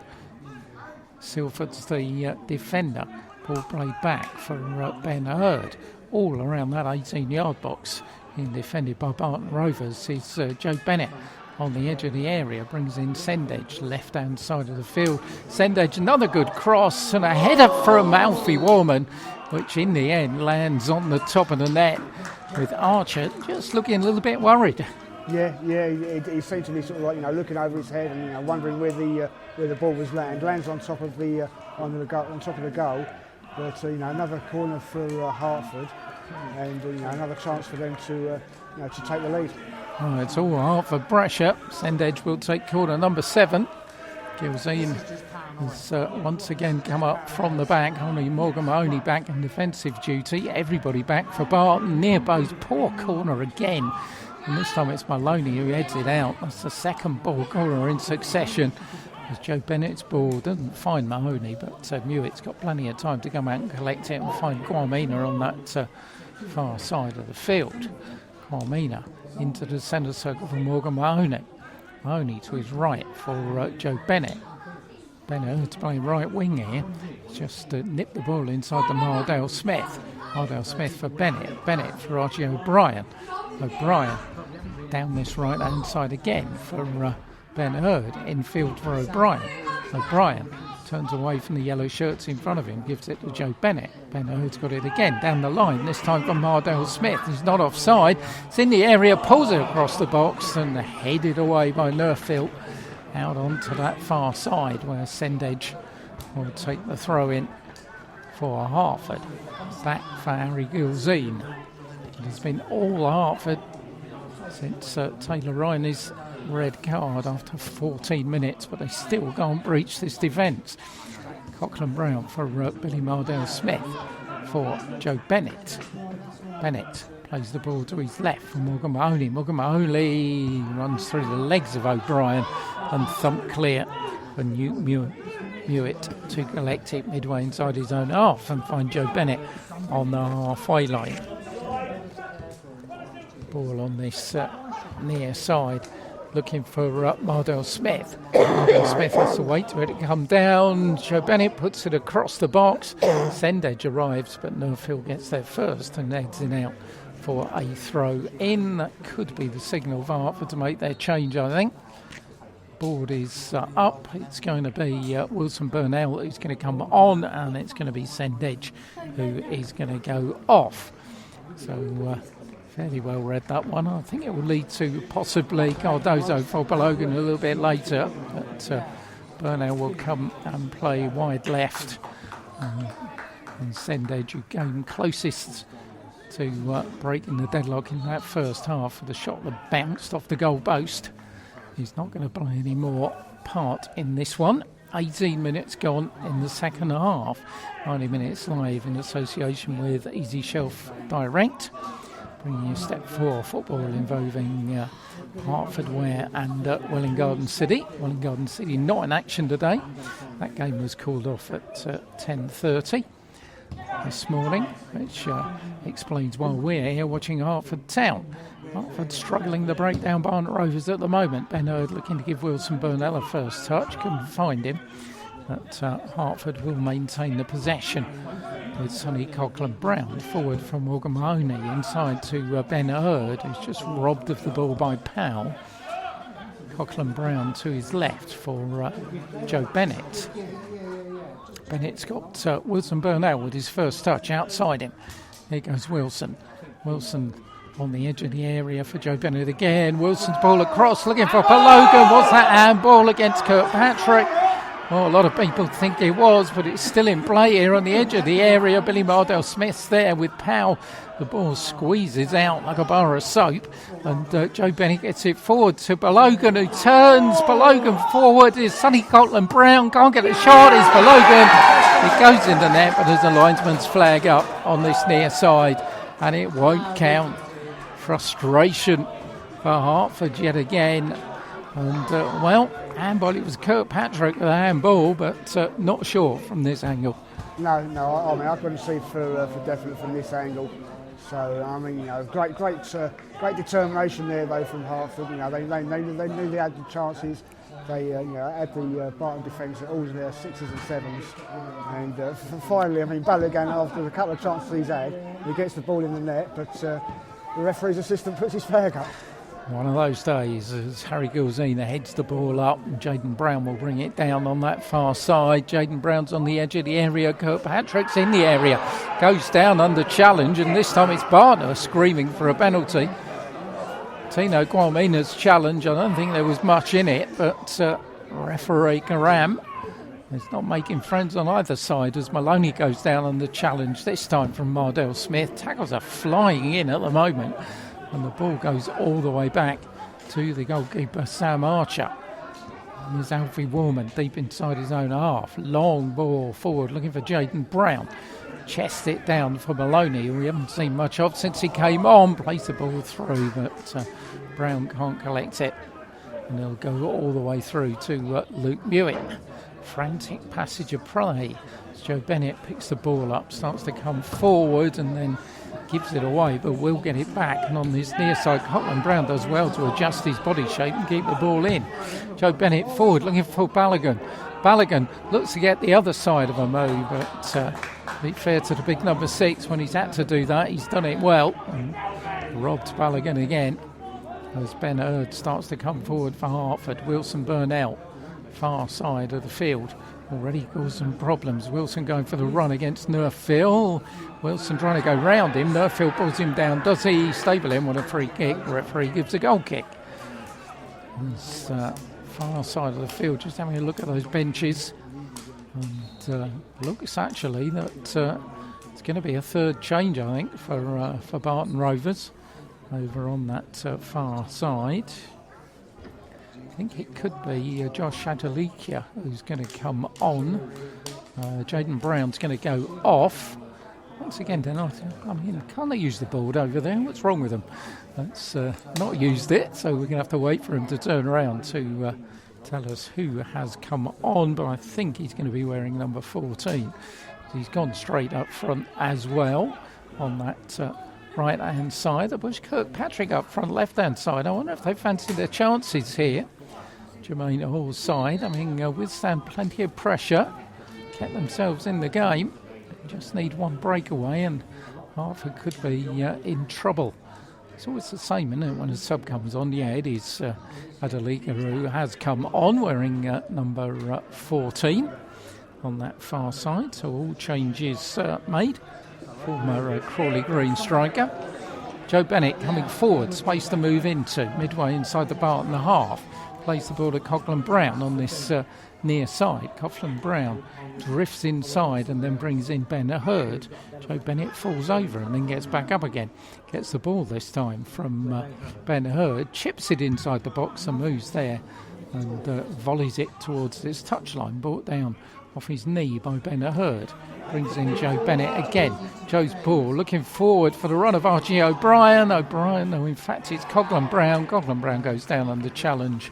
Silford's the defender. Ball played back for Ben Hurd. All around that 18-yard box, being defended by Barton Rovers, is Joe Bennett on the edge of the area, brings in Sendedge, left-hand side of the field. Sendedge, another good cross, and a header from Alfie Warman, which in the end lands on the top of the net, with Archer just looking a little bit worried. Yeah, he seemed to be sort of like looking over his head and wondering where the ball was lands on top of the goal. But another corner for Hertford, and another chance for them to take the lead. Oh, it's all Hertford pressure. Sendedge will take corner number 7. Gilzine has once again come up from the back. Only Morgan Mahoney back in defensive duty. Everybody back for Barton. Near post, poor corner again. And this time it's Maloney who heads it out. That's the second ball corner in succession. As Joe Bennett's ball doesn't find Mahoney, but Mewitt's got plenty of time to come out and collect it and find Kwamina on that far side of the field. Kwamina into the centre circle for Morgan Mahoney. Mahoney to his right for Joe Bennett. Bennett to play right wing here. Just nipped the ball inside the Mardale Smith. Mardale Smith for Bennett. Bennett for Archie O'Brien. O'Brien down this right hand side again for Ben Hurd. Infield for O'Brien. O'Brien turns away from the yellow shirts in front of him, gives it to Joe Bennett. Ben Hurd's got it again down the line, this time from Mardale Smith. He's not offside. It's in the area, pulls it across the box and headed away by Nerfield out onto that far side where Sendedge will take the throw in for Hertford. Back for Harry Gilzine. It has been all Hertford since Taylor Riney's red card after 14 minutes, but they still can't breach this defence. Cochran Brown for Billy Mardale Smith for Joe Bennett. Bennett plays the ball to his left for Morgan Mahoney. Morgan Mahoney runs through the legs of O'Brien and thump clear for Mewitt to collect it midway inside his own half and find Joe Bennett on the halfway line. Ball on this near side, looking for Mardale Smith. Mardale Smith has to wait for it to come down. Joe Bennett puts it across the box. Sendedge arrives, but Nerfield gets there first and heads it out for a throw in. That could be the signal for Hertford to make their change, I think. Board is up. It's going to be Wilson Burnell who's going to come on, and it's going to be Sendedge who is going to go off. So fairly well read that one. I think it will lead to possibly Cardozo for Balogan a little bit later, but Burnell will come and play wide left, and Sendedge, who came closest to breaking the deadlock in that first half for the shot that bounced off the goal post. He's not going to play any more part in this one. 18 minutes gone in the second half. 90 minutes live in association with Easy Shelf Direct. Bringing you step 4 football involving Hertford Ware and Welwyn Garden City. Welwyn Garden City not in action today. That game was called off at 10:30 this morning, which explains why we're here watching Hertford Town. Hertford struggling to break down Barton Rovers at the moment. Ben Hurd looking to give Wilson Burnell a first touch, couldn't find him. But Hertford will maintain the possession with Sonny Coughlin-Brown forward from Morgan Mahoney inside to Ben Hurd, who's just robbed of the ball by Powell. Coughlin-Brown to his left for Joe Bennett. Bennett's got Wilson Burnell with his first touch outside him. Here goes Wilson. Wilson on the edge of the area for Joe Bennett again. Wilson's ball across, looking for Balogan. Was that handball against Kirkpatrick? Well, a lot of people think it was, but it's still in play here on the edge of the area. Billy Mardale Smith's there with Powell. The ball squeezes out like a bar of soap, and Joe Bennett gets it forward to Balogan, who turns. Balogan forward is Sonny Coughlin-Brown. Can't get a shot. It's Balogan. It goes in the net, but there's a linesman's flag up on this near side, and it won't count. Frustration for Hertford yet again. And, handball, it was Kirkpatrick with a handball, but not sure from this angle. No, I mean, I couldn't see for definite from this angle. So, I mean, great determination there, though, from Hertford. They knew they had the chances. They, had the Barton defence at all their 6s and 7s. And finally, I mean, Balogan, after a couple of chances he's had, he gets the ball in the net, but the referee's assistant puts his flag up. One of those days as Harry Gilzine heads the ball up, and Jaden Brown will bring it down on that far side. Jaden Brown's on the edge of the area. Kirkpatrick's in the area. Goes down under challenge, and this time it's Barton screaming for a penalty. Tino Kwamina's challenge, I don't think there was much in it, but referee Karam is not making friends on either side as Maloney goes down on the challenge, this time from Mardale Smith. Tackles are flying in at the moment. And the ball goes all the way back to the goalkeeper, Sam Archer. And there's Alfie Warman deep inside his own half. Long ball forward, looking for Jaden Brown. Chests it down for Maloney, who we haven't seen much of since he came on. Plays the ball through, but Brown can't collect it. And he'll go all the way through to Luke Mewin. Frantic passage of play. Joe Bennett picks the ball up, starts to come forward and then gives it away, but will get it back. And on his near side, Cotland Brown does well to adjust his body shape and keep the ball in. Joe Bennett forward, looking for Balogun. Balogun looks to get the other side of a move, but to be fair to the big number 6, when he's had to do that, he's done it well. And robbed Balogun again. As Ben Hurd starts to come forward for Hertford. Wilson Burnell, far side of the field, already caused some problems. Wilson going for the run against Nerfield. Wilson trying to go round him. Nerfield pulls him down. Does he stable him with a free kick? The referee gives a goal kick. It's far side of the field, just having a look at those benches. And looks actually that it's going to be a third change, I think, for Barton Rovers over on that far side. I think it could be Josh Adelikia who's going to come on. Jaden Brown's going to go off. Once again, can't they use the board over there? What's wrong with them? That's not used it, so we're going to have to wait for him to turn around to tell us who has come on. But I think he's going to be wearing number 14. He's gone straight up front as well on that right-hand side. There was Kirkpatrick up front, left-hand side. I wonder if they fancy their chances here. Jermaine Hall's side, withstand plenty of pressure, kept themselves in the game. Just need one breakaway and Hertford could be in trouble. It's always the same, isn't it, when a sub comes on? Yeah, it is Adalika who has come on wearing number 14 on that far side. So all changes made. Former Crawley Green striker. Joe Bennett coming forward, space to move into, midway inside the Barton half. Plays the ball to Coughlin Brown on this near side. Coughlin Brown drifts inside and then brings in Ben Hurd. Joe Bennett falls over and then gets back up again. Gets the ball this time from Ben Hurd, chips it inside the box and moves there and volleys it towards this touchline, brought down off his knee by Ben Hurd. Brings in Joe Bennett again. Joe's ball looking forward for the run of Archie O'Brien. In fact, it's Coughlin Brown. Coughlin Brown goes down under challenge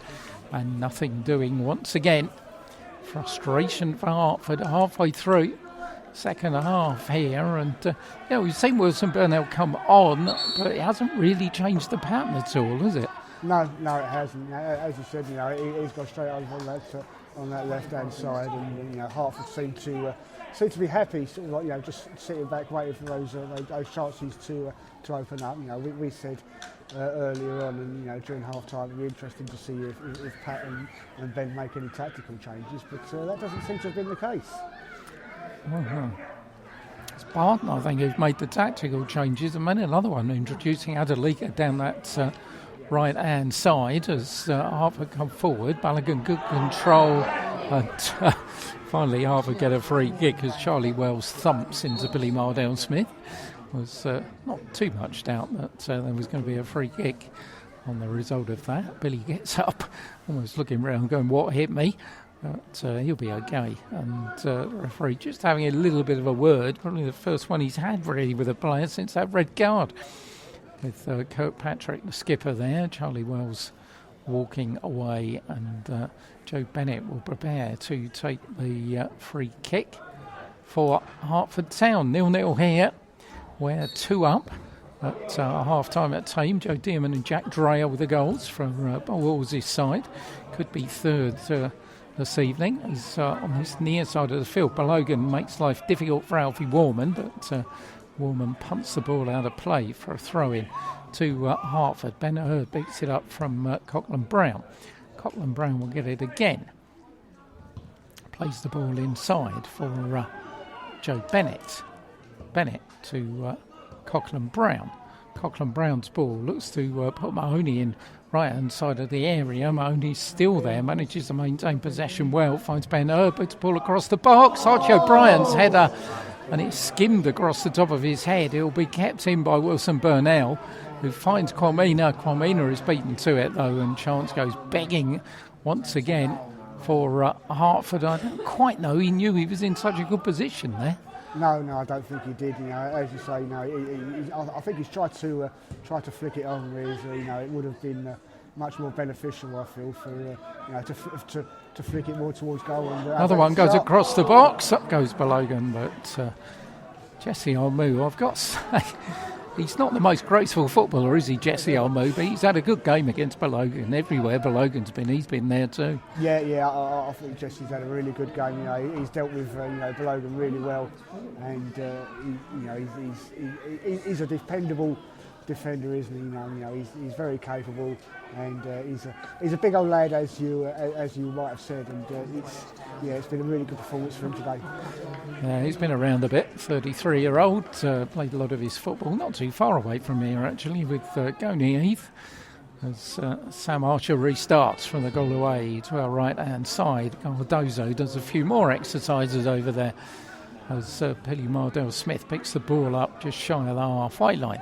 and nothing doing once again. Frustration for Hertford halfway through second half here. And we've seen Wilson Burnell come on, but it hasn't really changed the pattern at all, has it? No, it hasn't. As you said, he's gone straight over on that left-hand side, and Hertford seem to be happy, sort of like, just sitting back waiting for those chances to open up. We said earlier on, and during half-time, it'd be interesting to see if Pat and Ben make any tactical changes, but that doesn't seem to have been the case. It's Barton, I think, who've made the tactical changes, and then another one introducing Adalika down that right-hand side as Hertford come forward. Balogun good control, and finally Hertford get a free kick as Charlie Wells thumps into Billy Mardell-Smith. Was not too much doubt that there was going to be a free kick on the result of that. Billy gets up, almost looking round going, what hit me? But he'll be okay. And the referee just having a little bit of a word, probably the first one he's had really with a player since that red card. With Kirkpatrick, the skipper there, Charlie Wells walking away, and Joe Bennett will prepare to take the free kick for Hertford Town. 0-0 here. We're 2 up at half-time at Tame. Joe Dearman and Jack Dreyer with the goals from Wolves' side. Could be third this evening. He's on this near side of the field. Balogun makes life difficult for Alfie Warman, but Warman punts the ball out of play for a throw-in to Hertford. Ben Hurd beats it up from Coughlin Brown. Coughlin Brown will get it again. Plays the ball inside for Joe Bennett. Bennett to Coughlin Brown. Coughlin Brown's ball looks to put Mahoney in right-hand side of the area. Mahoney's still there, manages to maintain possession well, finds Ben Hurd, puts the ball across the box. Archie O'Brien's header and it skimmed across the top of his head. It'll be kept in by Wilson Burnell, who finds Kwamina. Kwamina is beaten to it, though, and Chance goes begging once again for Hertford. I don't quite know. He knew he was in such a good position there. No, I don't think he did. As you say, I think he's tried to flick it on. Whereas, it would have been much more beneficial, I feel, for to flick it more towards goal. And, another one goes across the box. Up goes Balogun, but Jesse Armu, I've got to say, he's not the most graceful footballer, is he, Jesse Armu? But he's had a good game against Balogun. Everywhere Balogun's been, he's been there too. Yeah, I think Jesse's had a really good game. He's dealt with Balogun really well, and he's a dependable defender, isn't he? He's very capable, and he's a big old lad, as you might have said, and it's been a really good performance for him today. Yeah, he's been around a bit. 33-year-old, played a lot of his football not too far away from here actually with Goney Heath. As Sam Archer restarts from the goal away to our right hand side, Cardozo does a few more exercises over there as Billy Mardell-Smith picks the ball up just shy of the halfway line.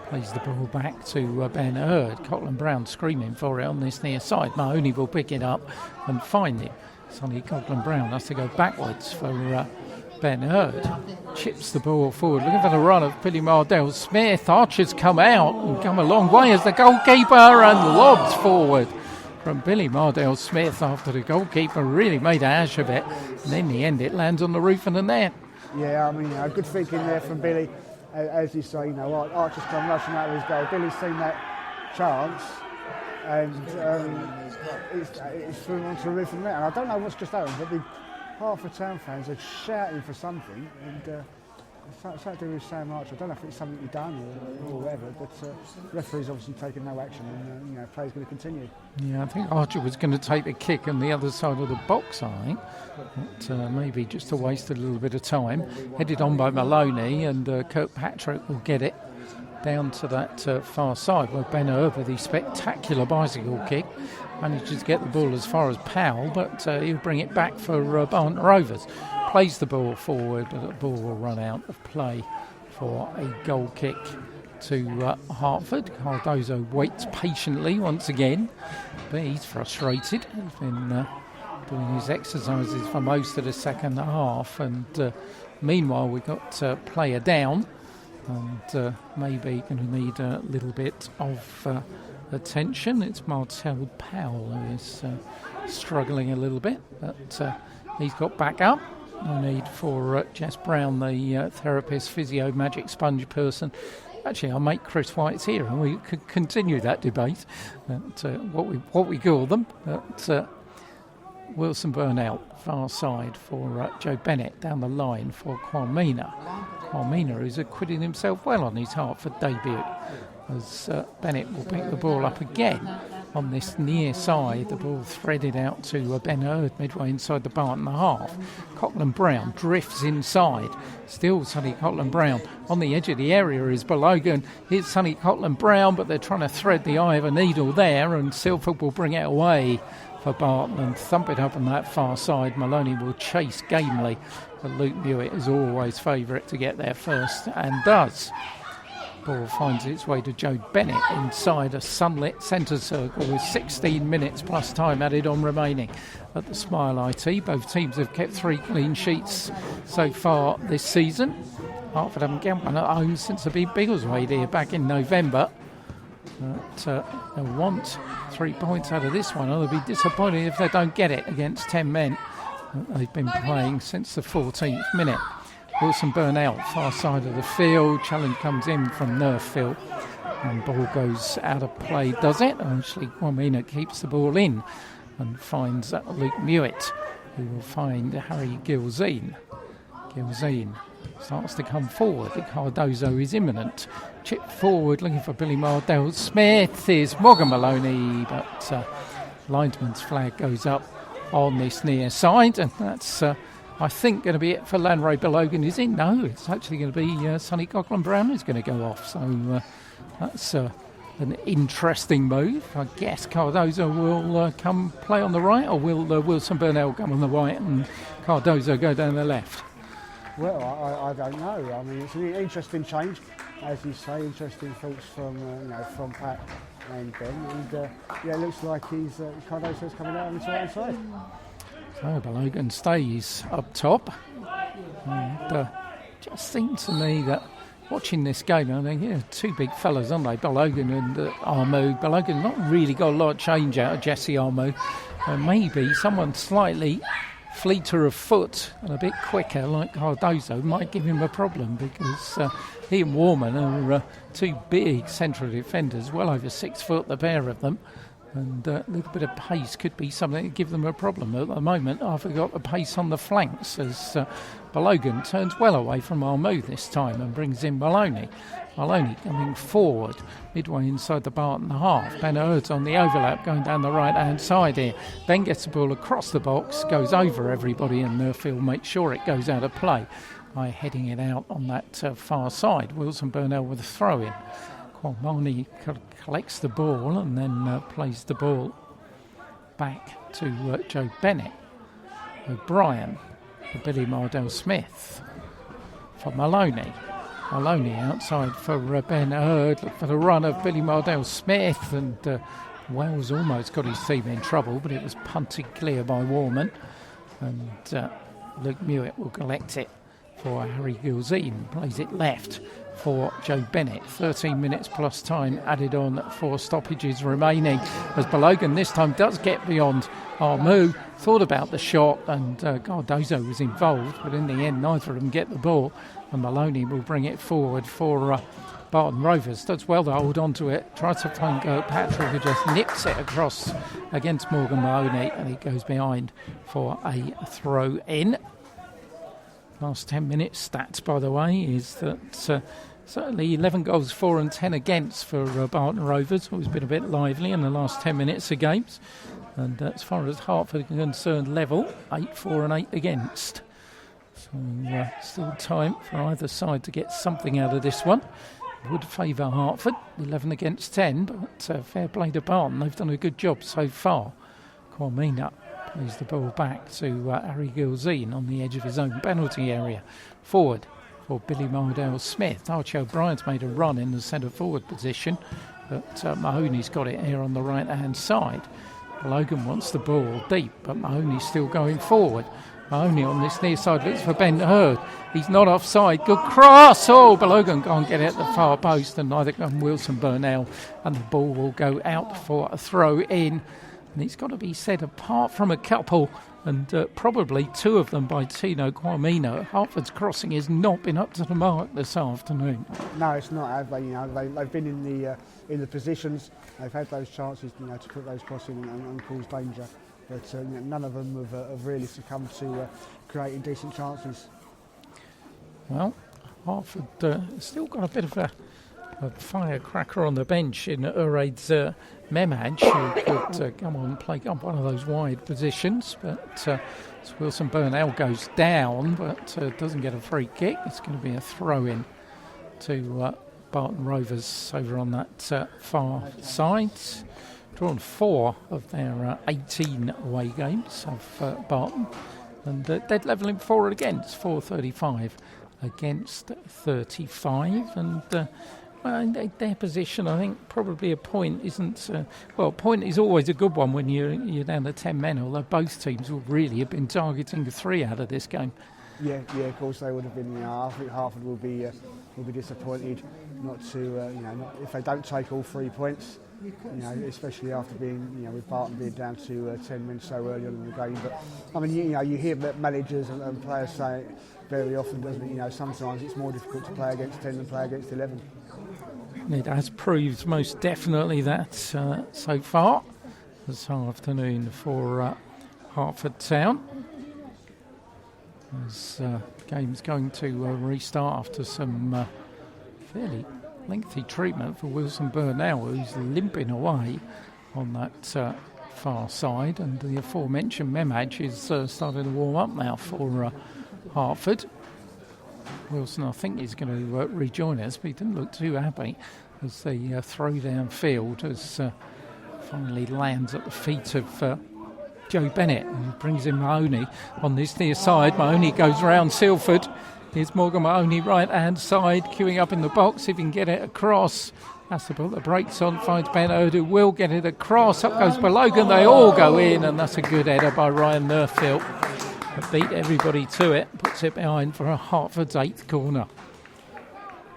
Plays the ball back to Ben Hurd. Cotland Brown screaming for it on this near side. Mahoney will pick it up and find it. Sonny Cotland Brown has to go backwards for Ben Hurd. Chips the ball forward, looking for the run of Billy Mardell-Smith. Archer's come out and come a long way as the goalkeeper, and lobs forward from Billy Mardell-Smith after the goalkeeper really made a hash of it. And in the end, it lands on the roof of the net. Yeah, good thinking there from Billy. As you say, Archer's come rushing out of his goal. Billy's seen that chance, and it's through onto the roof of the net. And I don't know what's just happened, but half the town fans are shouting for something, and something to do with Sam Archer. I don't know if it's something he's done or whatever, but the referee's obviously taken no action, and play's going to continue. Yeah, I think Archer was going to take the kick on the other side of the box, I think. But maybe just to waste a little bit of time. Headed on by Maloney, and Kirkpatrick will get it down to that far side where Ben Hurd, with his spectacular bicycle kick, manages to get the ball as far as Powell, but he'll bring it back for Barton Rovers. Plays the ball forward, but the ball will run out of play for a goal kick to Hertford. Cardozo waits patiently once again, but he's frustrated. He's been doing his exercises for most of the second half, and meanwhile we've got player down, and maybe going to need a little bit of attention. It's Martel Powell who is struggling a little bit, but he's got back up. No need for Jess Brown, the therapist, physio, magic sponge person. Actually, our mate Chris White's here, and we could continue that debate. What we call them. But Wilson Burnell, far side for Joe Bennett, down the line for Kwamina. Kwamina, who's acquitted himself well on his Hertford debut. As Bennett will pick the ball up again on this near side. The ball threaded out to Ben Hurd midway inside the Barton half. Cotland Brown drifts inside. Still Sonny Cotland Brown. On the edge of the area is Balogun. Here's Sonny Cotland Brown, but they're trying to thread the eye of a needle there, and Silford will bring it away for Barton and thump it up on that far side. Maloney will chase gamely, but Luke Mewett is always favourite to get there first, and does. Ball finds its way to Joe Bennett inside a sunlit centre circle with 16 minutes plus time added on remaining at the Smile IT. Both teams have kept 3 clean sheets so far this season. Hertford haven't got one at home since the big Biggleswade here back in November. But they'll want 3 points out of this one. They'll be disappointed if they don't get it against 10 men that they've been playing since the 14th minute. Wilson Burnell, far side of the field. Challenge comes in from Nerfville, and ball goes out of play, does it? Actually, Kwamina keeps the ball in and finds Luke Mewett, who will find Harry Gilzine. Gilzine starts to come forward. Cardozo is imminent. Chip forward, looking for Billy Mardell-Smith. Is Morgan Maloney, but linesman's flag goes up on this near side, and that's I think going to be it for Lanray Balogun, is it? No, it's actually going to be Sonny Cotland Brown who's going to go off. So that's an interesting move. I guess Cardozo will come play on the right, or will Wilson Burnell come on the right and Cardozo go down the left? Well, I don't know. I mean, it's an interesting change, as you say. Interesting thoughts from from Pat and Ben. And it looks like Cardoso's coming out on the right side. So Balogun stays up top. And just seems to me that watching this game, I mean, two big fellas, aren't they? Balogun and Armu. Balogun not really got a lot of change out of Jesse Armu. Maybe someone slightly fleeter of foot and a bit quicker like Cardoso might give him a problem, because he and Warman are two big central defenders, well over 6 foot, the pair of them, and a little bit of pace could be something to give them a problem. At the moment, I forgot the pace on the flanks as Balogun turns well away from Armu this time and brings in Maloney. Maloney coming forward, midway inside the Barton half. Ben Hurd's on the overlap going down the right-hand side here. Ben gets the ball across the box, goes over everybody, and Murfield makes sure it goes out of play by heading it out on that far side. Wilson Burnell with a throw-in. Kwamani collects the ball and then plays the ball back to Joe Bennett. O'Brien for Billy Mardell-Smith. For Maloney. Maloney outside for Ben Hurd. Look for the run of Billy Mardell-Smith, and Wells almost got his team in trouble, but it was punted clear by Warman, and Luke Mewett will collect it for Harry Gilzine. Plays it left for Joe Bennett. 13 minutes plus time added on, 4 stoppages remaining, as Balogun this time does get beyond Armu. Thought about the shot, and Cardoso was involved, but in the end neither of them get the ball, and Maloney will bring it forward for Barton Rovers. Does well to hold on to it, tries to find Patrick, who just nips it across against Morgan Maloney, and it goes behind for a throw in. Last 10 minutes stats, by the way, is that certainly 11 goals for and 10 against for Barton Rovers. Always been a bit lively in the last 10 minutes of games. And as far as Hertford are concerned, level, 8 for and 8 against. So still time for either side to get something out of this one. Would favour Hertford, 11 against 10, but fair play to Barton. They've done a good job so far. Kwamina plays the ball back to Harry Gilzine on the edge of his own penalty area. Forward for Billy Mardell-Smith. Archie O'Brien's made a run in the centre forward position, but Mahoney's got it here on the right hand side. Logan wants the ball deep, but Mahoney's still going forward. Mahoney on this near side looks for Ben Hurd. He's not offside. Good cross. Oh, but Logan can't get it at the far post, and neither can Wilson Burnell. And the ball will go out for a throw in. And it's got to be said, apart from a couple, and probably 2 of them by Tino Kwamina, Hertford's crossing has not been up to the mark this afternoon. No, it's not, have they? They've been in the positions. They've had those chances, to put those crosses in and cause danger. But none of them have really succumbed to creating decent chances. Well, Hertford still got a bit of a firecracker on the bench in Uraid's Memaj, who could come on and play up one of those wide positions. But Wilson Burnell goes down, but doesn't get a free kick. It's going to be a throw-in to Barton Rovers over on that far side. Drawn 4 of their 18 away games of Barton, and dead level in 4 against, 4-35 against 35, and their position, I think probably a point isn't a point is always a good one when you're down to 10 men, although both teams would really have been targeting 3 out of this game. Yeah, of course they would have been. I think Hertford will be disappointed not if they don't take all 3 points. Especially after being, with Barton being down to 10 men so early on in the game. But I mean, you hear managers and players say it very often, doesn't it? Sometimes it's more difficult to play against 10 than play against 11. It has proved most definitely that so far this afternoon for Hertford Town. As game's going to restart after some fairly lengthy treatment for Wilson Burnell, who's limping away on that far side, and the aforementioned Memaj is starting to warm up now for Hertford. Wilson, I think, is going to rejoin us, but he didn't look too happy as the throw downfield as finally lands at the feet of Joe Bennett, and brings in Mahoney on this near side. Mahoney goes round Silford. Here's Morgan Mahoney, right-hand side, queuing up in the box. If he can get it across, has to put the brakes on, finds Ben Hurd, who will get it across. Up goes Balogan, they all go in, and that's a good header by Ryan Nerfield. Beat everybody to it, puts it behind for a Hertford's 8th corner.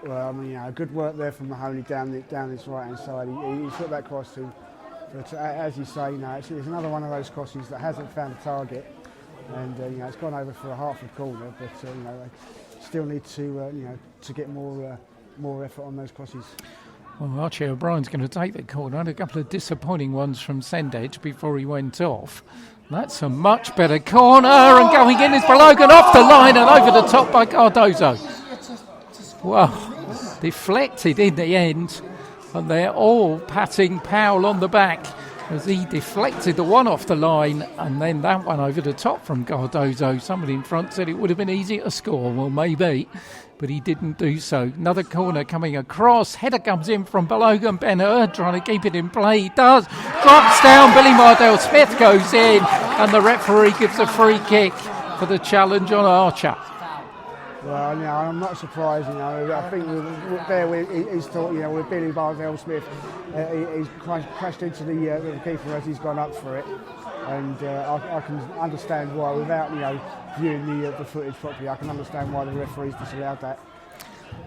Well, I mean, good work there from Mahoney down this right-hand side. He's got that cross in. But as you say, it's another one of those crosses that hasn't found a target. And, it's gone over for a Hertford corner, but, they still need to get more effort on those crosses. Well, Archie O'Brien's going to take the corner. Had a couple of disappointing ones from Sendage before he went off. That's a much better corner, and going in is Balogan off the line and over the top by Cardozo. Well, deflected in the end, and they're all patting Powell on the back as he deflected the one off the line, and then that one over the top from Cardozo. Somebody in front said it would have been easy to score. Well, maybe, but he didn't do so. Another corner coming across. Header comes in from Balogan. Ben Hurd trying to keep it in play. He does. Drops down. Billy Mardell-Smith goes in, and the referee gives a free kick for the challenge on Archer. Well, I'm not surprised. I think he's thought, with Billy Mardell-Smith, he's crashed into the keeper as he's gone up for it, and I can understand why, without viewing the footage properly, I can understand why the referees disallowed that.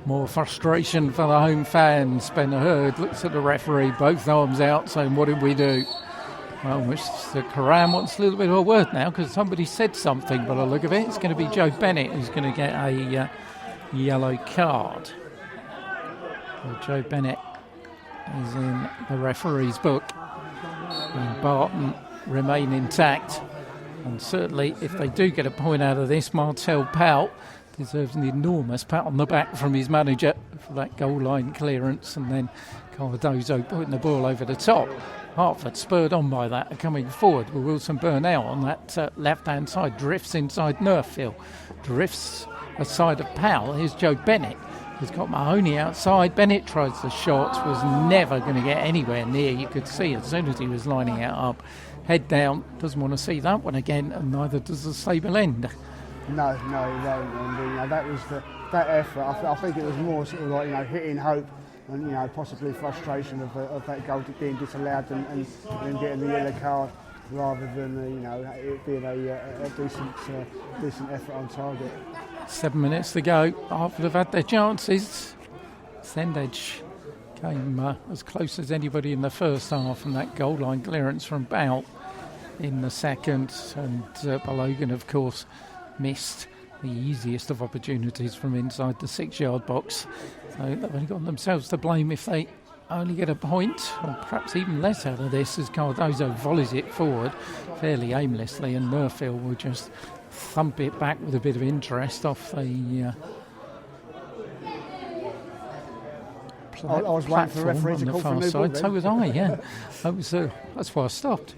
More frustration for the home fans. Ben Hurd looks at the referee, both arms out, saying, "What did we do?" Well, Mr. Karam wants a little bit of a word now because somebody said something, but I look at it, it's going to be Joe Bennett who's going to get a yellow card. Well, Joe Bennett is in the referee's book, and Barton remain intact. And certainly, if they do get a point out of this, Martel Powell deserves an enormous pat on the back from his manager for that goal line clearance, and then Cardozo putting the ball over the top. Hertford spurred on by that, coming forward with Wilson Burnell on that left-hand side, drifts inside Nerfield, drifts aside of Powell. Here's Joe Bennett, who's got Mahoney outside. Bennett tries the shot, was never going to get anywhere near. You could see as soon as he was lining it up, head down, doesn't want to see that one again, and neither does the Sable End. No, he won't. And, that was that effort. I think it was more sort of like hitting hope and possibly frustration of that goal being disallowed and getting the yellow card, rather than it being a decent effort on target. 7 minutes to go. Hertford have had their chances. Sendage came as close as anybody in the first half, and that goal line clearance from Bout in the second, and Balogan, of course, missed the easiest of opportunities from inside the 6-yard box. So they've only got themselves to blame if they only get a point, or perhaps even less out of this, as Cardozo volleys it forward fairly aimlessly, and Nerfield will just thump it back with a bit of interest off the I was waiting for the referee to call for a new ball. So was I, yeah. That's why I stopped.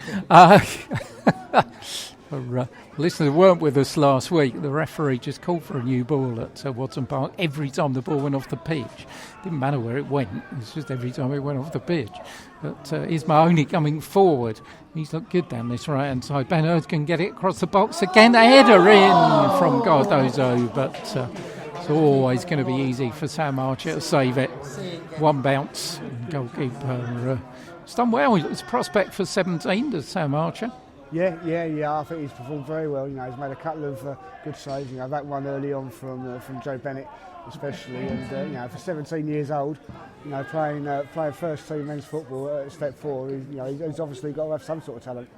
For listeners who weren't with us last week, the referee just called for a new ball at Watson Park every time the ball went off the pitch. Didn't matter where it went, it was just every time it went off the pitch. But here's Mahoney coming forward. He's looked good down this right-hand side. Ben Hurd can get it across the box again. A header in from Cardozo, but it's always going to be easy for Sam Archer to save it. One bounce, and goalkeeper has done well. It's a prospect for 17, does Sam Archer. Yeah. I think he's performed very well. He's made a couple of good saves. That one early on from Joe Bennett, especially, and for 17 years old, playing first team men's football at step 4, he's obviously got to have some sort of talent.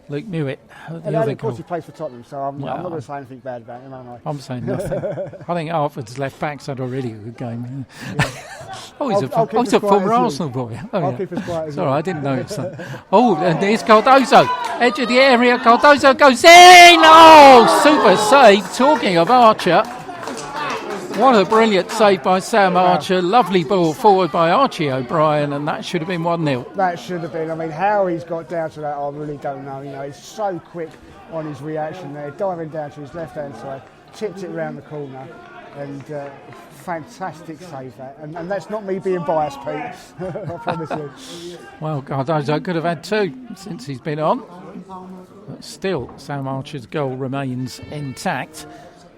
Luke Newitt. And of course he plays for Tottenham, so I'm not going to say anything bad about him, am I? I'm saying nothing. I think Hertford's left back's had a really good game. Yeah. He's a former Arsenal boy. I'll keep us quiet as well. Sorry, I didn't notice that. And there's Cardozo. Edge of the area. Cardozo goes in. Oh, super save. Talking of Archer. What a brilliant save by Sam Archer. Lovely ball forward by Archie O'Brien, and that should have been 1-0. That should have been. I mean, how he's got down to that, I really don't know. He's so quick on his reaction there, diving down to his left-hand side, tipped it around the corner, and fantastic save that. And that's not me being biased, Pete. I promise you. Well, Cardozo could have had 2 since he's been on. But still, Sam Archer's goal remains intact.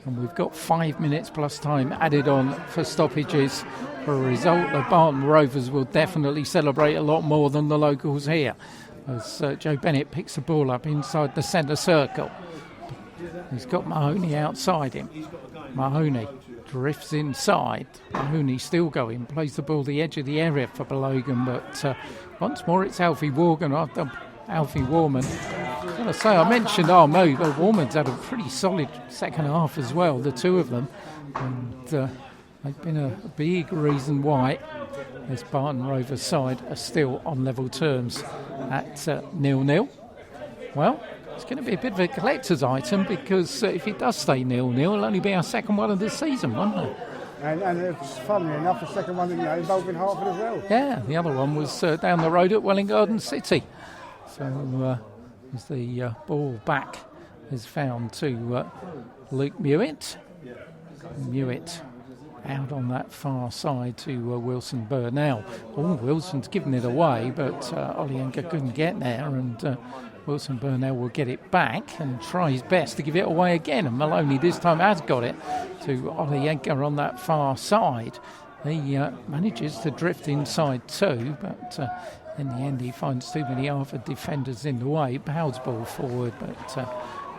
And we've got 5 minutes plus time added on for stoppages. For a result, the Barton Rovers will definitely celebrate a lot more than the locals here, as Joe Bennett picks the ball up inside the centre circle. He's got Mahoney outside him. Mahoney drifts inside. Mahoney still going, plays the ball the edge of the area for Balogan, but once more it's Alfie Warman after Alfie Warman. I'm going to say, I mentioned Armo, but Warman's had a pretty solid second half as well, the two of them, and they've been a big reason why this Barton Rovers side are still on level terms at 0-0. Well, it's going to be a bit of a collector's item, because if it does stay 0-0, it'll only be our second one of the season, won't it? And it's funnily enough the second one involving Hertford as well. Yeah, the other one was down the road at Welling Garden City. So as the ball back is found to Luke Mewett. Mewett out on that far side to Wilson Burnell. Oh, Wilson's given it away, but Olienka couldn't get there, and Wilson Burnell will get it back and try his best to give it away again. And Maloney this time has got it to Olienka on that far side. He manages to drift inside too, but in the end he finds too many Hertford defenders in the way. Powell's ball forward, but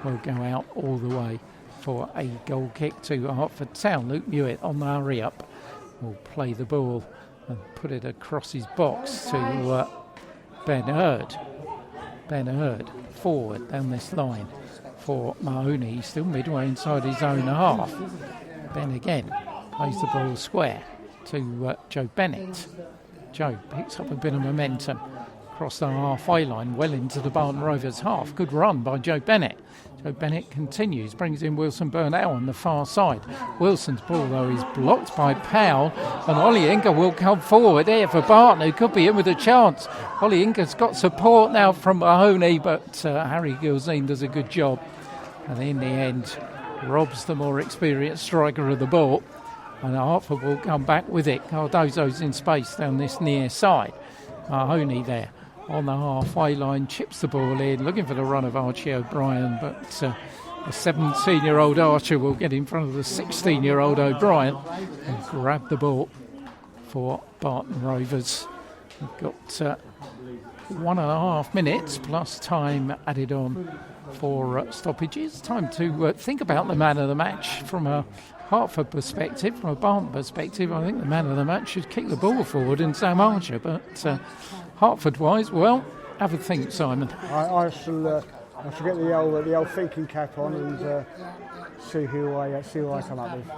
will go out all the way for a goal kick to Hertford Town. Luke Mewett on the hurry up will play the ball and put it across his box to Ben Hurd. Ben Hurd forward down this line for Mahoney, still midway inside his own half. Ben again plays the ball square to Joe Bennett. Joe picks up a bit of momentum across the halfway line, well into the Barton Rovers half. Good run by Joe Bennett. Joe Bennett continues, brings in Wilson Burnell on the far side. Wilson's ball, though, is blocked by Powell, and Olienka will come forward here for Barton, who could be in with a chance. Olienka's got support now from Mahoney, but Harry Gilzine does a good job, and in the end robs the more experienced striker of the ball, and Hertford will come back with it. Cardozo's in space down this near side. Mahoney there on the halfway line, chips the ball in, looking for the run of Archie O'Brien, but the 17-year-old Archer will get in front of the 16-year-old O'Brien and grab the ball for Barton Rovers. We've got 1.5 minutes plus time added on for stoppages. Time to think about the man of the match from a Hertford perspective. From a Barton perspective, I think the man of the match should kick the ball forward and Sam Archer, but Hertford-wise, well, have a think, Simon. I shall get the old thinking cap on and see who I come up with.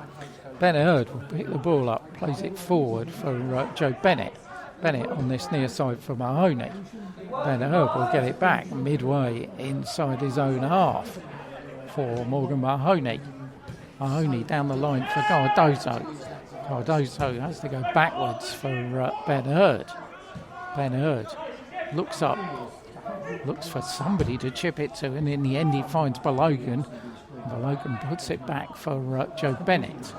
Ben Hurd will pick the ball up, plays it forward for Joe Bennett. Bennett on this near side for Mahoney. Ben Hurd will get it back midway inside his own half for Morgan Mahoney. Mahoney down the line for Cardozo. Cardozo has to go backwards for Ben Hurd. Ben Hurd looks up, looks for somebody to chip it to, and in the end he finds Balogan. Balogan puts it back for Joe Bennett.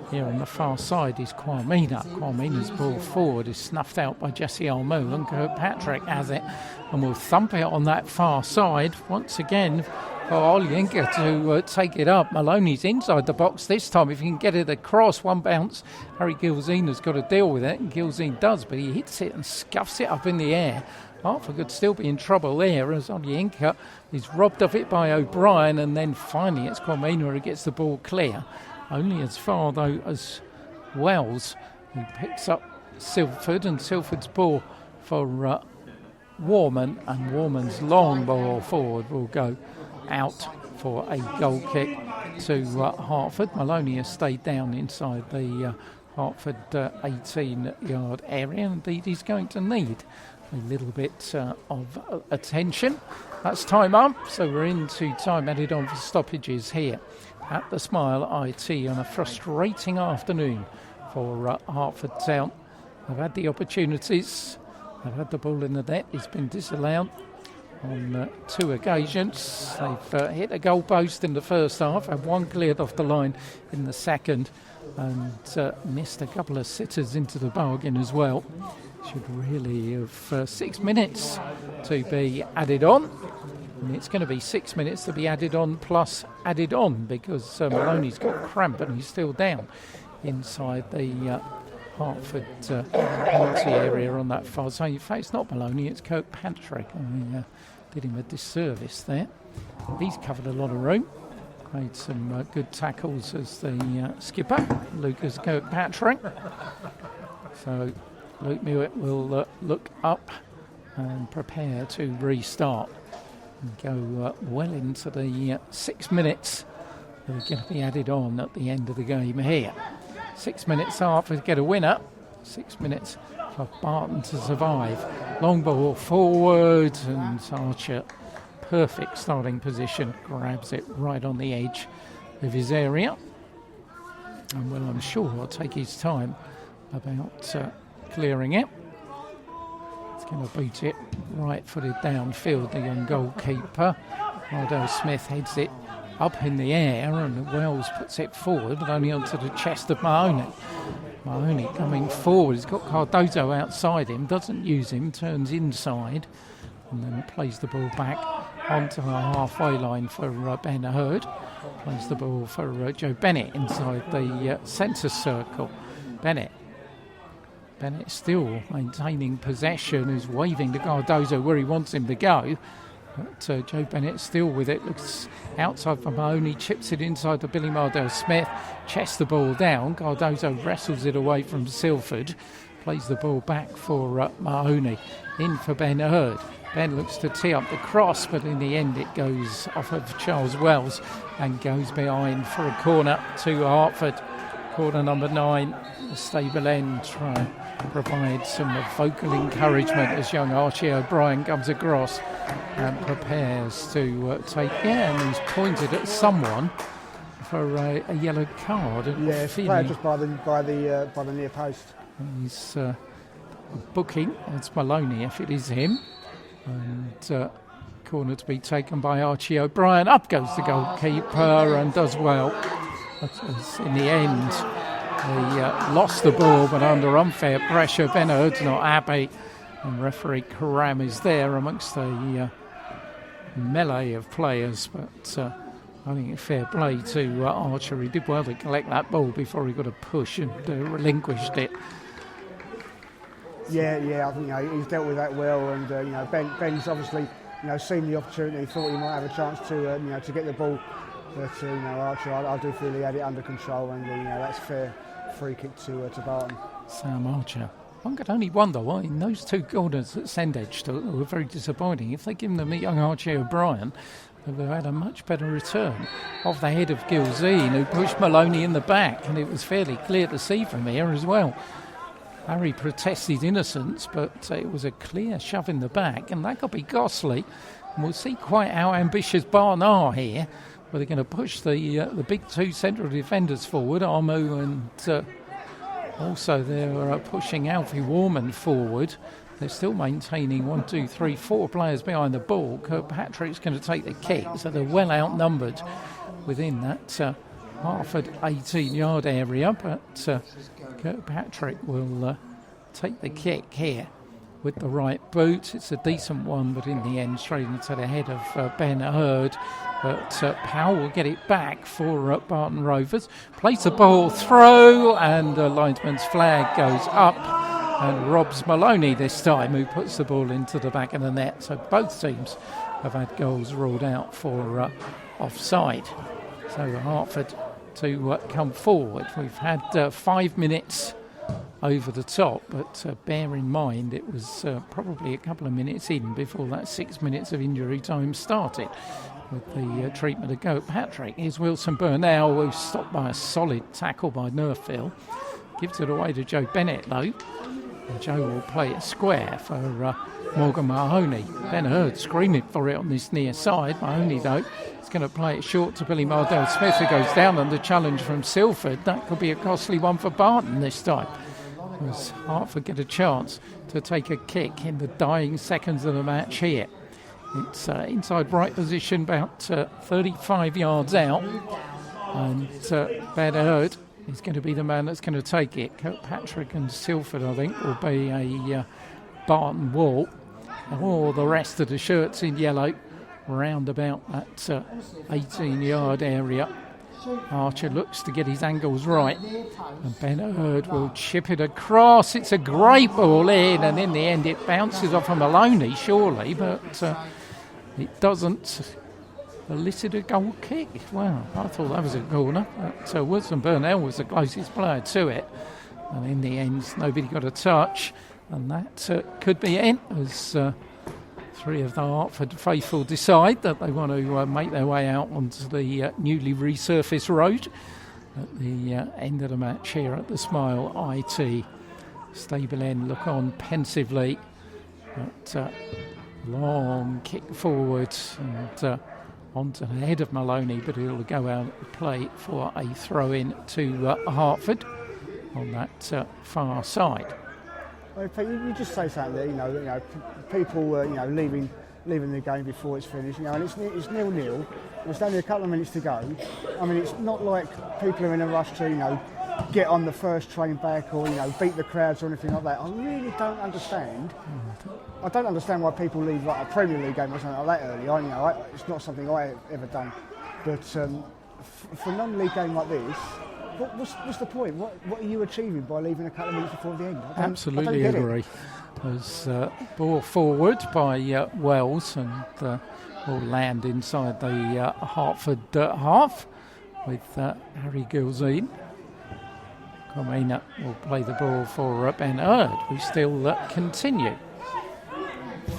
Here on the far side is Kwamina. Kwamina's ball forward is snuffed out by Jesse Almu, and Kirkpatrick has it and will thump it on that far side once again for Olienka to take it up. Maloney's inside the box this time. If he can get it across, one bounce, Harry Gilzine has got to deal with it, and Gilzine does, but he hits it and scuffs it up in the air. Hertford could still be in trouble there as Olienka is robbed of it by O'Brien, and then finally it's Kwamina who gets the ball clear. Only as far, though, as Wells, who picks up Silford, and Silford's ball for Warman, and Warman's long ball forward will go out for a goal kick to Hertford. Maloney has stayed down inside the Hertford 18-yard area. Indeed, he's going to need a little bit of attention. That's time up, so we're into time added on for stoppages here at the Smile IT on a frustrating afternoon for Hertford Town. They've had the opportunities, they've had the ball in the net, it's been disallowed on 2 occasions. They've hit a goal post in the first half, had one cleared off the line in the second, and missed a couple of sitters into the bargain as well. Should really have 6 minutes to be added on. And it's going to be 6 minutes to be added on plus added on because Maloney's got cramp and he's still down inside the Hertford penalty area on that far side. In fact, it's not Maloney, it's Kirkpatrick. I did him a disservice there. He's covered a lot of room. Made some good tackles as the skipper, Lucas Kirkpatrick. So Luke Mewett will look up and prepare to restart and go well into the 6 minutes that are going to be added on at the end of the game here. 6 minutes after to get a winner. 6 minutes for Barton to survive. Long ball forward and Archer, perfect starting position, grabs it right on the edge of his area. And well, I'm sure he'll take his time about clearing it. He's going to boot it right-footed downfield, the young goalkeeper. Ardell Smith heads it up in the air and Wells puts it forward, but only onto the chest of Mahoney. Mahoney coming forward, he's got Cardozo outside him, doesn't use him, turns inside and then plays the ball back onto the halfway line for Ben Hurd. Plays the ball for Joe Bennett inside the centre circle. Bennett still maintaining possession, is waving to Cardozo where he wants him to go. But Joe Bennett still with it, looks outside for Mahoney, chips it inside to Billy Mardell Smith, chests the ball down. Cardozo wrestles it away from Silford, plays the ball back for Mahoney, in for Ben Hurd. Ben looks to tee up the cross, but in the end it goes off of Charles Wells and goes behind for a corner to Hertford. Corner number 9, the stable end try to provide some vocal encouragement as young Archie O'Brien comes across and prepares to take, and he's pointed at someone for a yellow card. Yeah, it's played just by the near post. He's booking, it's Maloney if it is him. And corner to be taken by Archie O'Brien. Up goes the goalkeeper and does well. In the end, they lost the ball, but under unfair pressure. Ben Hurd's not happy, and referee Karam is there amongst a melee of players. But I think it's fair play to Archer. He did well to collect that ball before he got a push and relinquished it. Yeah, I think he's dealt with that well, and Ben's obviously seen the opportunity, thought he might have a chance to get the ball. But Archer, I do feel he had it under control, and that's fair free kick to Barton. Sam Archer. One could only wonder why in those 2 corners at Sendedge were very disappointing. If they'd given them a young Archie O'Brien, they would have had a much better return off the head of Gilzine, who pushed Maloney in the back, and it was fairly clear to see from here as well. Harry protests his innocence, but it was a clear shove in the back, and that could be costly. And we'll see quite how ambitious Barton are here. Where they're going to push the big 2 central defenders forward, Armu, and also they're pushing Alfie Warman forward. They're still maintaining 1, 2, 3, 4 players behind the ball. Kirkpatrick's going to take the kick, so they're well outnumbered within that Hertford 18-yard area. But Kirkpatrick will take the kick here with the right boot. It's a decent one, but in the end straight into the head of Ben Hurd. But Powell will get it back for Barton Rovers. Plays the ball through, and the linesman's flag goes up and robs Maloney this time, who puts the ball into the back of the net. So both teams have had goals ruled out for offside. So Hertford to come forward. We've had 5 minutes over the top, but bear in mind it was probably a couple of minutes in before that 6 minutes of injury time started with the treatment of Kirkpatrick. Here's Wilson Burnell, who's stopped by a solid tackle by Nerfield. Gives it away to Joe Bennett though, and Joe will play it square for Morgan Mahoney. Ben Hurd screaming for it on this near side. Mahoney though is going to play it short to Billy Mardell Smith, who goes down under challenge from Silford. That could be a costly one for Barton this time, as Hertford get a chance to take a kick in the dying seconds of the match here. It's inside right position, about 35 yards out, and Ben Hurd is going to be the man that's going to take it. Kirkpatrick and Silford, I think, will be a Barton wall. All the rest of the shirts in yellow round about that 18-yard area. Archer looks to get his angles right, and Ben Hurd will chip it across. It's a great ball in, and in the end it bounces off of Maloney, surely, but it doesn't elicit a goal kick. Wow, I thought that was a corner. So Wilson Burnell was the closest player to it, and in the end nobody got a touch, and that could be it, as three of the Hertford faithful decide that they want to make their way out onto the newly resurfaced road at the end of the match here at the Smile IT. Stable End look on pensively, but long kick forward and onto the head of Maloney, but it'll go out and play for a throw-in to Hertford on that far side. Well, you just say something there, you know, people leaving the game before it's finished, and it's 0-0. There's only a couple of minutes to go. I mean, it's not like people are in a rush to, get on the first train back or, beat the crowds or anything like that. I really don't understand. I don't understand why people leave like a Premier League game or something like that early. It's not something I've ever done. But for a non-league game like this, what's the point? What are you achieving by leaving a couple of minutes before the end? Absolutely agree. There's ball forward by Wells, and will land inside the Hertford half with Harry Gilzine. Comina will play the ball for Ben Hurd. We still continue.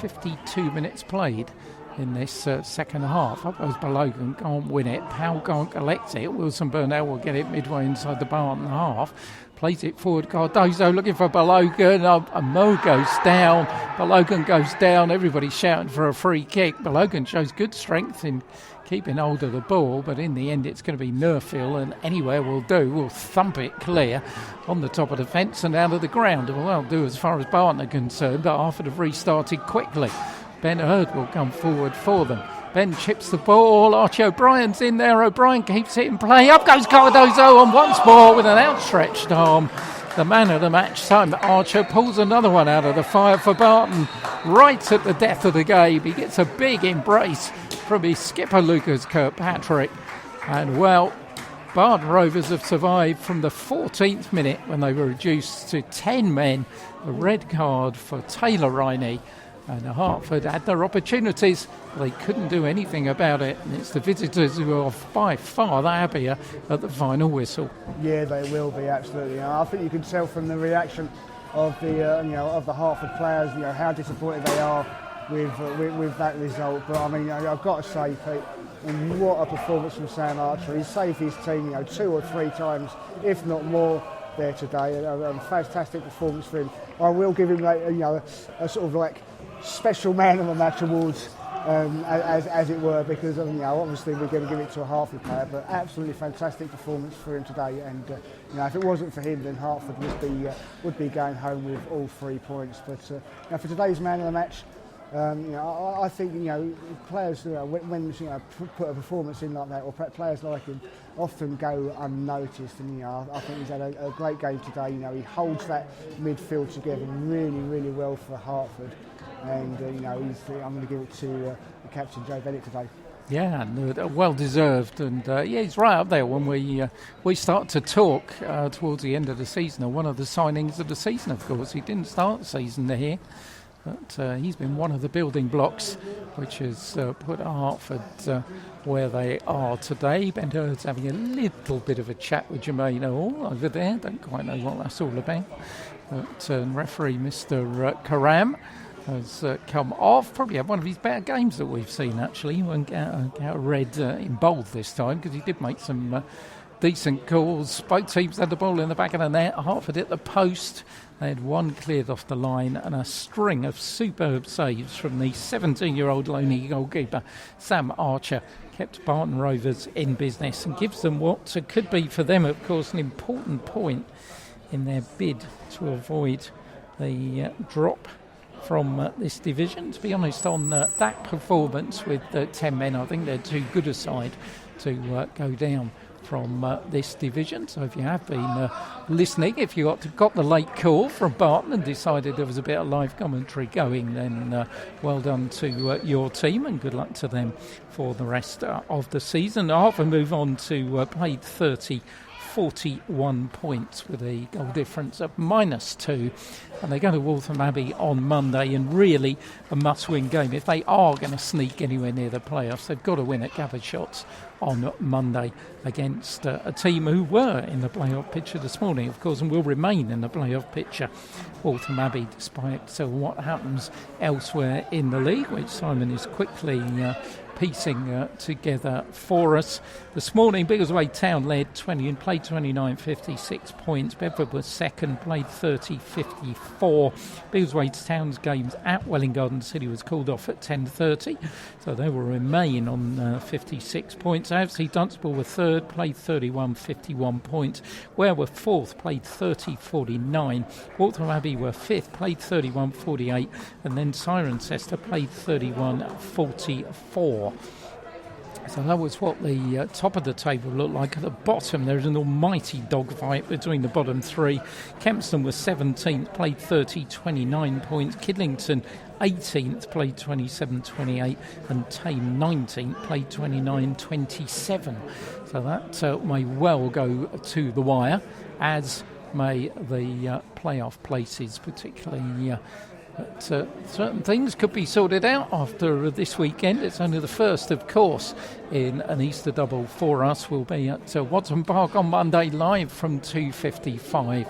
52 minutes played in this second half. Up goes Balogun, can't win it. Powell can't collect it. Wilson Burnell will get it midway inside the Barton half. Plays it forward. Cardozo looking for Balogun. A Mo goes down. Balogun goes down. Everybody's shouting for a free kick. Balogun shows good strength in keeping hold of the ball, but in the end it's going to be Nerfield, and anywhere will do. We'll thump it clear on the top of the fence and out of the ground. Well, that'll do as far as Barton are concerned, but Hertford have restarted quickly. Ben Hurd will come forward for them. Ben chips the ball. Archie O'Brien's in there. O'Brien keeps it in play. Up goes Cardozo, and once more with an outstretched arm, the man of the match, Simon Archer, pulls another one out of the fire for Barton. Right at the death of the game, he gets a big embrace from his skipper Lucas Kirkpatrick. And well, Barton Rovers have survived from the 14th minute when they were reduced to 10 men. A red card for Taylor Riney. And Hertford had their opportunities. They couldn't do anything about it. And it's the visitors who are by far the happier at the final whistle. Yeah, they will be, absolutely. I think you can tell from the reaction of the of the Hertford players, how disappointed they are with that result. But I mean, I've got to say, Pete, what a performance from Sam Archer. He saved his team, 2 or 3 times, if not more, there today. A fantastic performance for him. I will give him a sort of like special man of the match awards, as it were, because obviously we're going to give it to a Hertford player, but absolutely fantastic performance for him today. And if it wasn't for him, then Hertford would be going home with all 3 points. But for today's man of the match, I think players when put a performance in like that, or players like him, often go unnoticed. And I think he's had a great game today. He holds that midfield together really, really well for Hertford. And I'm going to give it to the captain, Joe Bennett, today. Yeah, and well deserved, and he's right up there when we start to talk towards the end of the season. And one of the signings of the season, of course, he didn't start the season here, but he's been one of the building blocks which has put Hertford where they are today. Ben Hurd's having a little bit of a chat with Jermaine Hall over there. Don't quite know what that's all about. But referee Mr. Karam has come off. Probably had one of his better games that we've seen, actually. He won't get red in bold this time, because he did make some decent calls. Both teams had the ball in the back of the net. Hertford hit the post. They had one cleared off the line, and a string of superb saves from the 17-year-old lonely goalkeeper Sam Archer kept Barton Rovers in business and gives them what could be for them, of course, an important point in their bid to avoid the drop from this division. To be honest, on that performance with 10 men, I think they're too good a side to go down from this division. So if you have been listening, if you got the late call from Barton and decided there was a bit of live commentary going, then well done to your team and good luck to them for the rest of the season. Hertford move on to played 41 points with a goal difference of -2, and they go to Waltham Abbey on Monday, and really a must-win game. If they are going to sneak anywhere near the playoffs, they've got to win at Gather Shots on Monday against a team who were in the playoff picture this morning, of course, and will remain in the playoff picture. Waltham Abbey, despite what happens elsewhere in the league, which Simon is quickly piecing together for us. This morning, Biggleswade Town led 20 and played 29.56 points. Bedford was second, played 30.54. Biggleswade Town's games at Welwyn Garden City was called off at 10:30, so they will remain on 56 points. AFC Dunstable were third, played 31.51 points. Ware were fourth, played 30.49. Waltham Abbey were fifth, played 31.48, and then Cirencester played 31.44. So that was what the top of the table looked like. At the bottom, there's an almighty dogfight between the bottom three. Kempston was 17th, played 30.29 points. Kidlington 18th, played 27.28, and Tame 19th, played 29.27. So that may well go to the wire, as may the playoff places, particularly. But certain things could be sorted out after this weekend. It's only the first, of course, in an Easter double for us. We'll be at Watson Park on Monday live from 2:55,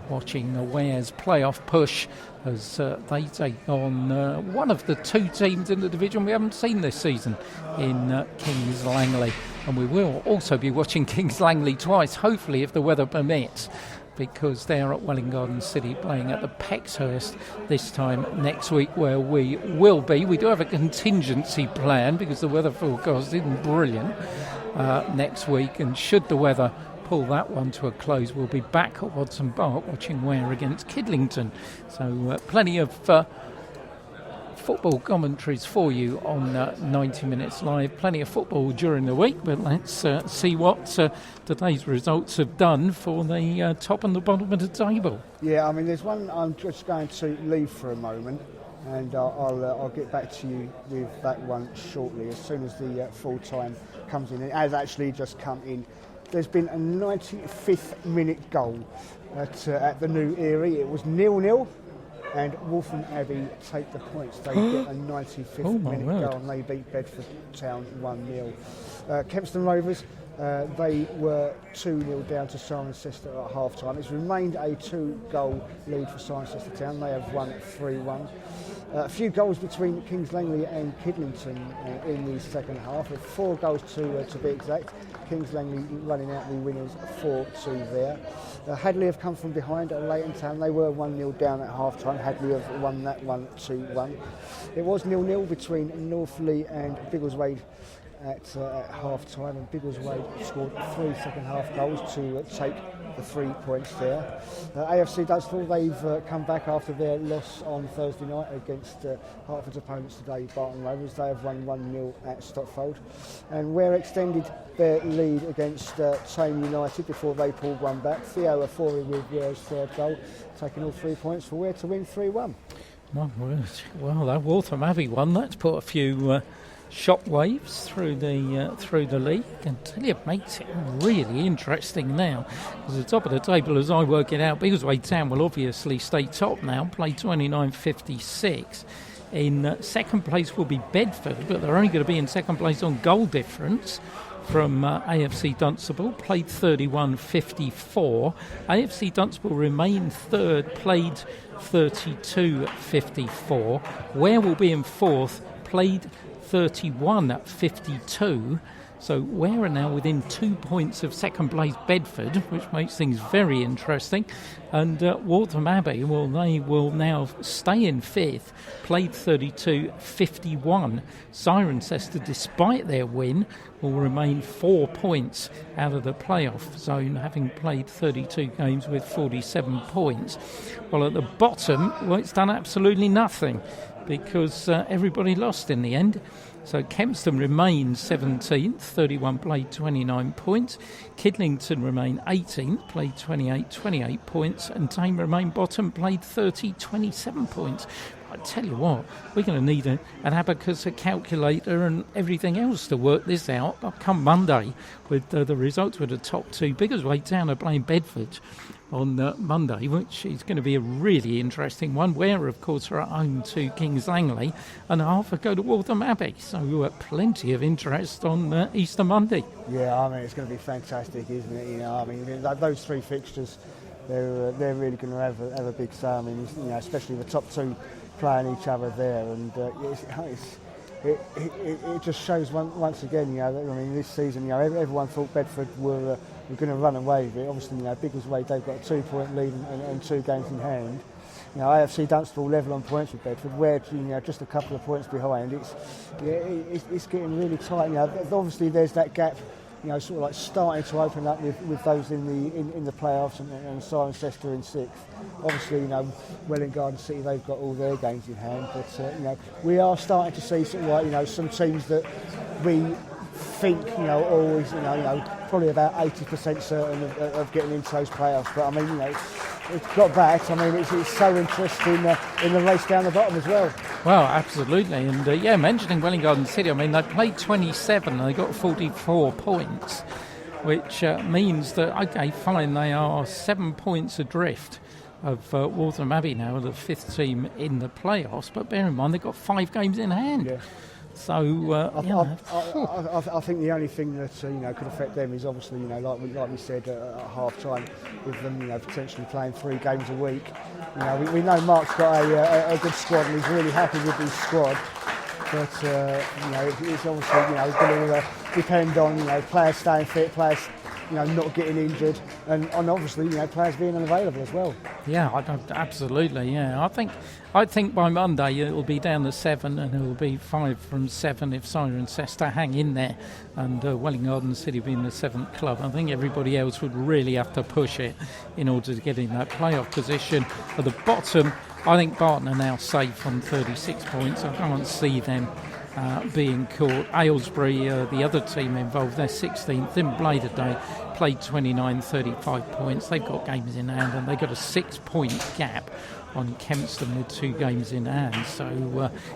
watching Ware's playoff push as they take on one of the two teams in the division we haven't seen this season in Kings Langley. And we will also be watching Kings Langley twice, hopefully, if the weather permits, because they're at Welwyn Garden City playing at the Pexhurst this time next week, where we will be. We do have a contingency plan because the weather forecast isn't brilliant next week, and should the weather pull that one to a close, we'll be back at Watson Park watching Ware against Kidlington. So plenty of football commentaries for you on 90 Minutes Live. Plenty of football during the week, but let's see what today's results have done for the top and the bottom of the table. Yeah, I mean, there's one I'm just going to leave for a moment, and I'll get back to you with that one shortly, as soon as the full time comes in. It has actually just come in. There's been a 95th minute goal at the New Erie. It was 0-0. And Waltham Abbey take the points. They get a 95th minute goal, and they beat Bedford Town 1-0. Kempston Rovers, they were 2-0 down to Cirencester at half-time. It's remained a 2-goal lead for Cirencester Town. They have won 3-1. A few goals between Kings Langley and Kidlington in the second half. 4 goals to be exact. Kings Langley running out the winners 4-2 there. Hadley have come from behind at Leighton Town. They were 1-0 down at half-time. Hadley have won that one 2-1. It was 0-0 between Northley and Biggleswade at half-time, and Biggleswade scored 3 second-half goals to take the 3 points there. AFC Dunstable, they've come back after their loss on Thursday night against Hertford's opponents today, Barton Rovers. They have won 1-0 at Stotfold. And Ware extended their lead against Tame United before they pulled one back. Theo Afori with Ware's third goal, taking all 3 points for Ware to win 3-1. Well, that Waltham Abbey one, that's put a few shockwaves through the league, until it makes it really interesting now. At the top of the table, as I work it out, Biggleswade Town will obviously stay top now, play 29.56. In second place will be Bedford, but they're only going to be in second place on goal difference from AFC Dunstable, played 31.54. AFC Dunstable remain third, played 32.54. Ware will be in fourth, played 31.52. So Ware are now within 2 points of second place Bedford, which makes things very interesting. And Waltham Abbey, well, they will now stay in fifth, played 32.51. Cirencester, despite their win, will remain 4 points out of the playoff zone, having played 32 games with 47 points. Well, at the bottom, well, it's done absolutely nothing. because everybody lost in the end. So Kempston remained 17th, 31 played 29 points. Kidlington remained 18th, played 28 points. And Tame remained bottom, played 27 points. I tell you what, we're going to need an abacus, a calculator and everything else to work this out. Come Monday with the results with the top two. Biggleswade Town are playing Bedford on Monday, which is going to be a really interesting one, where, of course, we're at home to Kings Langley and Hertford go to Waltham Abbey. So plenty of interest on Easter Monday. Yeah, I mean, it's going to be fantastic, isn't it? You know, I mean, those three fixtures, they're really going to have a big say. I mean, you know, especially the top two playing each other there, and it just shows once again, you know, that, I mean, this season, you know, everyone thought Bedford were going to run away with it. Obviously, you know, Biggleswade, they've got a 2-point lead and 2 games in hand. You know, AFC Dunstable level on points with Bedford, where, you know, just a couple of points behind. It's getting really tight. You know, obviously there's that gap, you know, sort of like starting to open up with those in the playoffs and Cirencester in 6th. Obviously, you know, Welwyn Garden City, they've got all their games in hand, but you know, we are starting to see sort of like, you know, some teams that we think, you know, always, you know, probably about 80% certain of getting into those playoffs. But I mean, you know, it's got that. I mean, it's so interesting in the race down the bottom as well. Well, absolutely. And mentioning Welwyn Garden City, I mean, they played 27 and they got 44 points, which means that, okay, fine, they are 7 points adrift of Waltham Abbey now, the 5th team in the playoffs. But bear in mind, they've got 5 games in hand. Yeah. So I think the only thing that you know, could affect them is obviously, you know, like we said at half time, with them, you know, potentially playing 3 games a week. You know, we know Mark's got a good squad and he's really happy with his squad. But you know, it's obviously, you know, going to depend on, you know, players staying fit, players, you know, not getting injured, and obviously, you know, players being unavailable as well. Yeah, absolutely. Yeah, I think by Monday it'll be down to 7, and it'll be 5 from 7 if Cirencester hang in there, and Welwyn Garden City being the 7th club. I think everybody else would really have to push it in order to get in that playoff position. At the bottom, I think Barton are now safe on 36 points. I can't see them being caught. Aylesbury, the other team involved, they're 16th, didn't play today, played 29, 35 points. They've got games in hand and they've got a 6-point gap on Kempston with 2 games in hand. So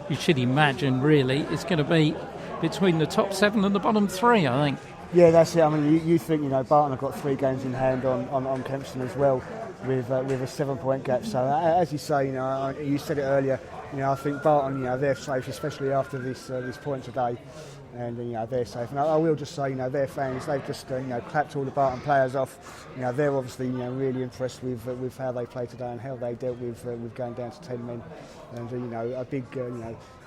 you should imagine, really, it's going to be between the top 7 and the bottom 3, I think. Yeah, that's it. I mean, you think, you know, Barton have got 3 games in hand on Kempston as well, with a 7-point gap. So as you say, you know, you said it earlier, you know, I think Barton, you know, they're safe, especially after this point today, and you know, they're safe. And I will just say, you know, their fans, they've just you know, clapped all the Barton players off. You know, they're obviously, you know, really impressed with how they played today and how they dealt with going down to 10 men. And you know, a big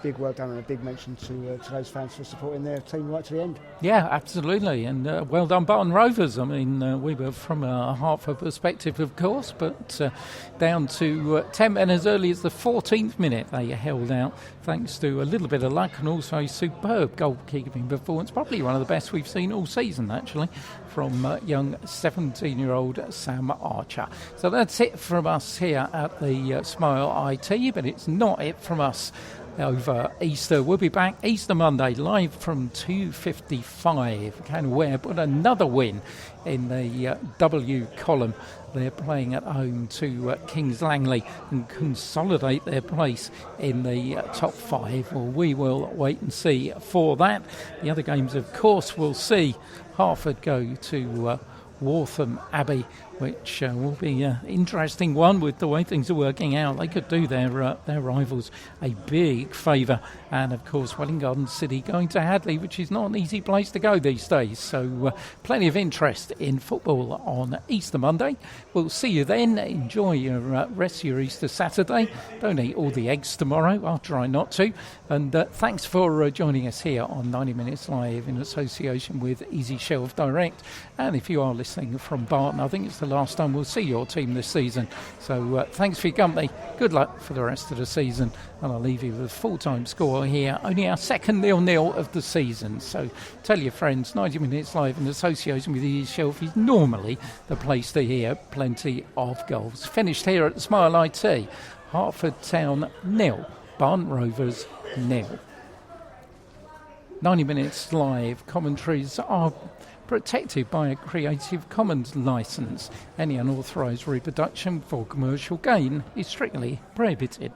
big well done and a big mention to those fans for supporting their team right to the end. Yeah, absolutely, and well done, Barton Rovers. I mean, we were from a Hertford perspective, of course, but down to 10 men as early as the 14th minute they held out, thanks to a little bit of luck and also a superb goalkeeping performance, probably one of the best we've seen all season, actually, from young 17-year-old Sam Archer. So that's it from us here at the Smile IT, but it's not it from us over Easter. We'll be back Easter Monday live from 2:55. Can Ware put another win in the W column. They're playing at home to Kings Langley and consolidate their place in the top 5. Well, we will wait and see for that. The other games, of course, we'll see Hertford go to Waltham Abbey, which will be an interesting one with the way things are working out. They could do their rivals a big favour. And, of course, Welwyn Garden City going to Hadley, which is not an easy place to go these days. So plenty of interest in football on Easter Monday. We'll see you then. Enjoy your rest of your Easter Saturday. Don't eat all the eggs tomorrow. I'll try not to. And thanks for joining us here on 90 Minutes Live in association with Easy Shelf Direct. And if you are listening from Barton, I think it's the last time we'll see your team this season. So thanks for your company. Good luck for the rest of the season. And I'll leave you with a full-time score here. Only our second 0-0 of the season. So tell your friends, 90 Minutes Live in association with Easy Shelf is normally the place to hear plenty of goals. Finished here at the Smile IT. Hertford Town 0, Barton Rovers 0. 90 minutes live. Commentaries are protected by a Creative Commons licence. Any unauthorised reproduction for commercial gain is strictly prohibited.